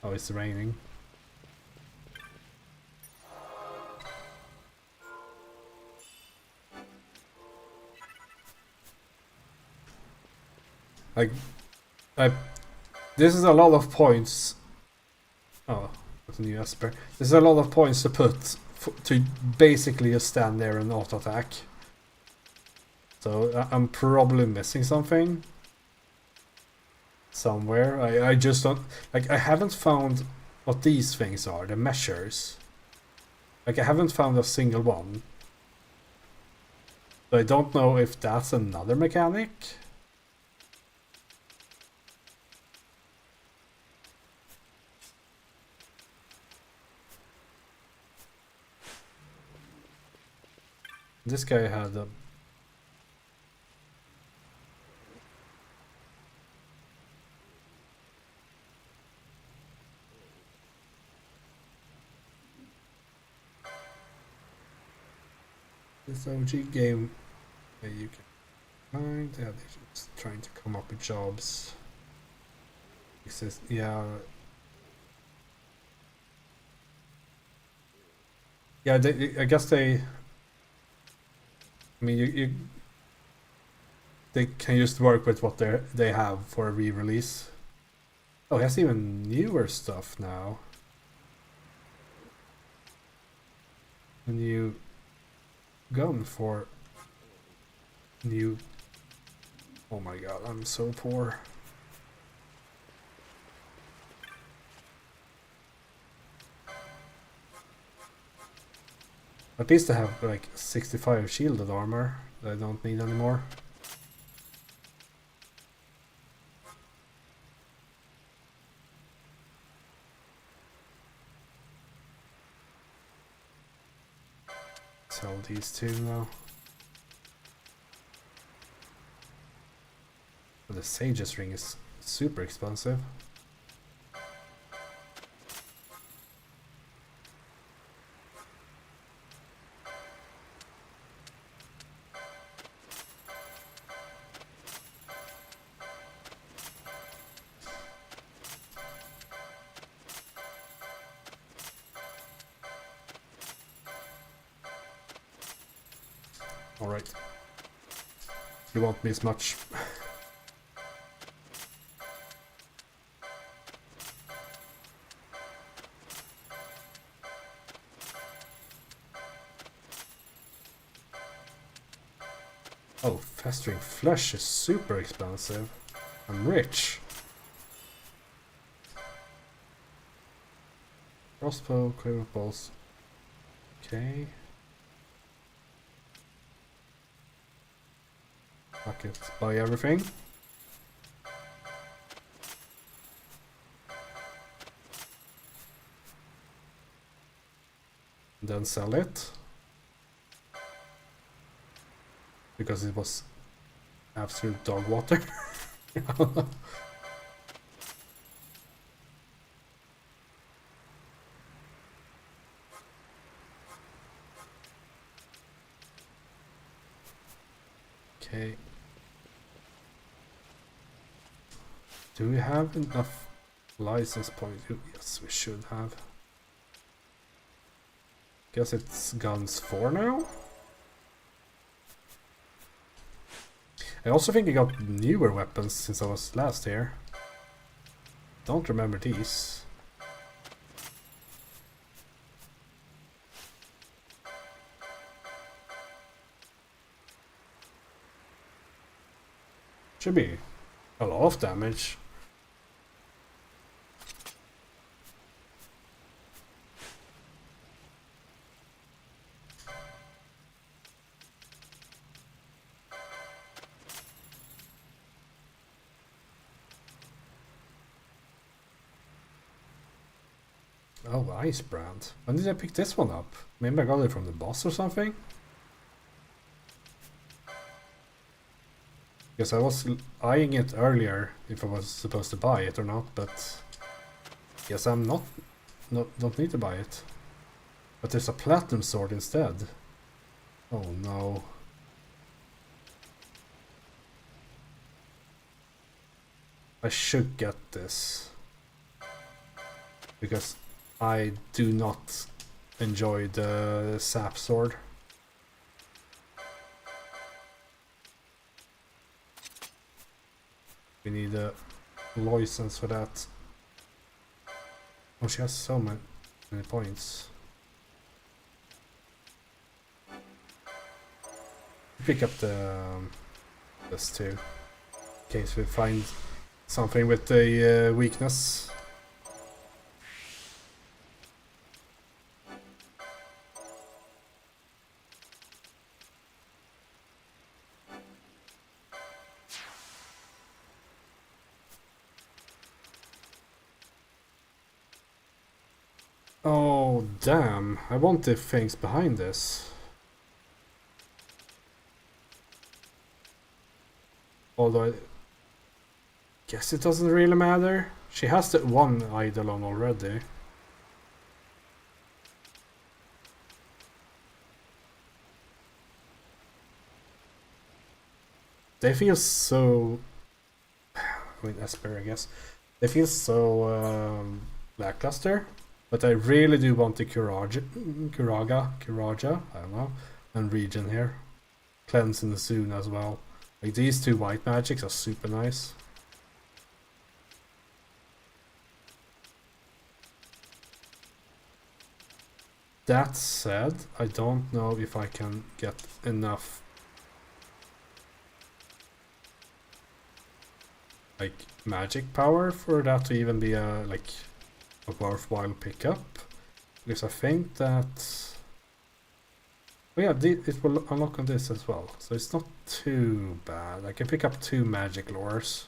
Oh, it's raining. Like, this is a lot of points. Oh, what's a new Esper? This is a lot of points to put to basically just stand there and auto attack. So I'm probably missing something somewhere. I just don't like. I haven't found what these things are. The measures. Like I haven't found a single one. So I don't know if that's another mechanic. This guy had a... This OG game that you can find. Yeah, they're just trying to come up with jobs. He says, yeah. Yeah, I guess they... I mean, they can just work with what they have for a re-release. Oh, he has even newer stuff now. A new gun for new... Oh my god, I'm so poor. At least I have like 65 shielded armor that I don't need anymore. Sell these two now. The Sage's ring is super expensive. Alright. You won't miss much. Oh, festering flesh is super expensive. I'm rich. Crossbow, quiver balls. Okay. Bucket, buy everything. And then sell it. Because it was absolute dog water. Okay. Do we have enough license points? Yes, we should have. Guess it's guns 4 now? I also think I got newer weapons since I was last here. Don't remember these. Should be a lot of damage. Oh, Ice Brand. When did I pick this one up? Maybe I got it from the boss or something? Because I was eyeing it earlier if I was supposed to buy it or not, but yes, I'm not don't need to buy it. But there's a platinum sword instead. Oh no. I should get this. Because I do not enjoy the sap sword. We need a license for that. Oh, she has so many points. Pick up the this too, in case we find something with the weakness. Oh damn, I want the things behind this. Although I guess it doesn't really matter. She has the one Eidolon already. They feel so... I mean, Esper, I guess. They feel so lackluster. But I really do want the Kiraja, I don't know, and Regen here. Cleansing soon as well. Like these two white magics are super nice. That said, I don't know if I can get enough like magic power for that to even be a worthwhile pickup, because I think that yeah, it will unlock on this as well, so it's not too bad. I can pick up 2 magic lures.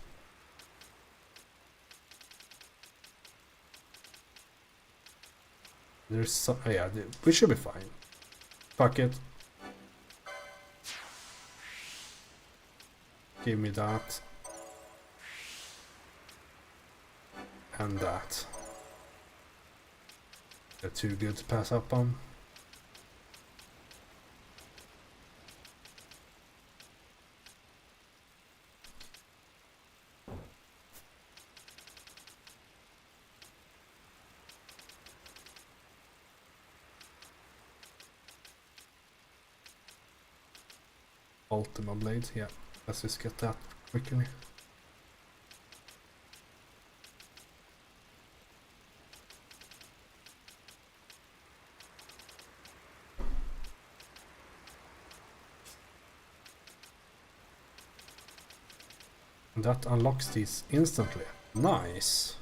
There's some, yeah, we should be fine. Fuck it. Give me that. And that. They're too good to pass up on. Ultima Blade, yeah. Let's just get that quickly. And that unlocks these instantly. Nice.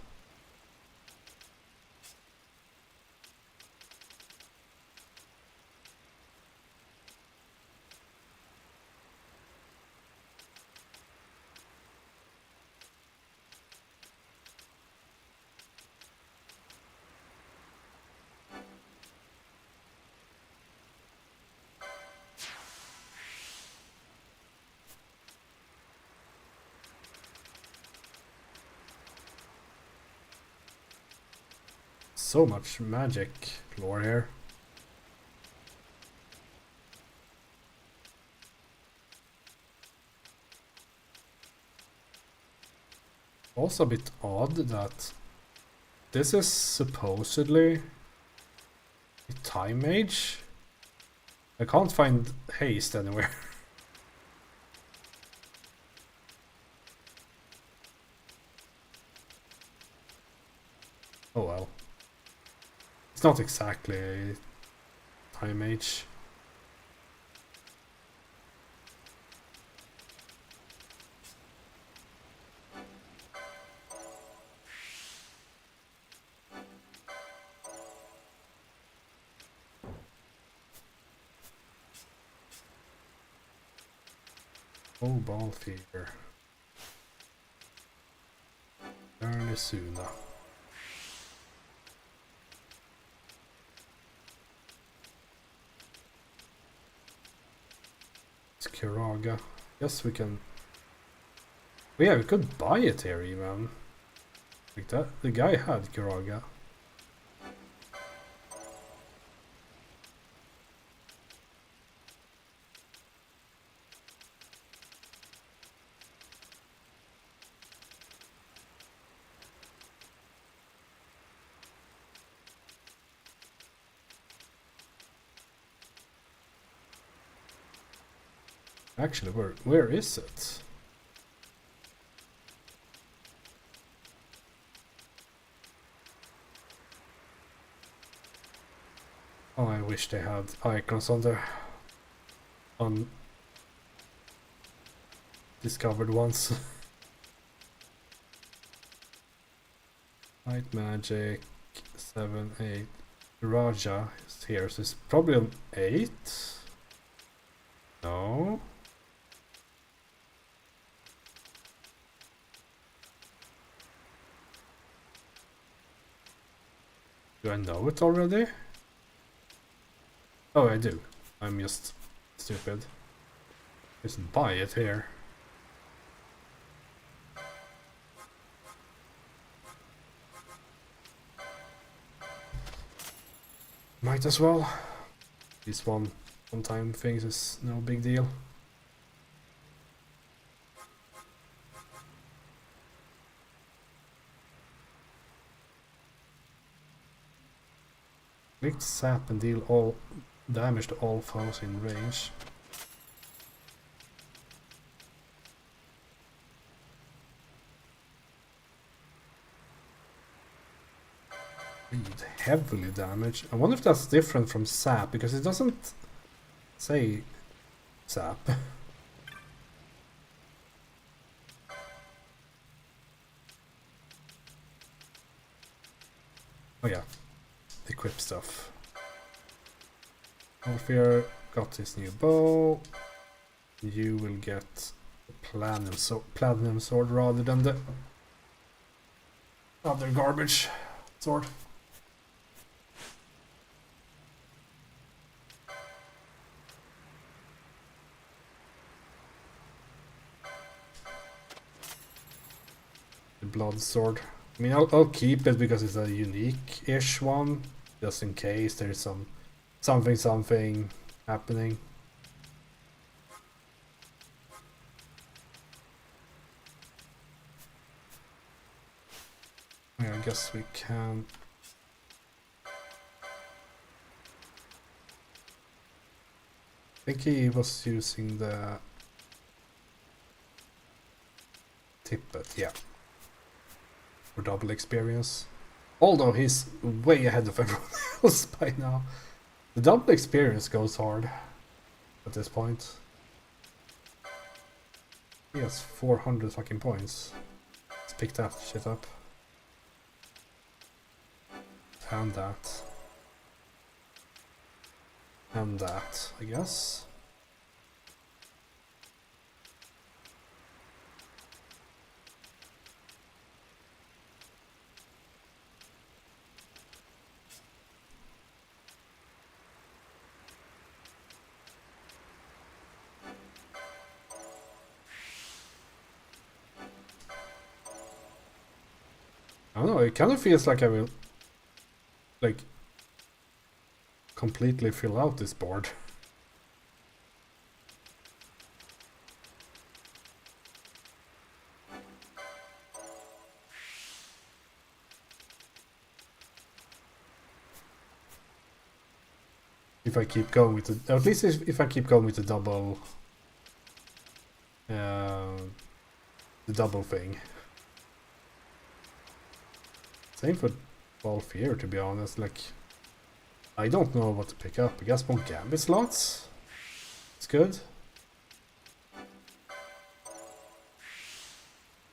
So much magic lore here. Also a bit odd that this is supposedly a time mage. I can't find haste anywhere. Oh well. It's not exactly a time mage. Oh, ball fever. Early Suna. It's Kiraga. Guess we can... Yeah, we could buy it here even. Like that. The guy had Kiraga. Actually, where is it? Oh, I wish they had icons on there. On discovered ones. Light magic 7, 8. Raja is here, so it's probably an 8. No. Do I know it already? Oh, I do. I'm just stupid. Just buy it here. Might as well. This one-time things is no big deal. Click sap and deal all damage to all foes in range. Read heavily damage. I wonder if that's different from sap, because it doesn't say sap. Oh yeah, equip stuff. Alfear got his new bow. You will get the platinum sword rather than the other garbage sword. The blood sword. I mean, I'll keep it because it's a unique-ish one, just in case there's something happening. Yeah, I guess we can. I think he was using the tippet, yeah. For double experience. Although he's way ahead of everyone else by now. The double experience goes hard at this point. He has 400 fucking points. Let's pick that shit up. And that. And that, I guess. I don't know, it kind of feels like I will, like, completely fill out this board. If I keep going with the, at least if I keep going with the double thing. Same for Valfear, to be honest. Like, I don't know what to pick up. I guess more Gambit slots. It's good.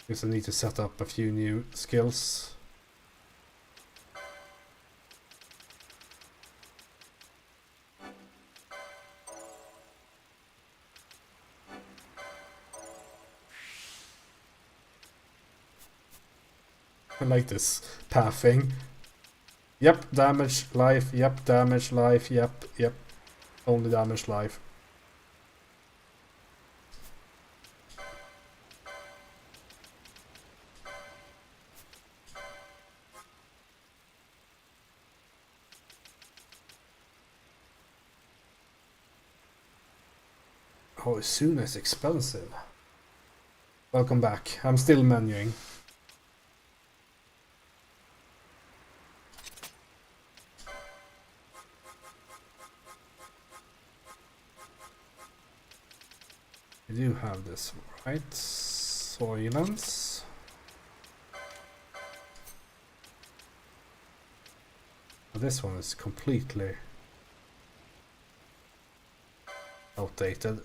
Guess I need to set up a few new skills. I like this pathing. Yep, damage, life, yep, damage, life, yep, only damage, life. Oh, soon is expensive. Welcome back. I'm still menuing. We do have this, right? Soylence. This one is completely outdated.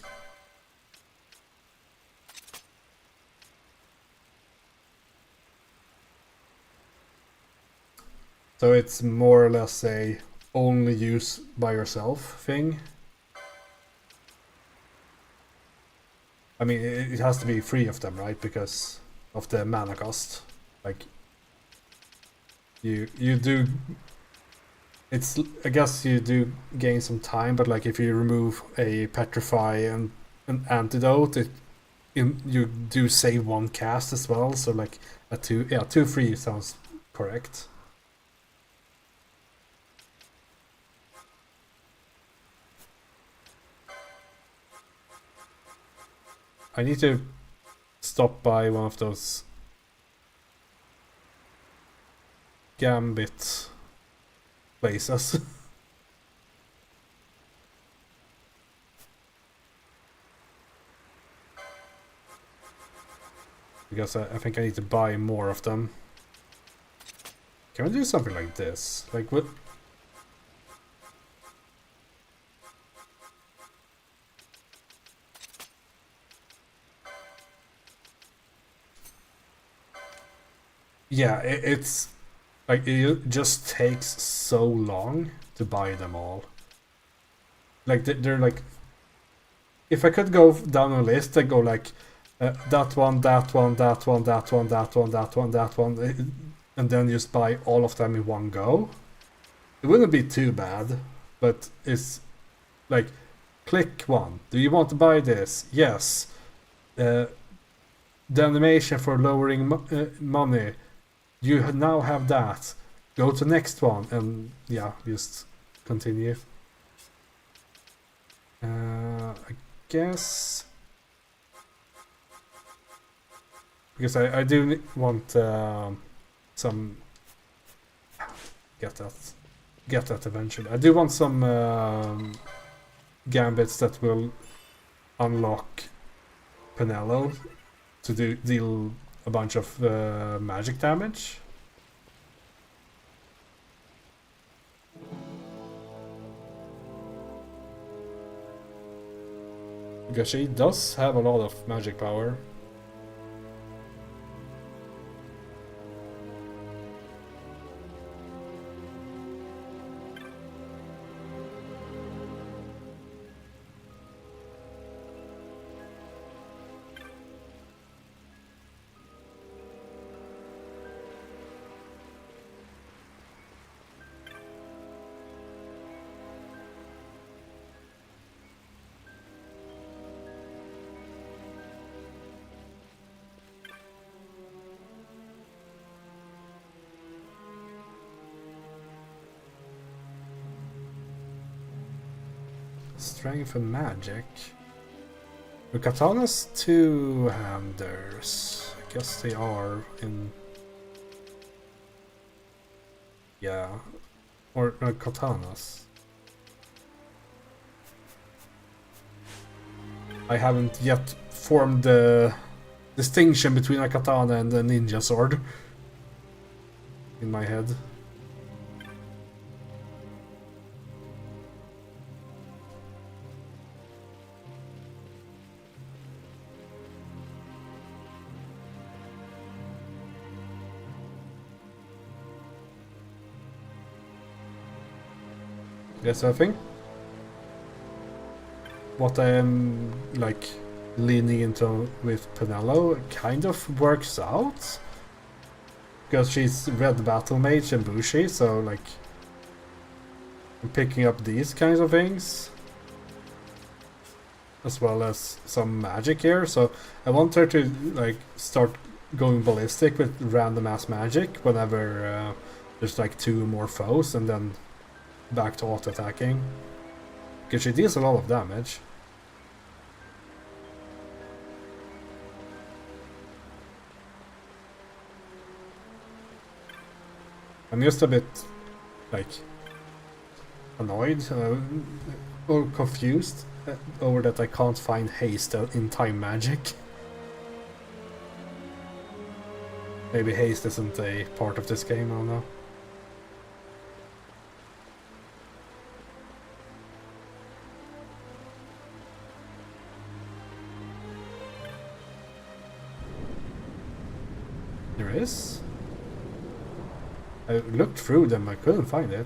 So it's more or less a only use by yourself thing. I mean, it has to be 3 of them, right? Because of the mana cost. Like, you do. It's, I guess you do gain some time, but like if you remove a petrify and an antidote, you do save 1 cast as well. So like a 2-3 sounds correct. I need to stop by one of those Gambit places. Because I think I need to buy more of them. Can we do something like this? Like what? Yeah, it's like it just takes so long to buy them all. Like they're like, if I could go down a list, I go like that one, that one, that one, that one, that one, that one, that one, and then just buy all of them in one go. It wouldn't be too bad, but it's like, click 1. Do you want to buy this? Yes. The animation for lowering money. You now have that. Go to next one, and yeah, just continue. I guess because I do want some get that eventually. I do want some gambits that will unlock Penello to deal a bunch of magic damage. Because she does have a lot of magic power. Strength and magic. The katanas 2-handers. I guess they are in. Yeah. Or katanas. I haven't yet formed the distinction between a katana and a ninja sword in my head. Yes, I think what I am like leaning into with Penello kind of works out, because she's red battle mage and bushy, so like I'm picking up these kinds of things as well as some magic here. So I want her to like start going ballistic with random ass magic whenever there's like 2 more foes, and then back to auto attacking, because she deals a lot of damage. I'm just a bit, like, annoyed or confused over that I can't find haste in time magic. Maybe haste isn't a part of this game, I don't know. There is? I looked through them, I couldn't find it.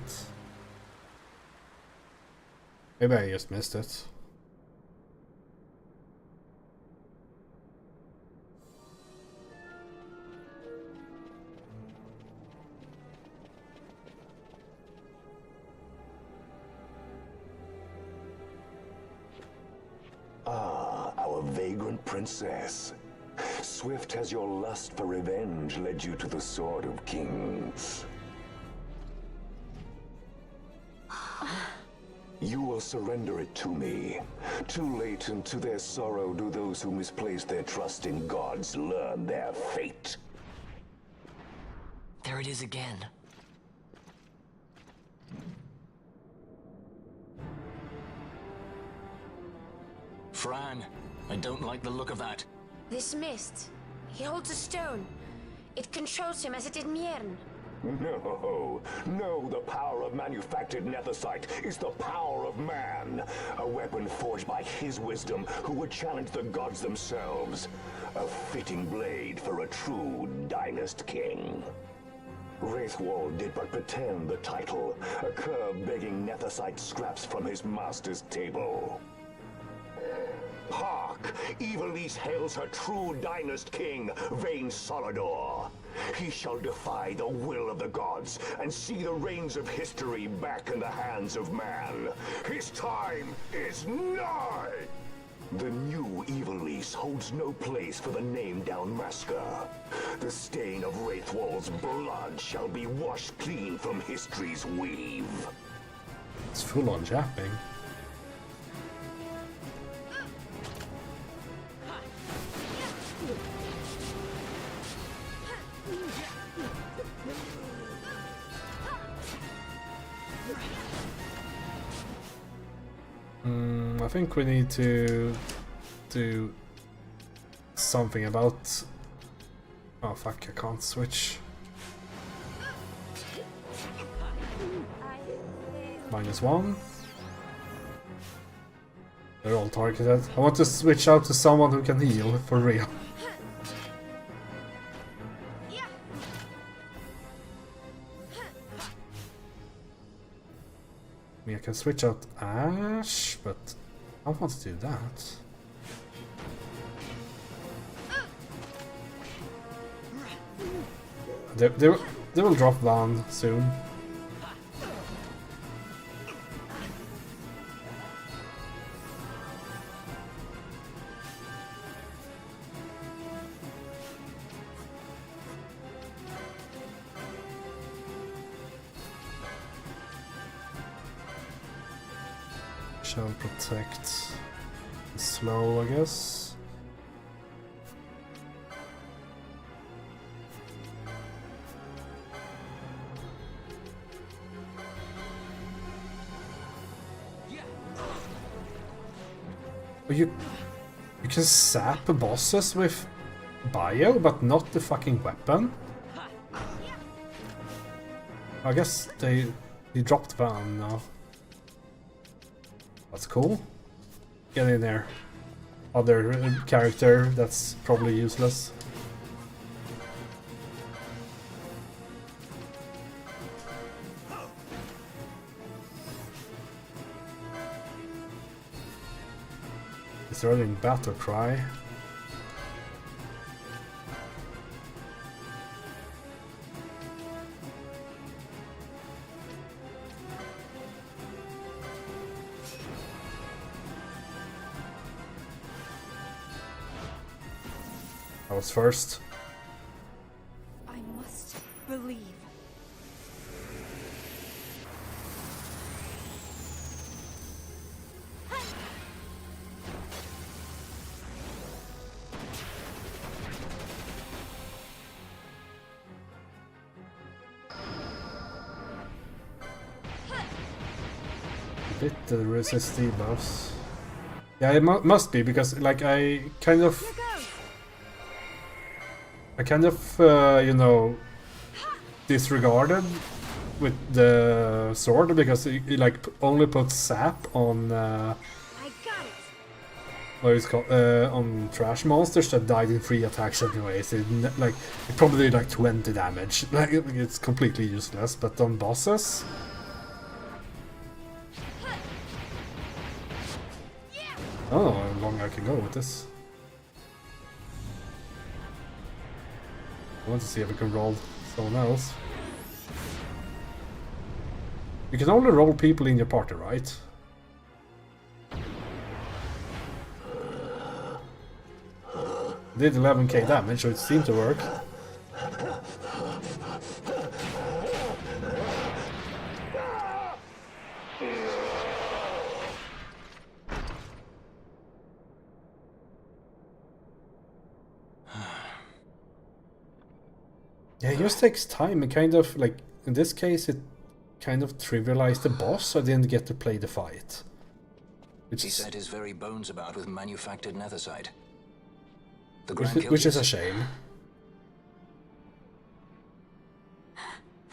Maybe I just missed it.
Ah, our vagrant princess. Swift has your lust for revenge led you to the Sword of Kings. You will surrender it to me. Too late, and to their sorrow do those who misplace their trust in gods learn their fate.
There it is again.
Fran, I don't like the look of that.
This mist. He holds a stone. It controls him as it did Mjern.
No, the power of manufactured nethicite is the power of man. A weapon forged by his wisdom who would challenge the gods themselves. A fitting blade for a true dynast king. Wraithwall did but pretend the title, a cur begging nethicite scraps from his master's table. Hark! Evilise hails her true dynast king, Vain Solidor. He shall defy the will of the gods and see the reins of history back in the hands of man. His time is nigh! The new Evilise holds no place for the name Dalmasca. The stain of Wraithwall's blood shall be washed clean from history's weave.
It's full on yapping. I think we need to do something about... Oh fuck, I can't switch. -1. They're all targeted. I want to switch out to someone who can heal, for real. I mean, I can switch out Ash, but I don't want to do that. They will drop Van soon. Shall protect slow, I guess. Oh, you can sap bosses with bio, but not the fucking weapon. I guess they dropped Van now. That's cool. Get in there. Other character that's probably useless. It's already in battle cry. I was first.
I must believe.
split the resist debuffs. Yeah, it must be, because like I kind of you know, disregarded with the sword because it like only puts sap on what is it called, on trash monsters that died in 3 attacks anyways. It probably did like 20 damage. Like it's completely useless. But on bosses, I don't know how long I can go with this. I want to see if I can roll someone else. You can only roll people in your party, right? Did 11k damage, so it seemed to work. Yeah, it just takes time. It kind of, like, in this case, it kind of trivialized the boss, so I didn't get to play the fight.
He set his very bones about with manufactured nethicite.
Which is a shame.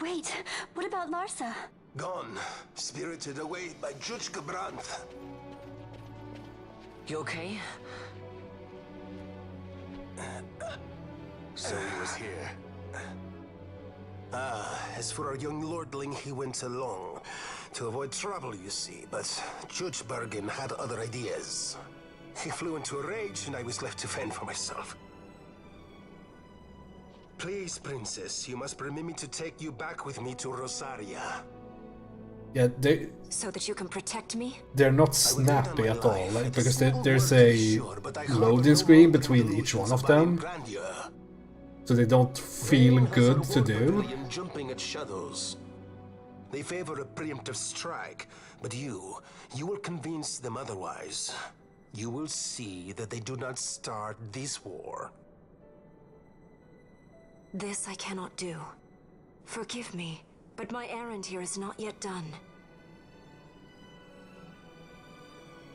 Wait, what about Larsa?
Gone, spirited away by Judge Brandt.
You okay?
So he was here. As for our young lordling, he went along. To avoid trouble, you see, but Judge Bergen had other ideas. He flew into a rage, and I was left to fend for myself. Please, Princess, you must permit me to take you back with me to Rosaria.
Yeah,
So that you can protect me?
they're not snappy at all, like, because there's a loading screen between each one of them, so they don't feel good to do.
Jumping at shadows. They favor a preemptive strike, but you will convince them otherwise. You will see that they do not start this war.
This I cannot do. Forgive me, but my errand here is not yet done.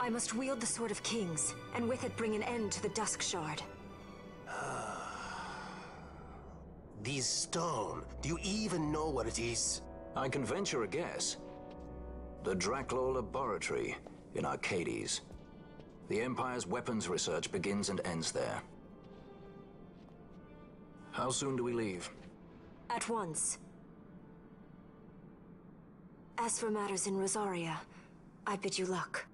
I must wield the Sword of Kings, and with it bring an end to the Dusk Shard.
This stone, do you even know what it is?
I can venture a guess. The Draclaw Laboratory in Arcades. The Empire's weapons research begins and ends there. How soon do we leave?
At once. As for matters in Rosaria, I bid you luck.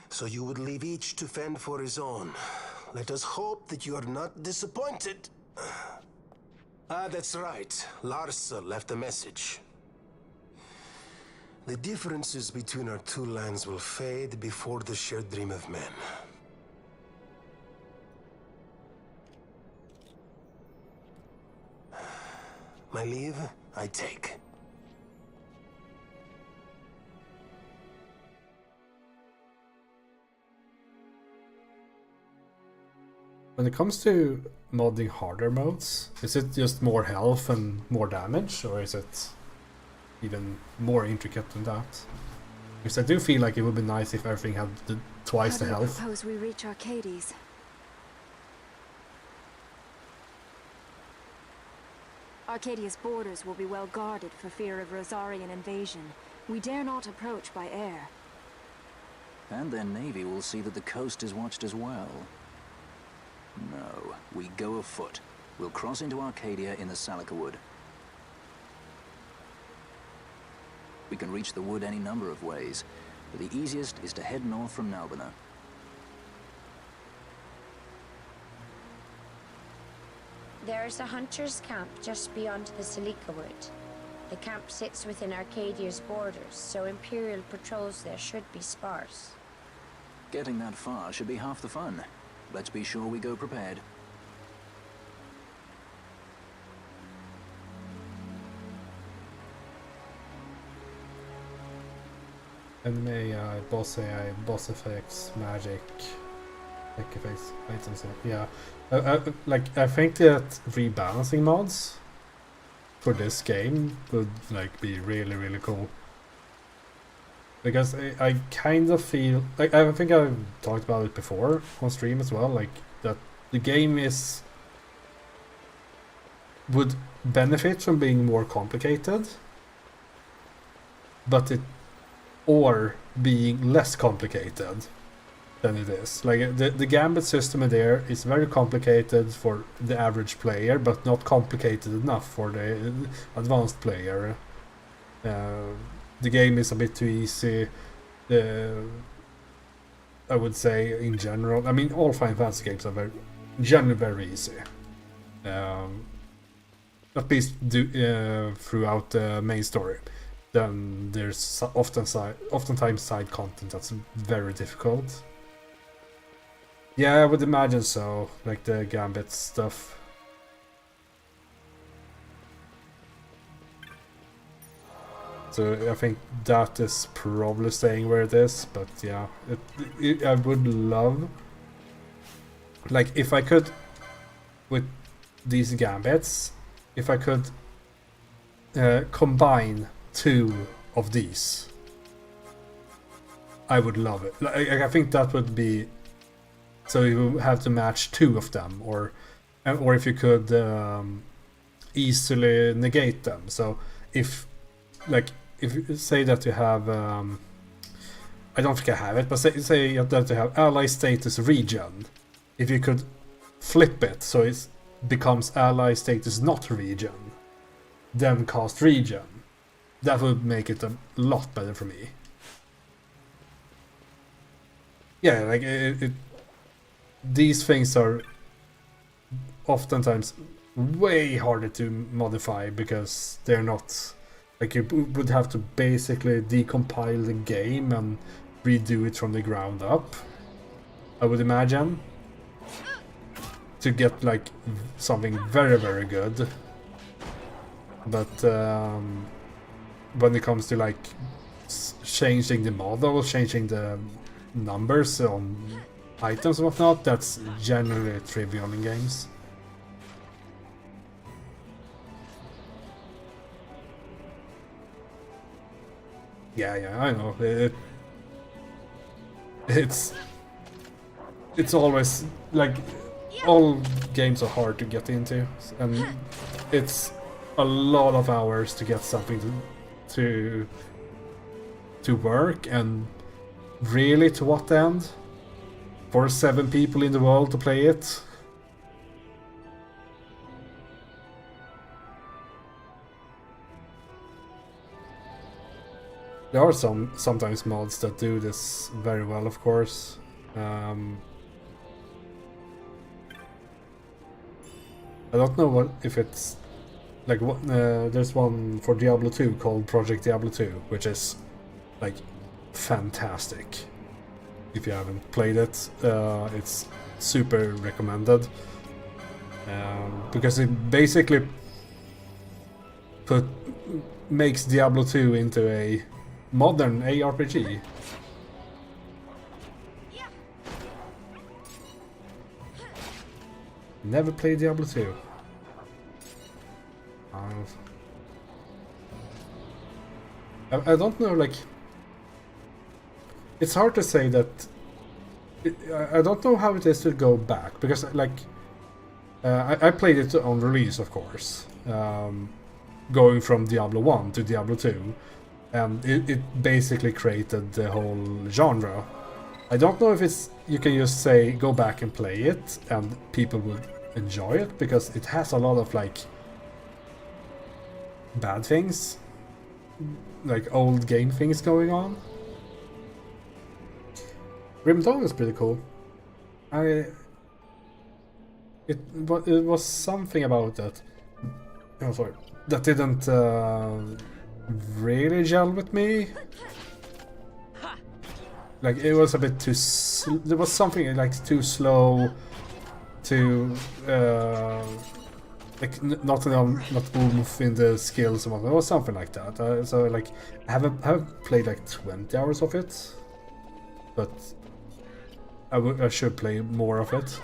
So you would leave each to fend for his own. Let us hope that you are not disappointed. That's right. Larsa left a message. The differences between our two lands will fade before the shared dream of men. My leave, I take.
When it comes to modding harder modes, is it just more health and more damage, or is it even more intricate than that? Because I do feel like it would be nice if everything had twice the health.
Suppose we reach Arcades. Arcadia's borders will be well guarded for fear of Rosarian invasion. We dare not approach by air.
And their navy will see that the coast is watched as well. No, we go afoot. We'll cross into Arcadia in the Salika Wood. We can reach the wood any number of ways, but the easiest is to head north from Nalbina.
There is a hunter's camp just beyond the Salika Wood. The camp sits within Arcadia's borders, so Imperial patrols there should be sparse.
Getting that far should be half the fun. Let's be sure we go prepared.
Enemy AI, boss AI, boss effects, magic, tech effects, items. Yeah, I think that rebalancing mods for this game would like be really cool. Because I kind of feel like I think I've talked about it before on stream as well, like that the game would benefit from being more complicated, but or being less complicated than it is. Like the gambit system in there is very complicated for the average player, but not complicated enough for the advanced player. The game is a bit too easy. I would say in general. I mean, all Final Fantasy games are generally very easy. At least throughout the main story. Then there's oftentimes side content that's very difficult. Yeah, I would imagine so. Like the Gambit stuff. So I think that is probably staying where it is, but yeah, I would love, like, if I could, with these gambits, if I could combine 2 of these, I would love it. Like, I think that would be, so you have to match 2 of them, or if you could easily negate them. So if you say that you have, I don't think I have it, but say that you have ally status region. If you could flip it so it becomes ally status not region, then cast region, that would make it a lot better for me. Yeah, like these things are oftentimes way harder to modify because they're not. Like, you would have to basically decompile the game and redo it from the ground up, I would imagine, to get like something very, very good. But when it comes to like changing the model, changing the numbers on items and whatnot, that's generally trivial in games. Yeah, I know. It's always like, all games are hard to get into, and it's a lot of hours to get something to work, and really, to what end? For 7 people in the world to play it? There are sometimes mods that do this very well, of course. I don't know if it's like there's one for Diablo 2 called Project Diablo 2, which is like fantastic. If you haven't played it, it's super recommended, because it basically makes Diablo 2 into a modern ARPG. Never played Diablo 2. I don't know, like, it's hard to say that. I don't know how it is to go back, because like I played it on release, of course, going from Diablo 1 to Diablo 2, and it basically created the whole genre. I don't know if you can just say go back and play it and people would enjoy it, because it has a lot of like bad things, like old game things going on. Grim Dawn is pretty cool. It was something about that. Oh, sorry. That didn't really gel with me. Like, it was a bit too. There was something like too slow, too like not oomph in the skills and whatnot. It was something like that. So like, I haven't played like 20 hours of it, but I should play more of it.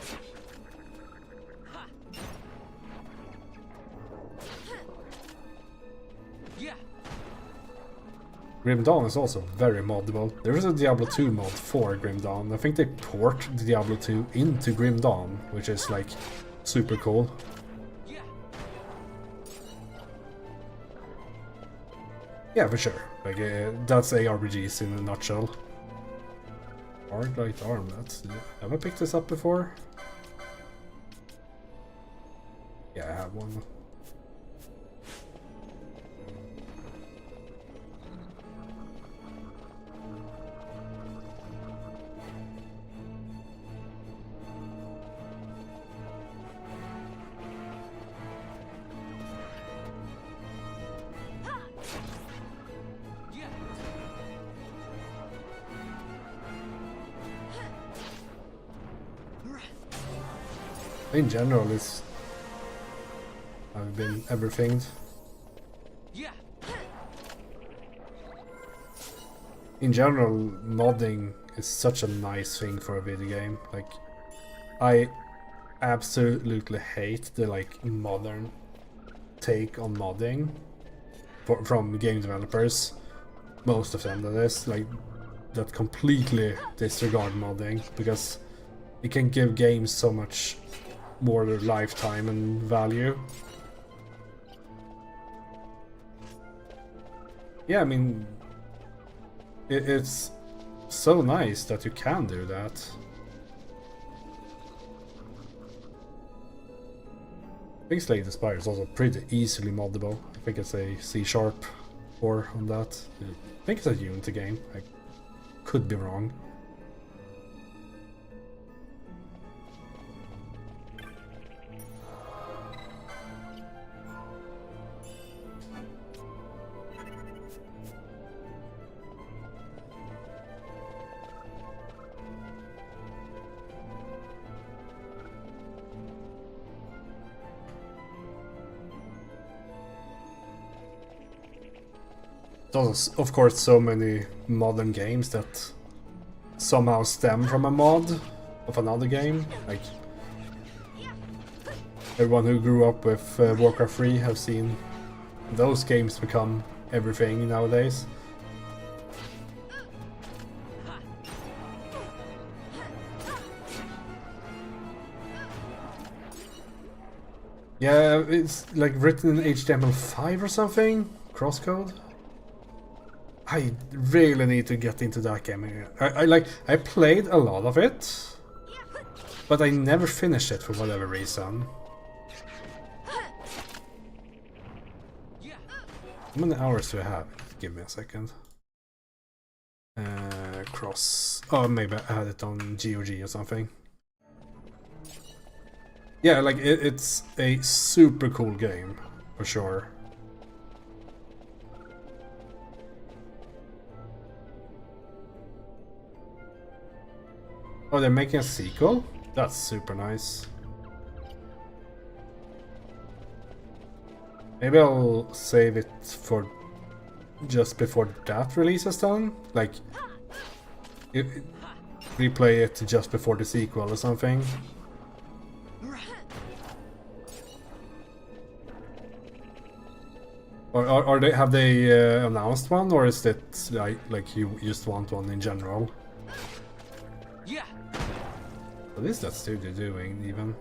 Grim Dawn is also very moddable. There is a Diablo 2 mod for Grim Dawn. I think they port the Diablo 2 into Grim Dawn, which is like super cool. Yeah, for sure. Like that's ARPGs in a nutshell. Hard light arm. Have I picked this up before? Yeah, I have one. In general, I've been everything. In general, modding is such a nice thing for a video game. Like, I absolutely hate the like modern take on modding from game developers. Most of them, that is, like, that completely disregard modding because it can give games so much more lifetime and value. Yeah, I mean, it's so nice that you can do that. I think Slay the Spire is also pretty easily moddable. I think it's a C# or on that. I think it's a Unity game. I could be wrong. There's of course so many modern games that somehow stem from a mod of another game. Like everyone who grew up with Warcraft 3 have seen those games become everything nowadays. Yeah, it's like written in HTML5 or something, crosscode. I really need to get into that game. I played a lot of it, but I never finished it for whatever reason. How many hours do I have? Give me a second. Cross. Oh, maybe I had it on GOG or something. Yeah, like it's a super cool game, for sure. Oh, they're making a sequel? That's super nice. Maybe I'll save it for just before that release is done. Like, replay it just before the sequel or something. Or have they announced one, or is it like you just want one in general? Yeah. What is that studio doing even?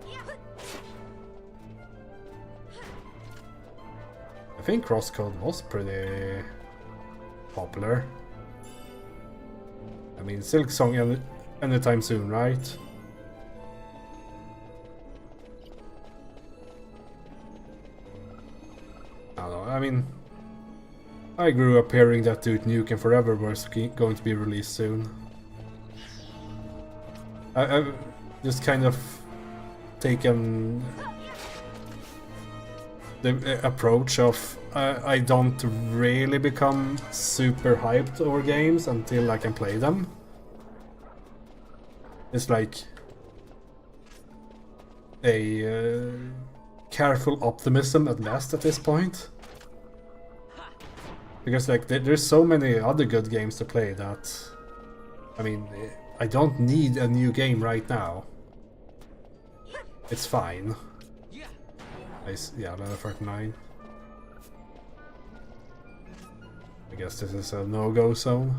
I think Crosscode was pretty popular. I mean, Silk Song anytime soon, right? I don't know. I mean, I grew up hearing that Duke Nukem Forever was going to be released soon. I've just kind of taken the approach of I don't really become super hyped over games until I can play them. It's like a careful optimism at best at this point. Because like there's so many other good games to play that, I mean, I don't need a new game right now. It's fine. Yeah, level 49. I guess this is a no-go zone.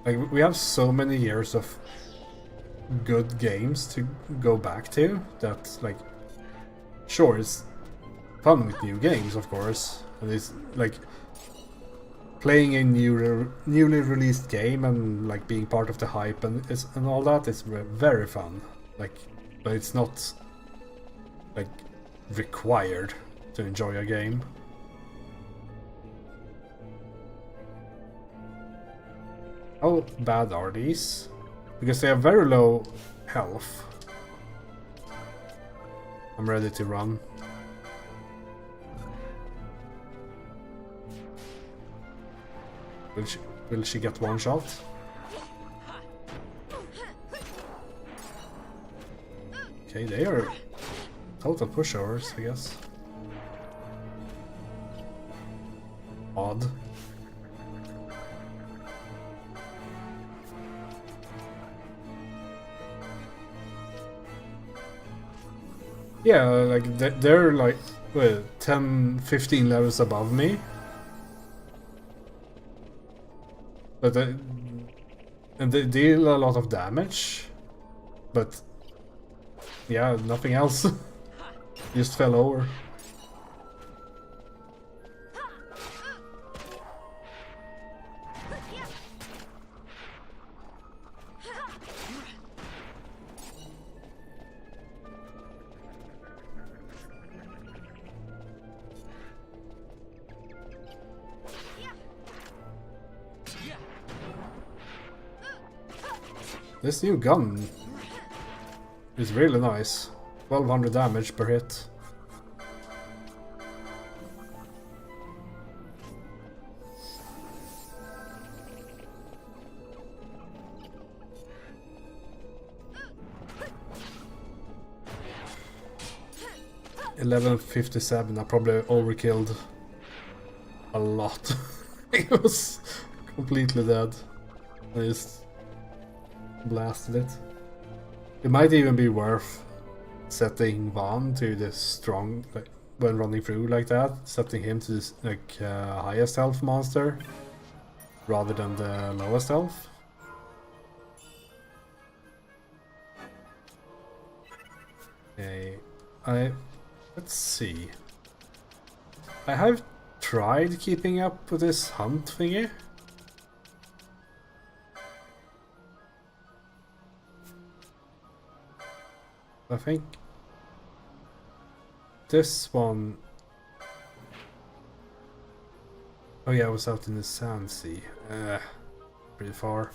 Like, we have so many years of good games to go back to that, like, sure, it's fun with new games, of course, and it's like playing a newly released game and like being part of the hype and all that is very fun. Like, but it's not like required to enjoy a game. How bad are these? Because they have very low health. I'm ready to run. Will she get one shot? Okay, they are total pushovers, I guess. Odd. Yeah, like they're like 10, 15 levels above me. But and they deal a lot of damage. But yeah, nothing else. Just fell over. This new gun is really nice. 1200 damage per hit. $11.57. I probably overkilled a lot. It was completely dead. I just blasted it. It might even be worth setting Van to the strong, like, when running through like that, setting him to this like highest health monster rather than the lowest health. Okay, let's see. I have tried keeping up with this hunt thingy. I think this one... Oh yeah, I was out in the sand sea. Pretty far.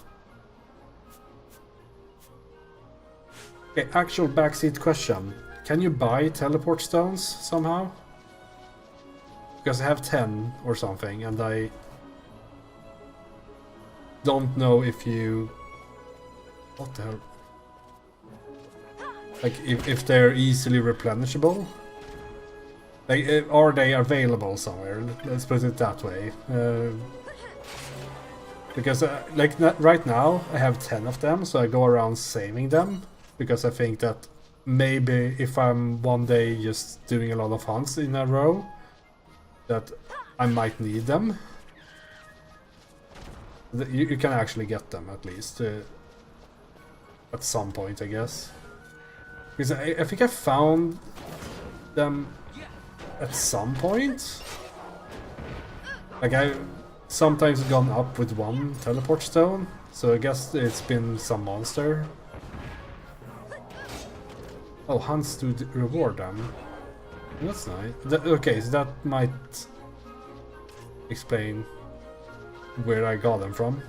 Okay, actual backseat question. Can you buy teleport stones somehow? Because I have 10 or something, and I don't know if you... What the hell? Like, if they're easily replenishable? Like, are they available somewhere? Let's put it that way. Because, like, right now, I have 10 of them, so I go around saving them. Because I think that maybe if I'm one day just doing a lot of hunts in a row, that I might need them. You can actually get them, at least. At some point, I guess. Because I think I found them at some point. Like, I've sometimes gone up with one teleport stone, so I guess it's been some monster. Oh, hunts to reward them. That's nice. Okay, so that might explain where I got them from.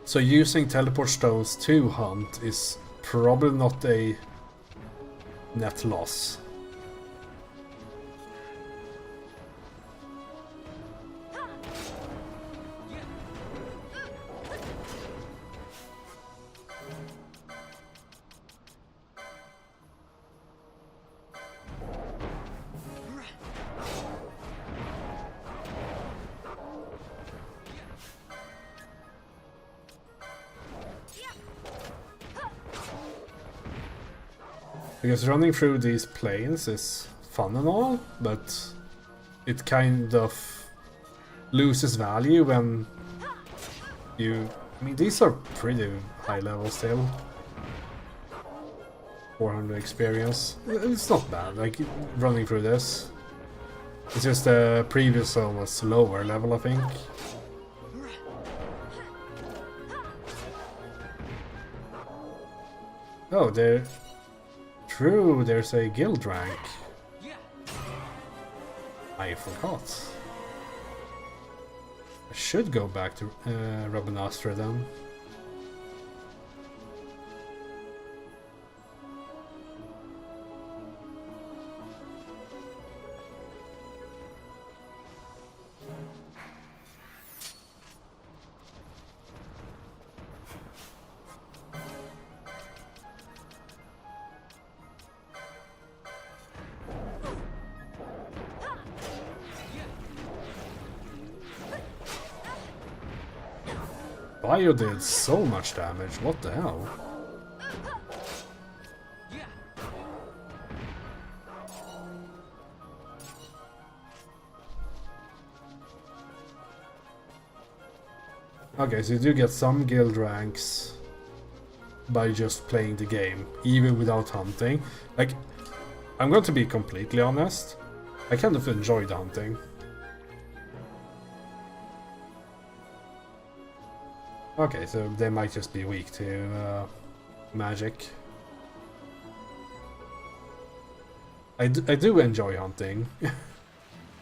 So using teleport stones to hunt is probably not a net loss. Because running through these plains is fun and all, but it kind of loses value when you... I mean, these are pretty high level still. 400 experience. It's not bad, like, running through this. It's just the previous zone was lower level, I think. Oh, true, there's a guild rank. I forgot. I should go back to Robinastra then. Bio did so much damage, what the hell? Okay, so you do get some guild ranks by just playing the game, even without hunting. Like, I'm going to be completely honest, I kind of enjoy the hunting. Okay, so they might just be weak to magic. I do enjoy hunting.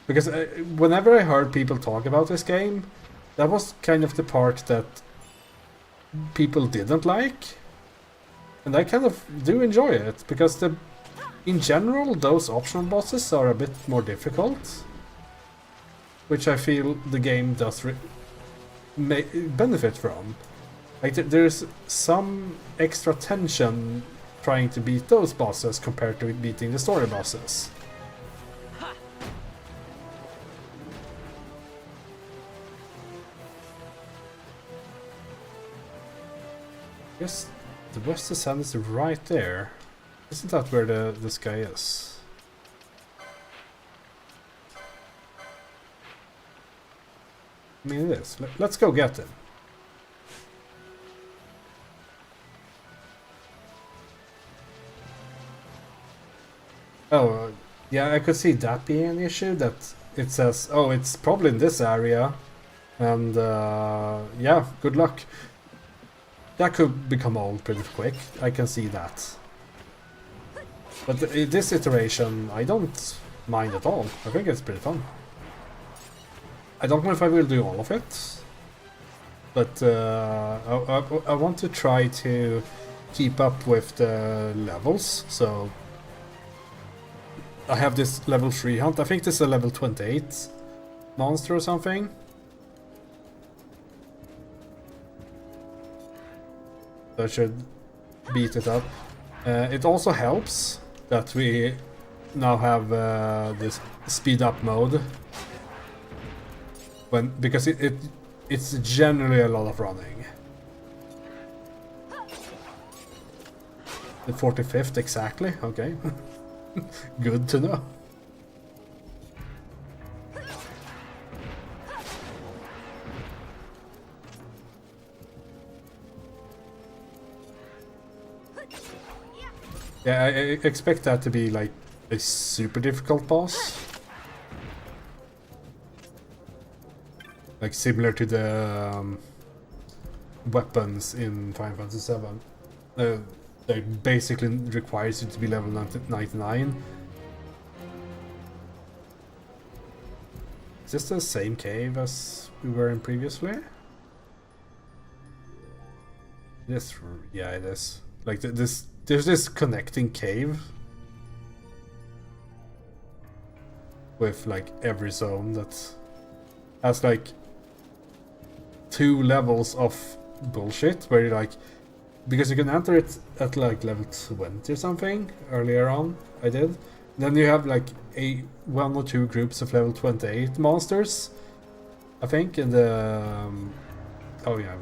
Because whenever I heard people talk about this game, that was kind of the part that people didn't like. And I kind of do enjoy it, because in general those optional bosses are a bit more difficult. Which I feel the game does benefit from. Like there's some extra tension trying to beat those bosses compared to beating the story bosses. Yes, the West Descent is right there. Isn't that where this guy is? I mean, it is. Let's go get him. Oh, yeah, I could see that being an issue, that it says, oh, it's probably in this area, and yeah, good luck. That could become old pretty quick, I can see that. But in this iteration, I don't mind at all. I think it's pretty fun. I don't know if I will do all of it, but I want to try to keep up with the levels, so I have this level 3 hunt. I think this is a level 28 monster or something. So I should beat it up. It also helps that we now have this speed up mode. Because it's generally a lot of running. The 45th exactly, okay. Good to know. Yeah, I expect that to be like a super difficult boss. Like similar to the weapons in Final Fantasy VII. They basically requires you to be level 99. Is this the same cave as we were in previously? This, yeah, it is. Like there's this connecting cave with like every zone that has like 2 levels of bullshit where you're like, because you can enter it at like level 20 or something earlier on. I did. Then you have like 1 or 2 groups of level 28 monsters, I think, and oh yeah,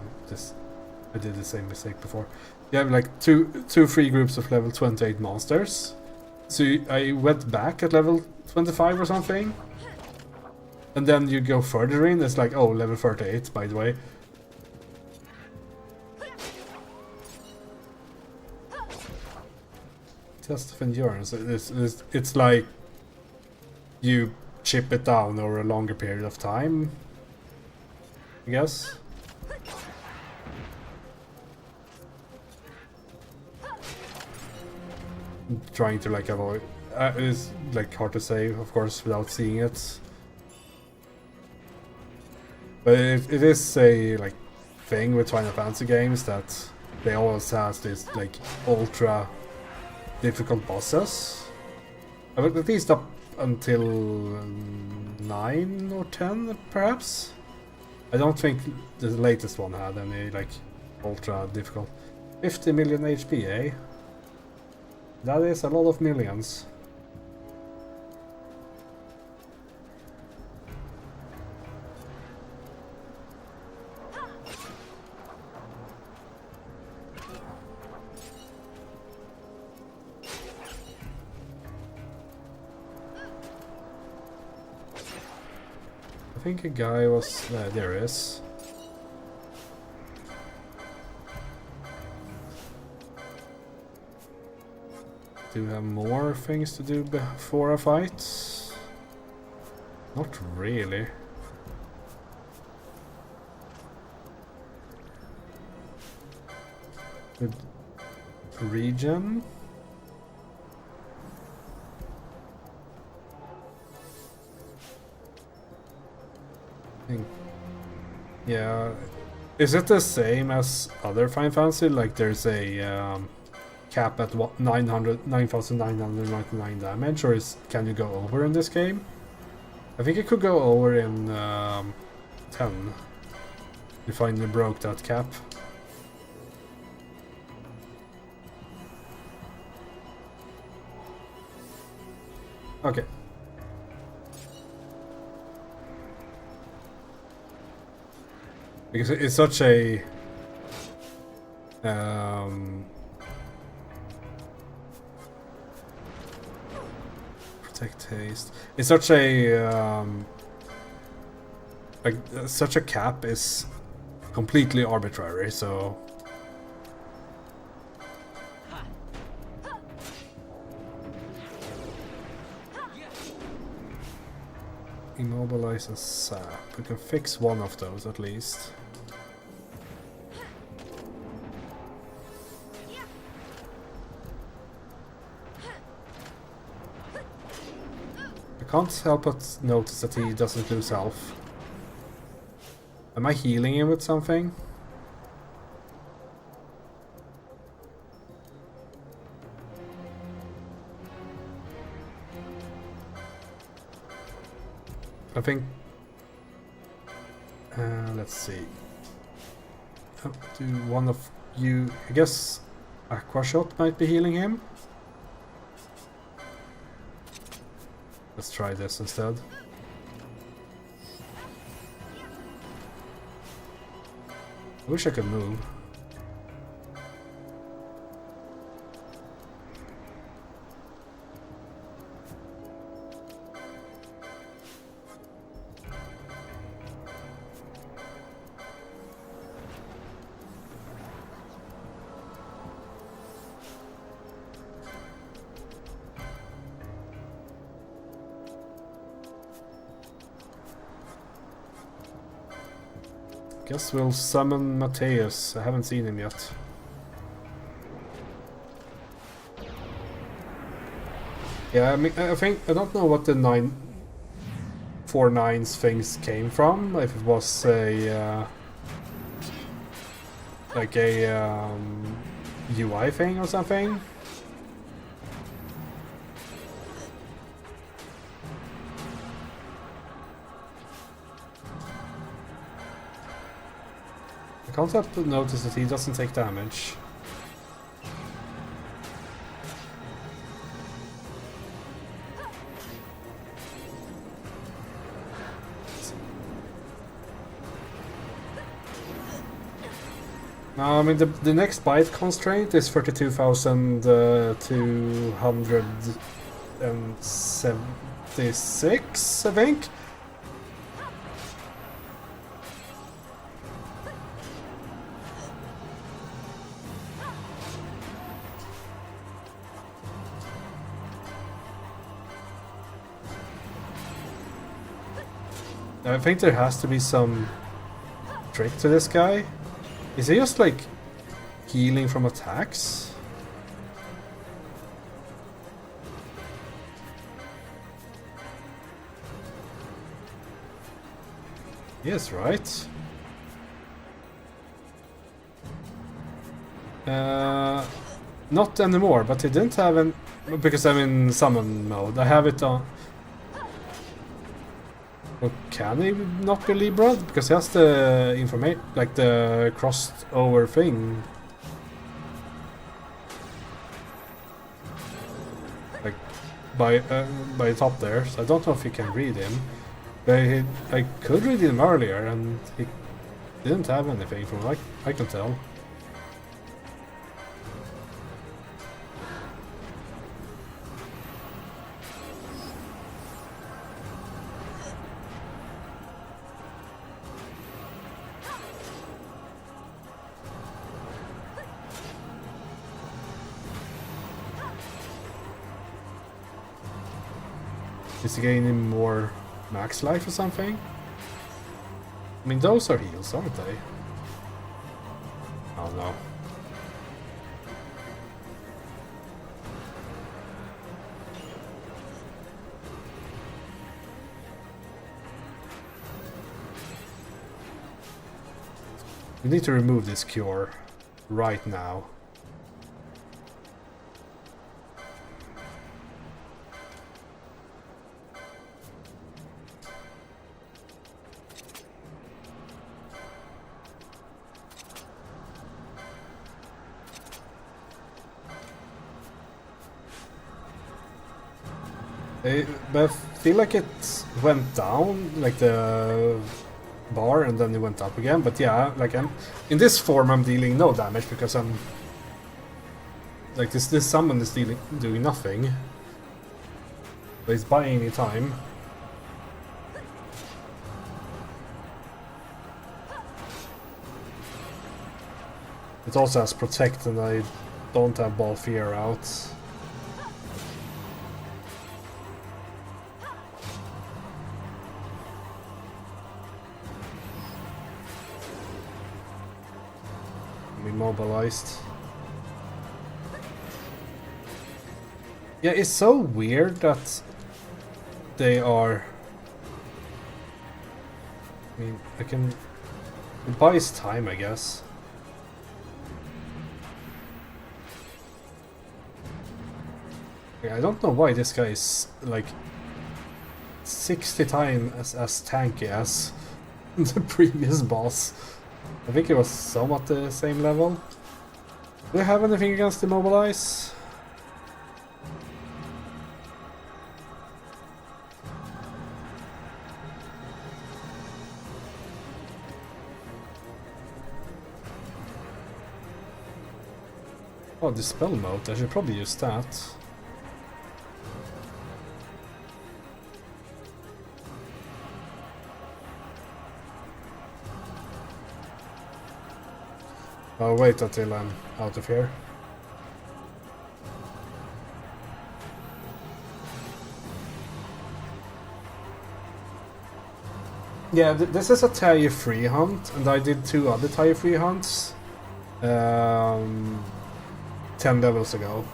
I did the same mistake before. you have like free groups of level 28 monsters. So I went back at level 25 or something. And then you go further in, it's like, oh, level 38, by the way. Test of endurance. It's like you chip it down over a longer period of time, I guess. I'm trying to like avoid. It's like hard to say, of course, without seeing it. But it is a like thing with Final Fantasy games that they always has this like ultra difficult bosses. At least up until 9 or 10, perhaps. I don't think the latest one had any like ultra difficult. 50 million HP, eh? That is a lot of millions. I think a guy was... there is. Do we have more things to do before a fight? Not really. Good region. Yeah, is it the same as other Final Fantasy? Like there's a cap at 9,999 damage, or can you go over in this game? I think it could go over in 10. You finally broke that cap. Okay. Because it's such a protect haste. It's such a like such a cap is completely arbitrary. So immobilize and sap. We can fix one of those at least. I can't help but notice that he doesn't lose health. Am I healing him with something? I think... let's see. Up to one of you... I guess Aqua Shot might be healing him. Let's try this instead. I wish I could move. Guess we'll summon Mateus. I haven't seen him yet. Yeah, I mean, I think I don't know what the 4/9 things came from. If it was a like a UI thing or something. I can't help but notice that he doesn't take damage. I mean, the next byte constraint is 32,276, I think. I think there has to be some trick to this guy. Is he just like healing from attacks? Yes, right. Not anymore, but he didn't have an... Because I'm in summon mode. I have it on... Well, can he not be Libra? Because he has the information, like the crossed over thing. Like by the top there, so I don't know if you can read him. But I could read him earlier and he didn't have anything from what I can tell. Is he gaining more max life or something? I mean, those are heals, aren't they? Oh no. We need to remove this cure right now. But I feel like it went down, like the bar, and then it went up again. But yeah, like in this form I'm dealing no damage because I'm like this summon is doing nothing. But it's buying me time. It also has protect, and I don't have ball fear out. Immobilized. Yeah, it's so weird that they are... I mean, I can... It buys time, I guess. Yeah, I don't know why this guy is like 60 times as tanky as the previous boss. I think it was somewhat the same level. Do you have anything against Immobilize? Oh, Dispel mode. I should probably use that. I'll wait until I'm out of here. Yeah, this is a tier 3 hunt, and I did 2 other tier 3 hunts 10 levels ago.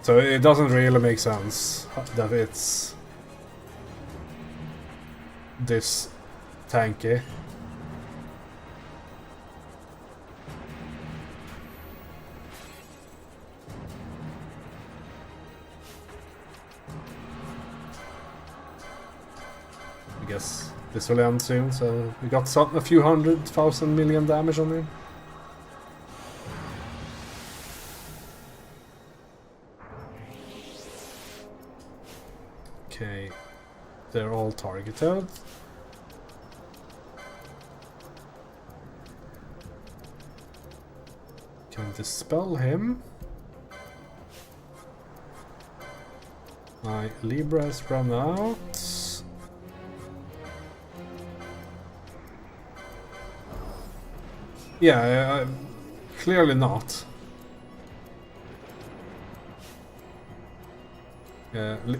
So it doesn't really make sense that it's this tanky. I guess this will end soon, so we got a few 100,000 million damage on him. they're all targeted. Can dispel him. My Libra has run out. Yeah, clearly not.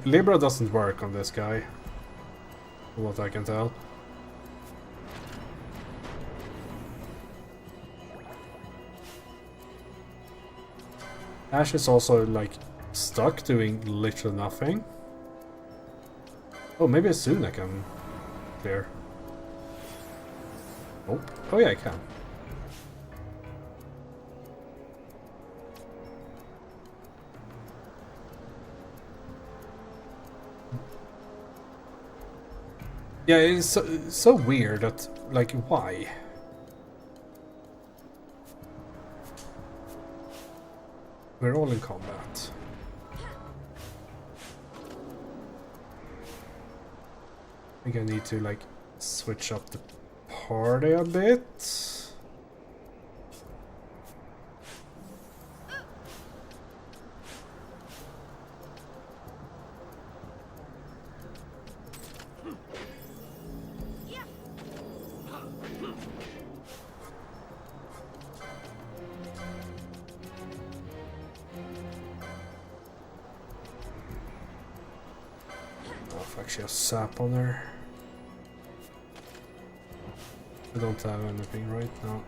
Libra doesn't work on this guy, from what I can tell. Ash is also like stuck doing literally nothing. Oh, maybe soon I can clear. Oh, oh yeah, I can. Yeah, it's so weird that, like, why? We're all in combat. I think I need to, like, switch up the party a bit. Actually have sap on her. I don't have anything right now.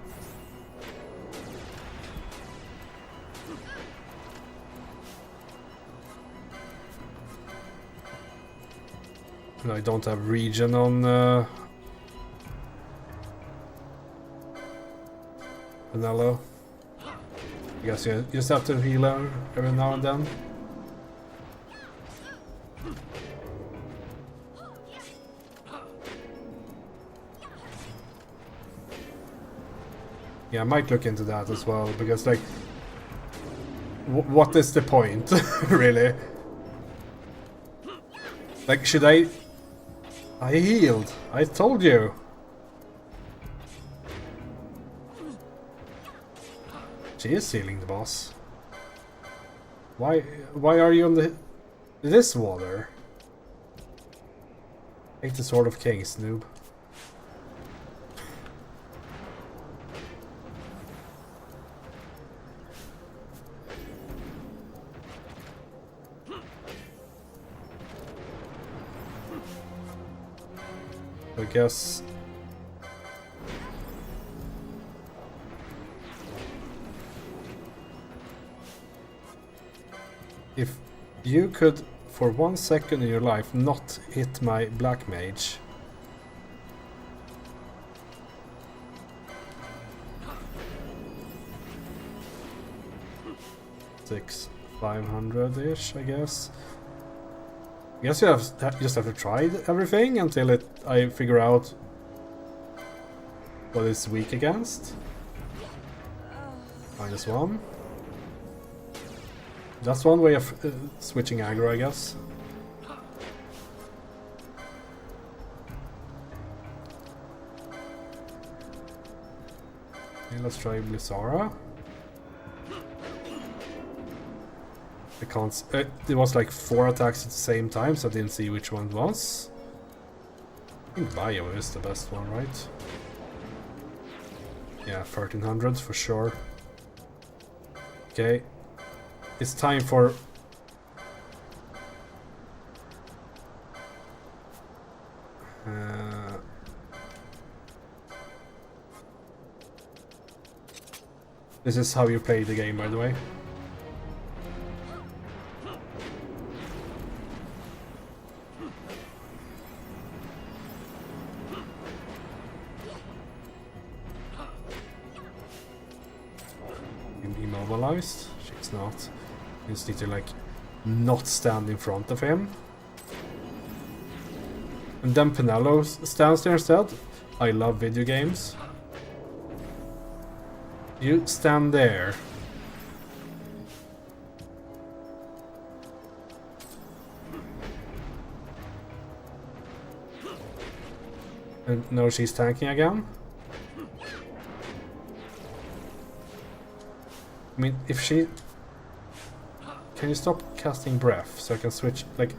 And I don't have regen on Vanello. I guess you just have to heal her every now and then. Yeah, I might look into that as well, because, like, what is the point, really? Like, should I healed. I told you. She is healing the boss. Why are you on this water? Take the Sword of Kings, noob. I guess if you could for 1 second in your life not hit my black mage, $500-ish, I guess. I guess you just have to try everything until I figure out what it's weak against. -1. That's one way of switching aggro, I guess. Okay, let's try Blissara. I can't. It was like 4 attacks at the same time, so I didn't see which one it was. I think Bio is the best one, right? Yeah, 1300 for sure. Okay, it's time for. This is how you play the game, by the way. Immobilized? She's not. You just need to, like, not stand in front of him. And then Penelo stands there instead. I love video games. You stand there. And no, she's tanking again. I mean, if she... Can you stop casting breath so I can switch, like...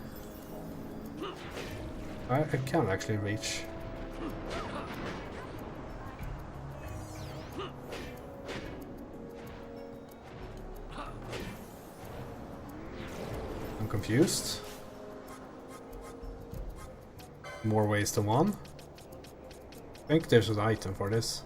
I can actually reach. I'm confused. More ways than one. I think there's an item for this.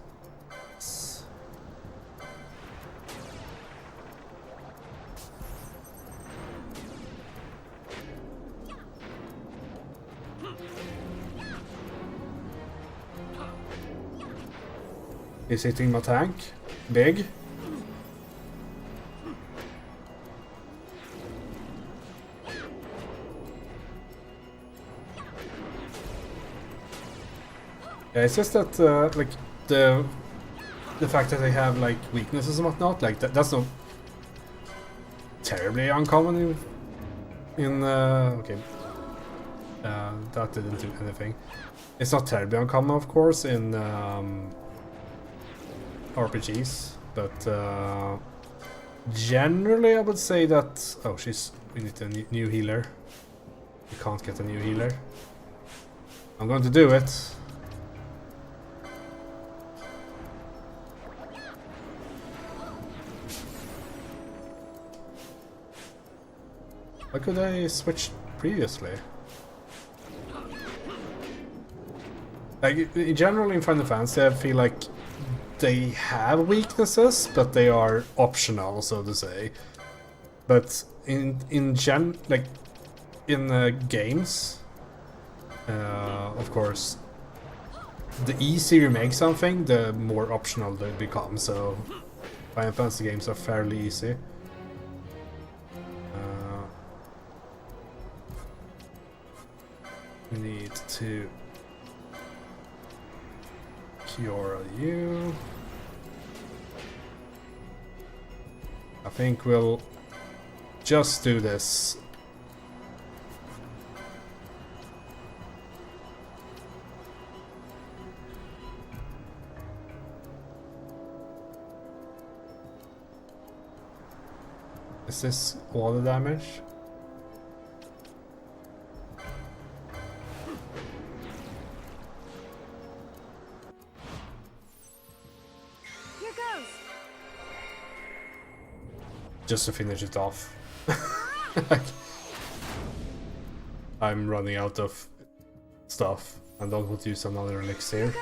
He's hitting my tank. Big. Yeah, it's just that like the fact that they have like weaknesses and whatnot, like that's not terribly uncommon in okay. That didn't do anything. It's not terribly uncommon, of course, in RPGs, but generally I would say that... Oh, we need a new healer. We can't get a new healer. I'm going to do it. Why could I switch previously? Like, in general in Final Fantasy I feel like they have weaknesses, but they are optional, so to say. But in games, of course, the easier you make something, the more optional they become. So Final Fantasy games are fairly easy. We need to cure you. I think we'll just do this. Is this all the damage? Just to finish it off. I'm running out of stuff and don't want to use another elixir.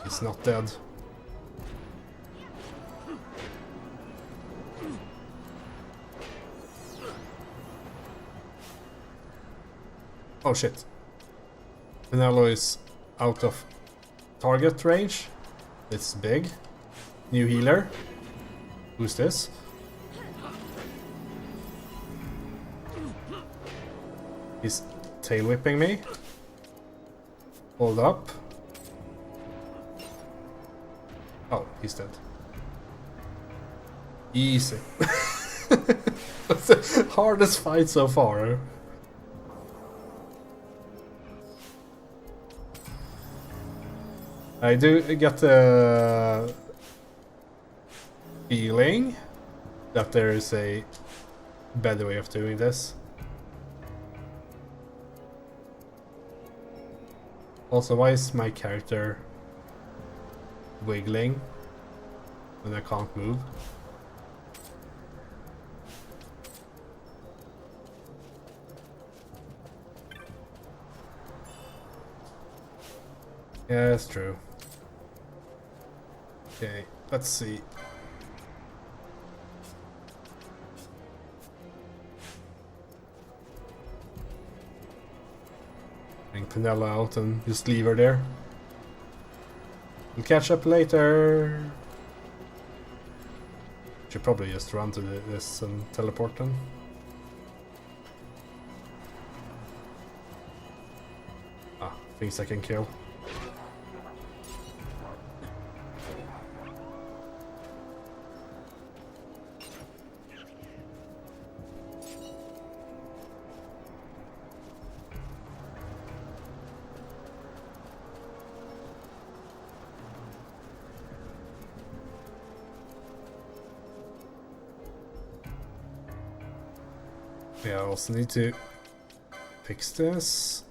He's not dead. Oh shit. Pinello is out of target range. It's big. New healer. Who's this? He's tail whipping me. Hold up. Oh, he's dead. Easy. That's the hardest fight so far. I do get the feeling that there is a better way of doing this. Also, why is my character wiggling when I can't move? Yeah, that's true. Okay, let's see. Bring Pinella out and just leave her there. We'll catch up later. Should probably just run to this and teleport them. Ah, things I can kill. Yeah, I also need to fix this.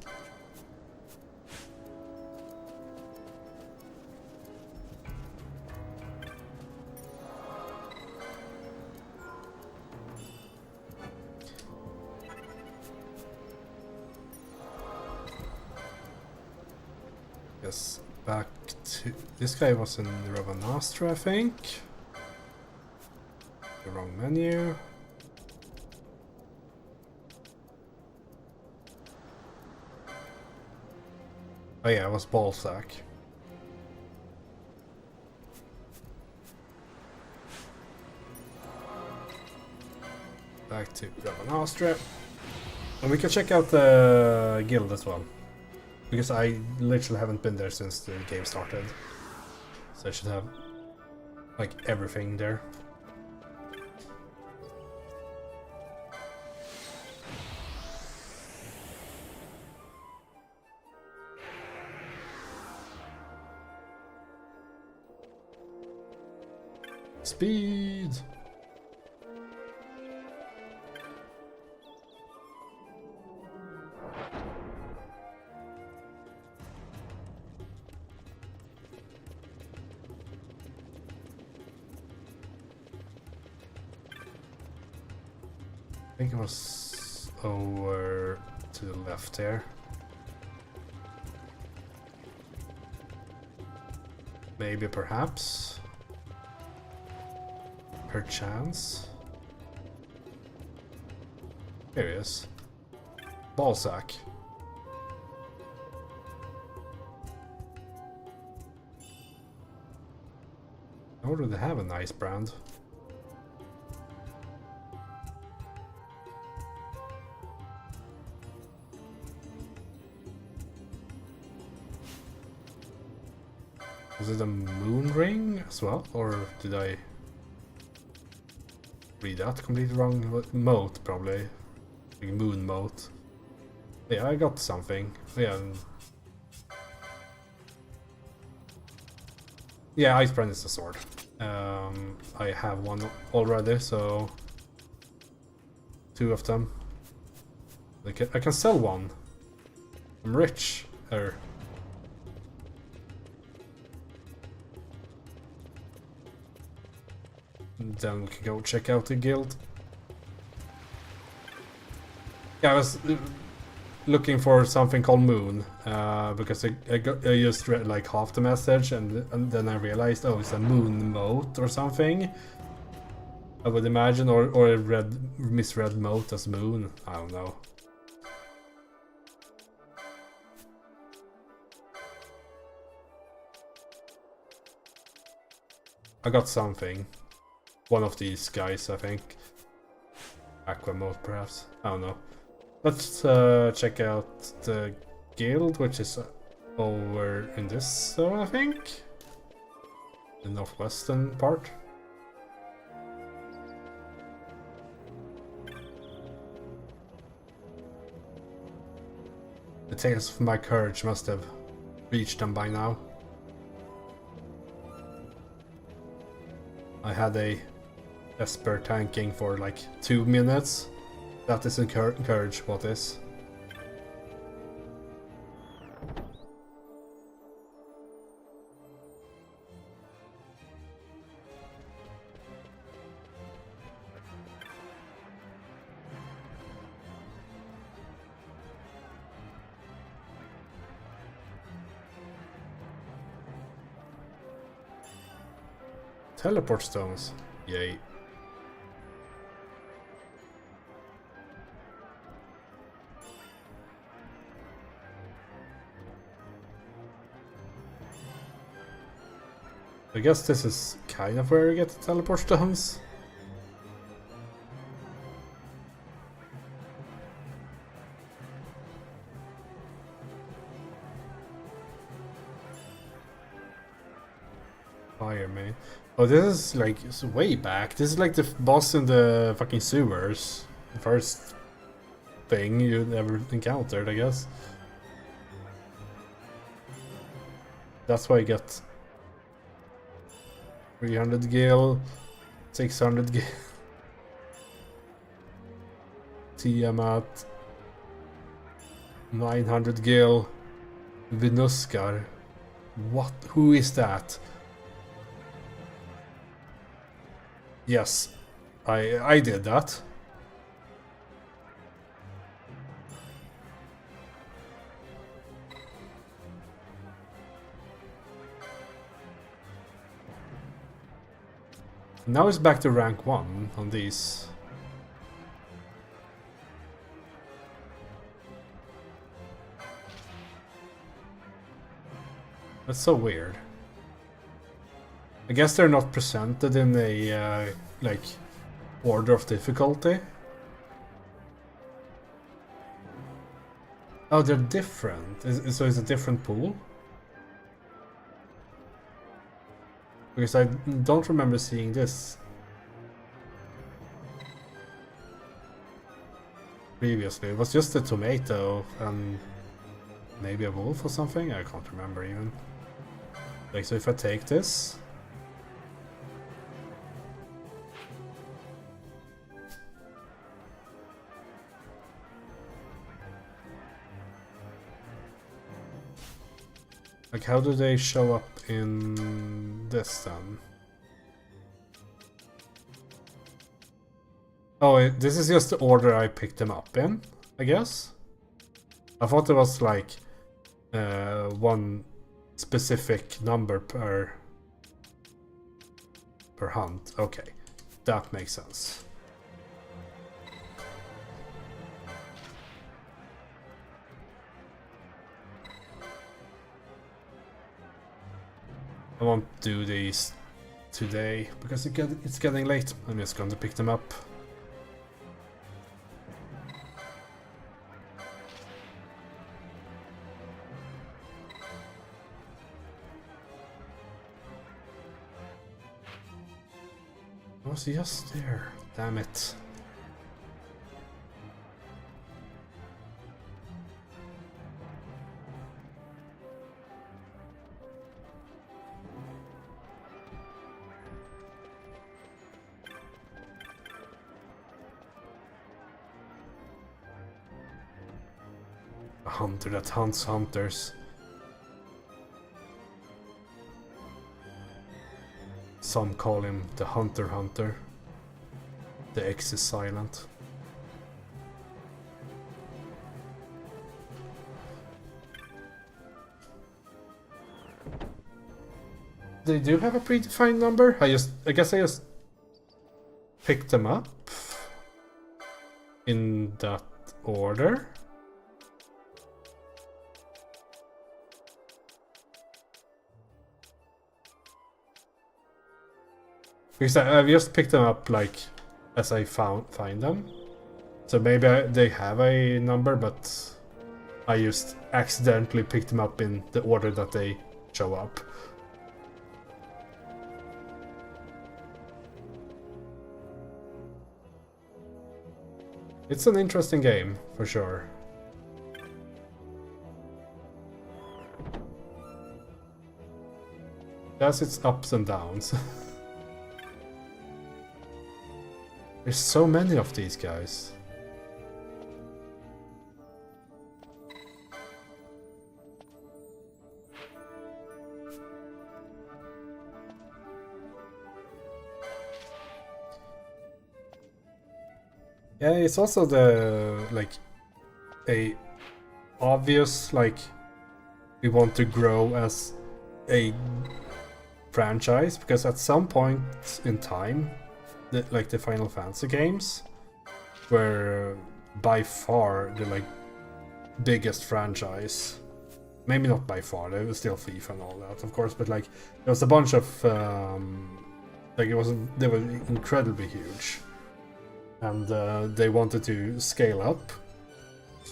Yes, back to... This guy was in Ravanastra, I think. The wrong menu. Oh yeah, it was Ballsack. Back to Ravanastra. And we can check out the guild as well. Because I literally haven't been there since the game started. So I should have like everything there. Speed! I think it was over to the left there. Maybe, perhaps. Perchance. Here he is. Ballsack. Or do they have a nice brand? Was it a moon ring as well? Or did I read that completely wrong? Moat, probably. Like moon moat. Yeah, I got something. Yeah. Yeah, Ice Brand is a sword. I have one already, so 2 of them. I can sell one. I'm rich. Then we can go check out the guild. Yeah, I was looking for something called Moon, because I just read like half the message and then I realized, oh, it's a moon moat or something. I would imagine, or I misread moat as moon. I don't know. I got something. One of these guys, I think. Aqua mode, perhaps. I don't know. Let's check out the guild, which is over in this zone, I think. The northwestern part. The tales of my courage must have reached them by now. I had a Esper tanking for like 2 minutes. That is encourage, what is? Teleport stones. Yay. I guess this is kind of where you get the teleport stones. Fire main. Oh, this is like it's way back. This is like the boss in the fucking sewers. The first thing you ever encountered, I guess. That's why I get 300 gil, 600 gil, Tiamat, 900 gil, Venuskar. What? Who is that? Yes, I did that. Now it's back to rank 1 on these. That's so weird. I guess they're not presented in a like order of difficulty. Oh, they're different. So it's a different pool? Because I don't remember seeing this previously. It was just a tomato and maybe a wolf or something? I can't remember even. Like, so if I take this... Like, how do they show up in this then? Oh, this is just the order I picked them up in, I guess? I thought it was like one specific number per hunt. Okay, that makes sense. I won't do these today because it's getting late. I'm just going to pick them up. I was just there. Damn it. A hunter that hunts hunters. Some call him the Hunter Hunter. The X is silent. They do have a predefined number? I guess I just picked them up in that order. Because I've just picked them up like as I find them. So maybe they have a number, but I just accidentally picked them up in the order that they show up. It's an interesting game, for sure. It has its ups and downs. There's so many of these guys. Yeah, it's also the like a obvious like we want to grow as a franchise, because at some point in time like the Final Fantasy games were by far the like biggest franchise Maybe not by far, there was still FIFA and all that, of course, but like there was a bunch of like they were incredibly huge, and they wanted to scale up,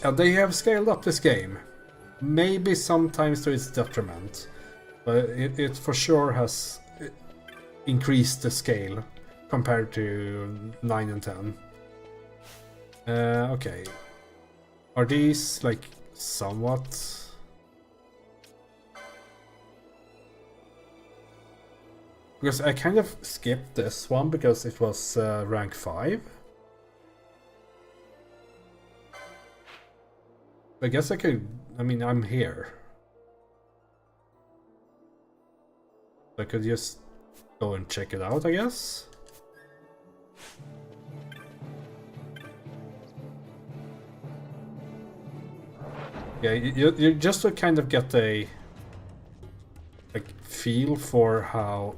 and they have scaled up this game, maybe sometimes to its detriment, but it for sure has increased the scale compared to 9 and 10. Okay, are these like somewhat? Because I kind of skipped this one because it was rank 5. I guess I could, I mean, I'm here. I could just go and check it out, I guess. Yeah, you just to kind of get a like feel for how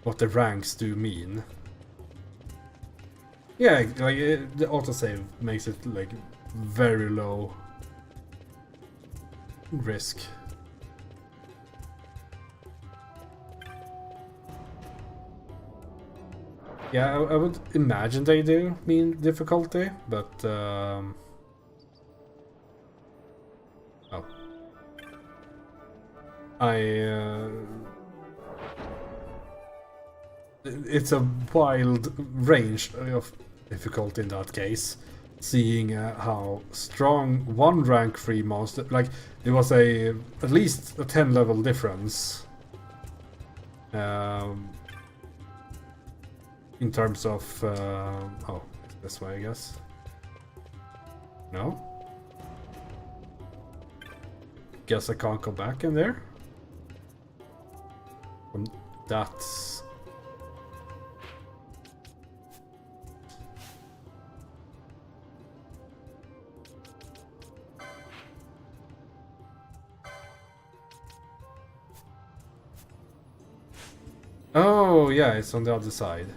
what the ranks do mean. Yeah, like the autosave makes it like very low risk. Yeah, I would imagine they do mean difficulty, but oh. It's a wild range of difficulty in that case, seeing how strong one rank 3 monster, like there was at least a 10 level difference in terms of oh, this way I guess. No? Guess I can't go back in there. That's oh yeah, it's on the other side.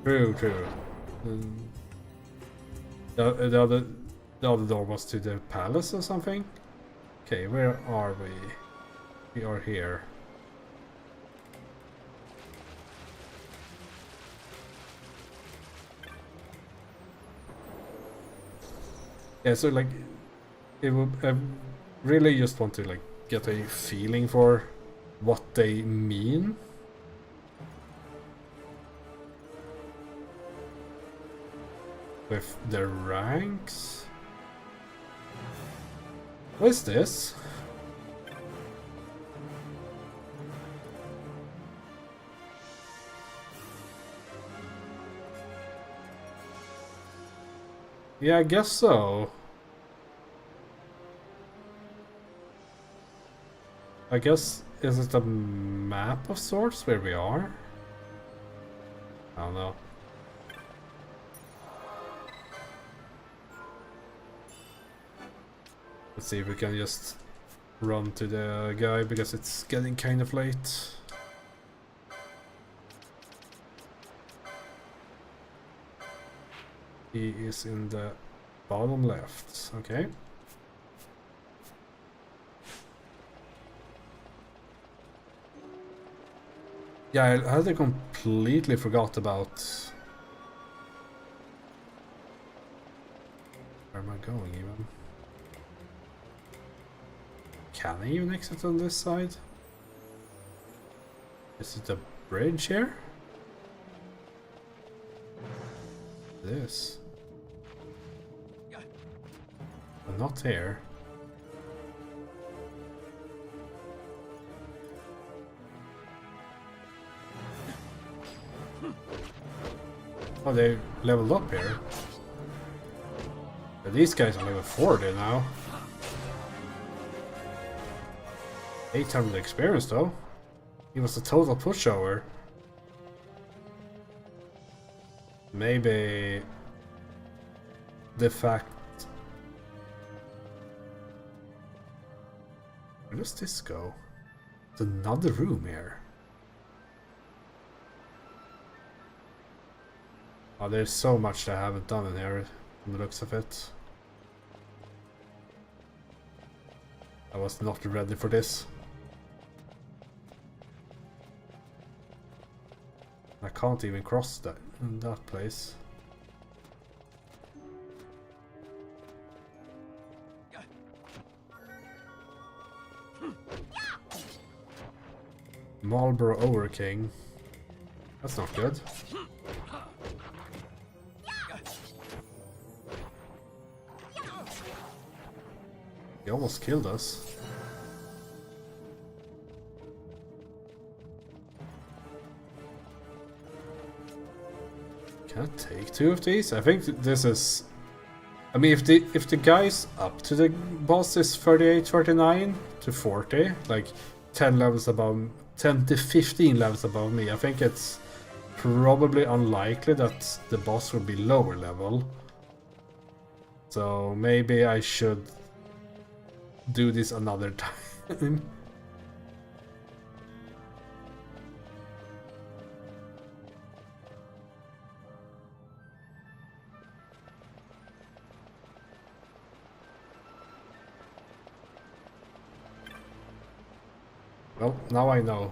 True. The other door was to the palace or something? Okay, where are we? We are here. Yeah, so like it would, I really just want to like get a feeling for what they mean. With their ranks. What is this? Yeah, I guess so. I guess, is it a map of sorts where we are? I don't know. Let's see if we can just run to the guy because it's getting kind of late. He is in the bottom left, okay. Yeah, I had completely forgot about... Where am I going even? Can I even exit on this side? Is it a bridge here? This. But not here. Oh, they leveled up here. But these guys are level 40 now. 800 experience though. He was a total pushover. Maybe the fact... Where does this go? It's another room here. Oh, there's so much that I haven't done in here. from the looks of it. I was not ready for this. I can't even cross that place. Marlborough Overking. That's not good. He almost killed us. Can I take 2 of these? I think this is... I mean, if the guys up to the boss is 38, 39 to 40, like 10 levels above, 10 to 15 levels above me, I think it's probably unlikely that the boss will be lower level. So maybe I should do this another time. Well, now I know.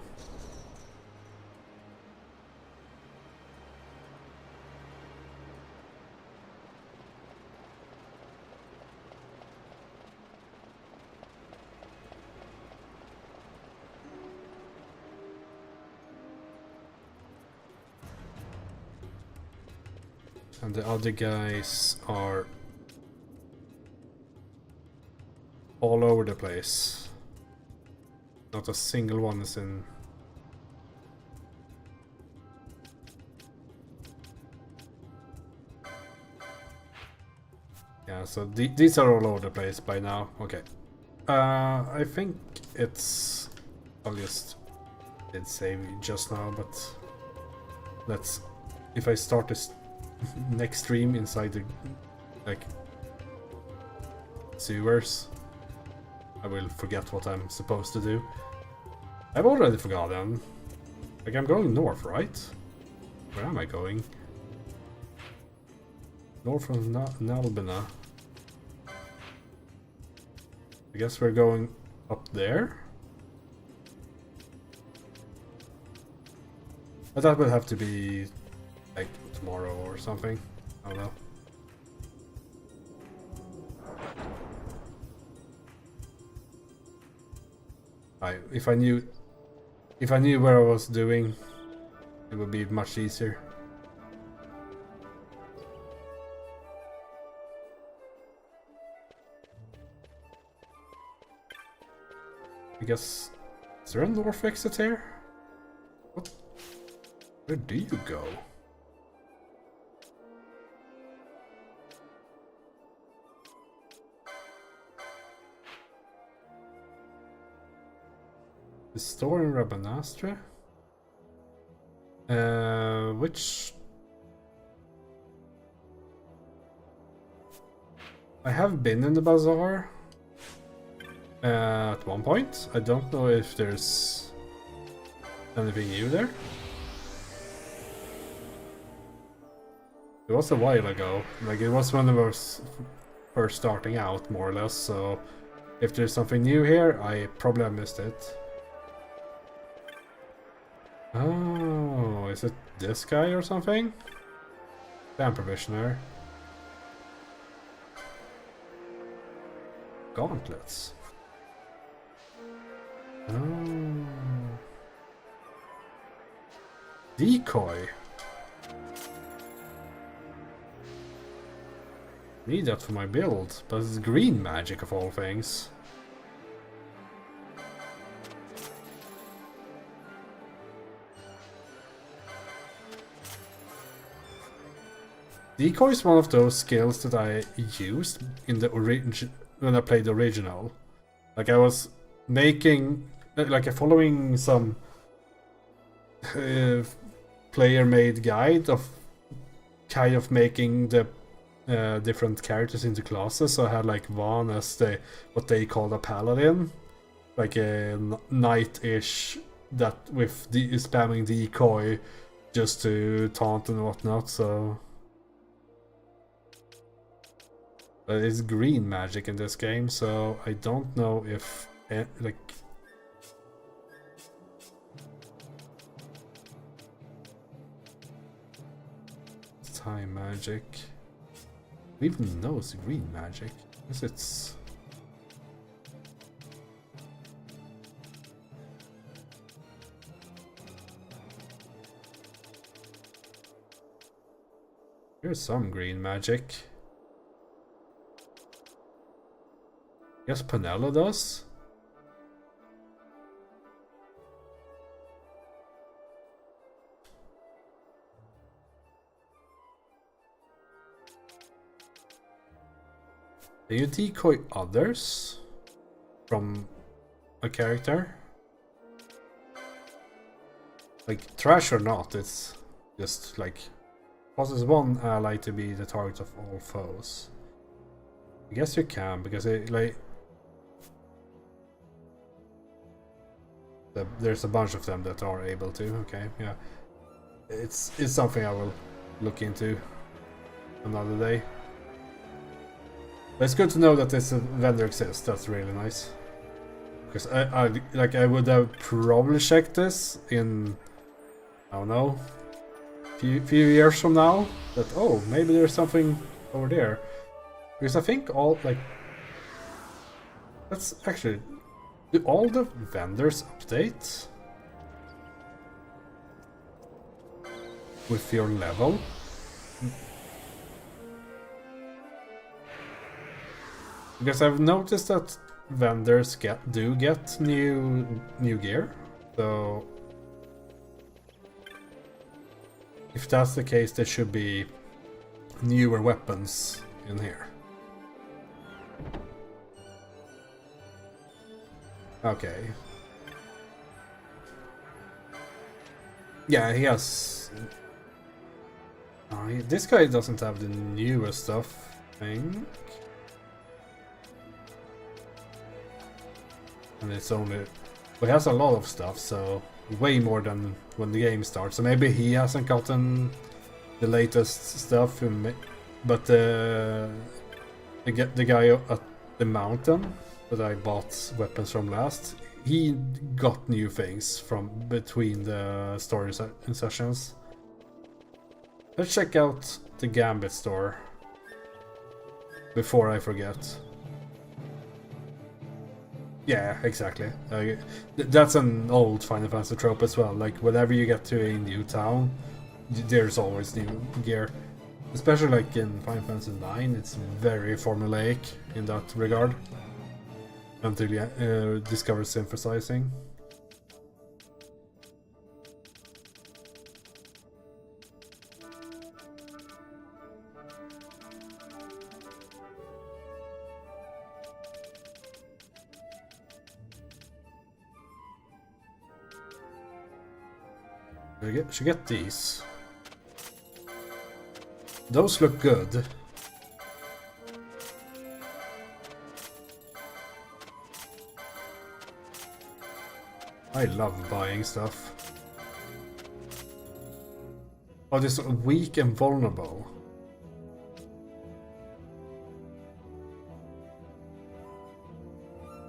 And the other guys are all over the place. Not a single one is in. Yeah, so these are all over the place by now. Okay. I think it's... I'll just... did save just now, but... Let's... If I start this next stream inside the... like... sewers, I will forget what I'm supposed to do. I've already forgotten. Like, I'm going north, right? Where am I going? North from Nalbina. I guess we're going up there. But that will have to be like tomorrow or something. I don't know. If I knew where I was doing, it would be much easier. I guess... Is there a north exit here? What? Where do you go? The store in Rabanastre? Which... I have been in the bazaar at one point. I don't know if there's anything new there. It was a while ago. Like, it was when I was first starting out, more or less, so if there's something new here, I probably have missed it. Oh, is it this guy or something? Damn, Provisioner. Gauntlets. Oh. Decoy. Need that for my build, but it's green magic of all things. Decoy is one of those skills that I used in the when I played the original. Like, I was making, like, following some player-made guide of kind of making the different characters into classes. So I had like one as what they called a paladin, like a knight-ish that with spamming decoy just to taunt and whatnot. So But it's green magic in this game, so I don't know if like time magic. Who even knows green magic? I guess it's here's some green magic. Yes, Panella does. Can you decoy others from a character? Like, trash or not, it's just like causes one ally to be the target of all foes. I guess you can, because it, like, there's a bunch of them that are able to. Okay, yeah, it's something I will look into another day. But it's good to know that this vendor exists. That's really nice. Because I would have probably checked this in, I don't know, few years from now. That, oh, maybe there's something over there. Because I think all, like, that's actually, do all the vendors update with your level? Because I've noticed that vendors do get new gear, so if that's the case, there should be newer weapons in here. Okay. Yeah, he has. This guy doesn't have the newest stuff, I think. And it's only, but he has a lot of stuff, so way more than when the game starts. So maybe he hasn't gotten the latest stuff. But the guy at the mountain that I bought weapons from last, he got new things from between the story sessions. Let's check out the Gambit store before I forget. Yeah, exactly. That's an old Final Fantasy trope as well. Like, whenever you get to a new town, there's always new gear. Especially like in Final Fantasy IX, it's very formulaic in that regard. Until you discover synthesizing. Should get these. Those look good. I love buying stuff. Oh, this is weak and vulnerable.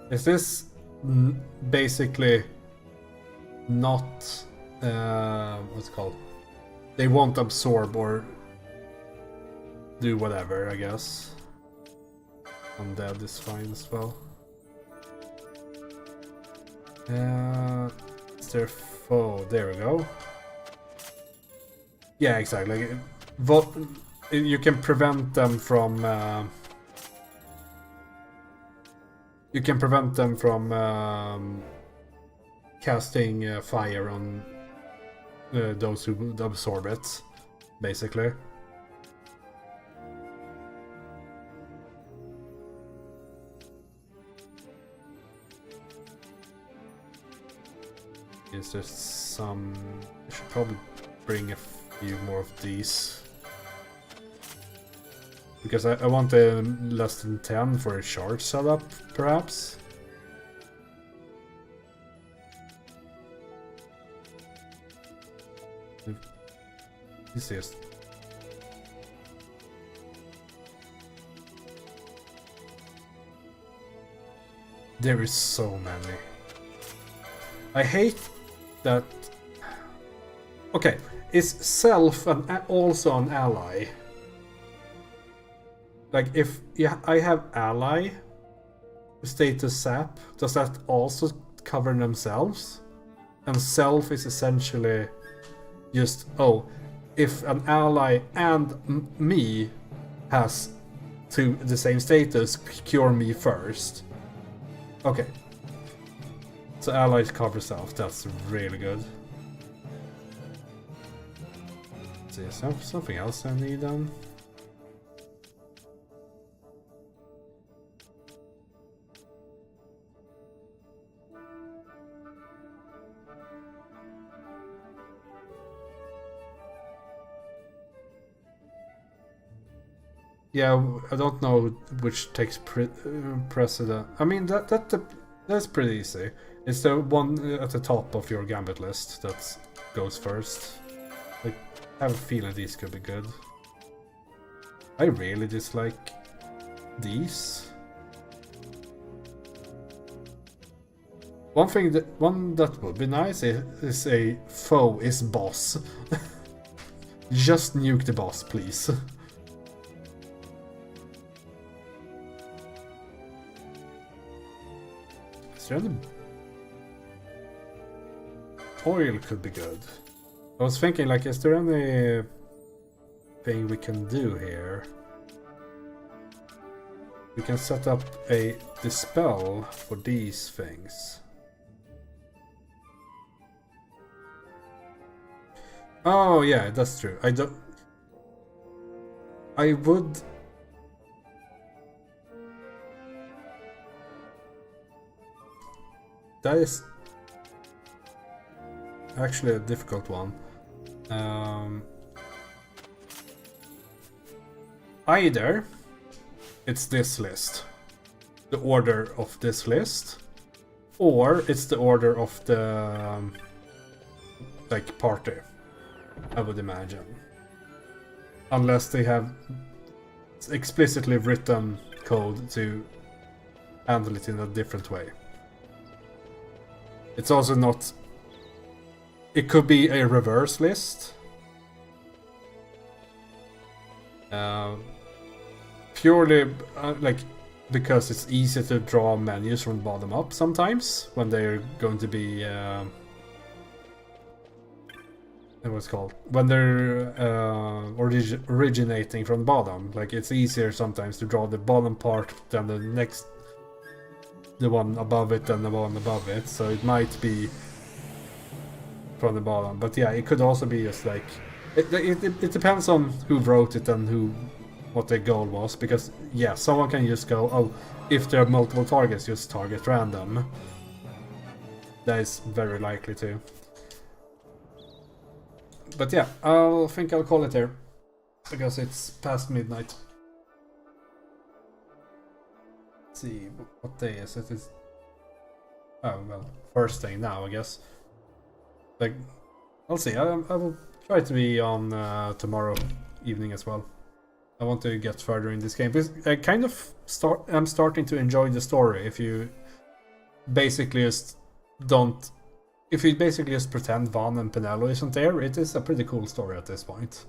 Is this basically not what's it called? They won't absorb or do whatever, I guess. Undead is fine as well. Is there foe? There we go. Yeah, exactly. You can prevent them from. You can prevent them from casting fire on those who would absorb it, basically. Is there some? I should probably bring a few more of these. Because I want a less than 10 for a charge setup, perhaps. This is. There is so many. I hate that... Okay, is self also an ally? Like, if I have ally status sap, does that also cover themselves? And self is essentially just, oh, if an ally and me has the same status, cure me first. Okay. So allies cover self, that's really good. Let's see, something else I need then. Yeah, I don't know which takes precedent. I mean, that's pretty easy. It's the one at the top of your gambit list that goes first. Like, I have a feeling these could be good. I really dislike these. One that would be nice is a foe is boss. Just nuke the boss, please. Oil could be good. I was thinking, like, is there anything we can do here? We can set up a dispel for these things. Oh yeah, that's true. I would... That is actually a difficult one. Either it's this list, the order of this list, or it's the order of the like party, I would imagine. Unless they have explicitly written code to handle it in a different way. It's also not... It could be a reverse list. Purely like because it's easy to draw menus from bottom up sometimes when they're going to be what's it called, when they're originating from the bottom. Like, it's easier sometimes to draw the bottom part than the one above it than the one above it, so it might be from the bottom. But yeah, it could also be just like it depends on who wrote it and what their goal was, because yeah, someone can just go, oh, if there are multiple targets, just target random. That is very likely to. But yeah, I think I'll call it here, because it's past midnight. Let's see, what day is it? It's... Oh, well, first day now, I guess. Like, I'll see. I will try to be on tomorrow evening as well. I want to get further in this game, because I kind of I'm starting to enjoy the story. If you basically just don't... If you basically just pretend Van and Penelo isn't there, it is a pretty cool story at this point.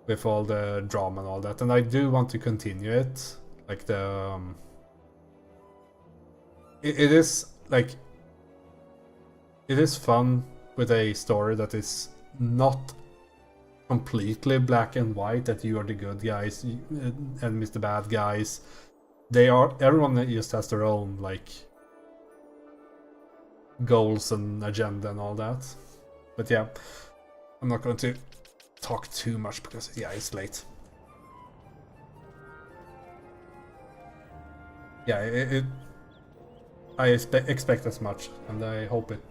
With all the drama and all that. And I do want to continue it. Like the... It is, like... It is fun with a story that is not completely black and white, that you are the good guys, enemies the bad guys. Everyone just has their own, like, goals and agenda and all that. But yeah, I'm not going to talk too much because, yeah, it's late. Yeah, I expect as much, and I hope it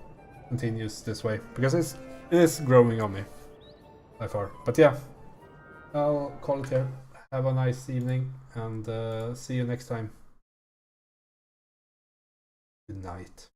continues this way, because it is growing on me by far. But yeah, I'll call it here. Have a nice evening, and see you next time. Good night.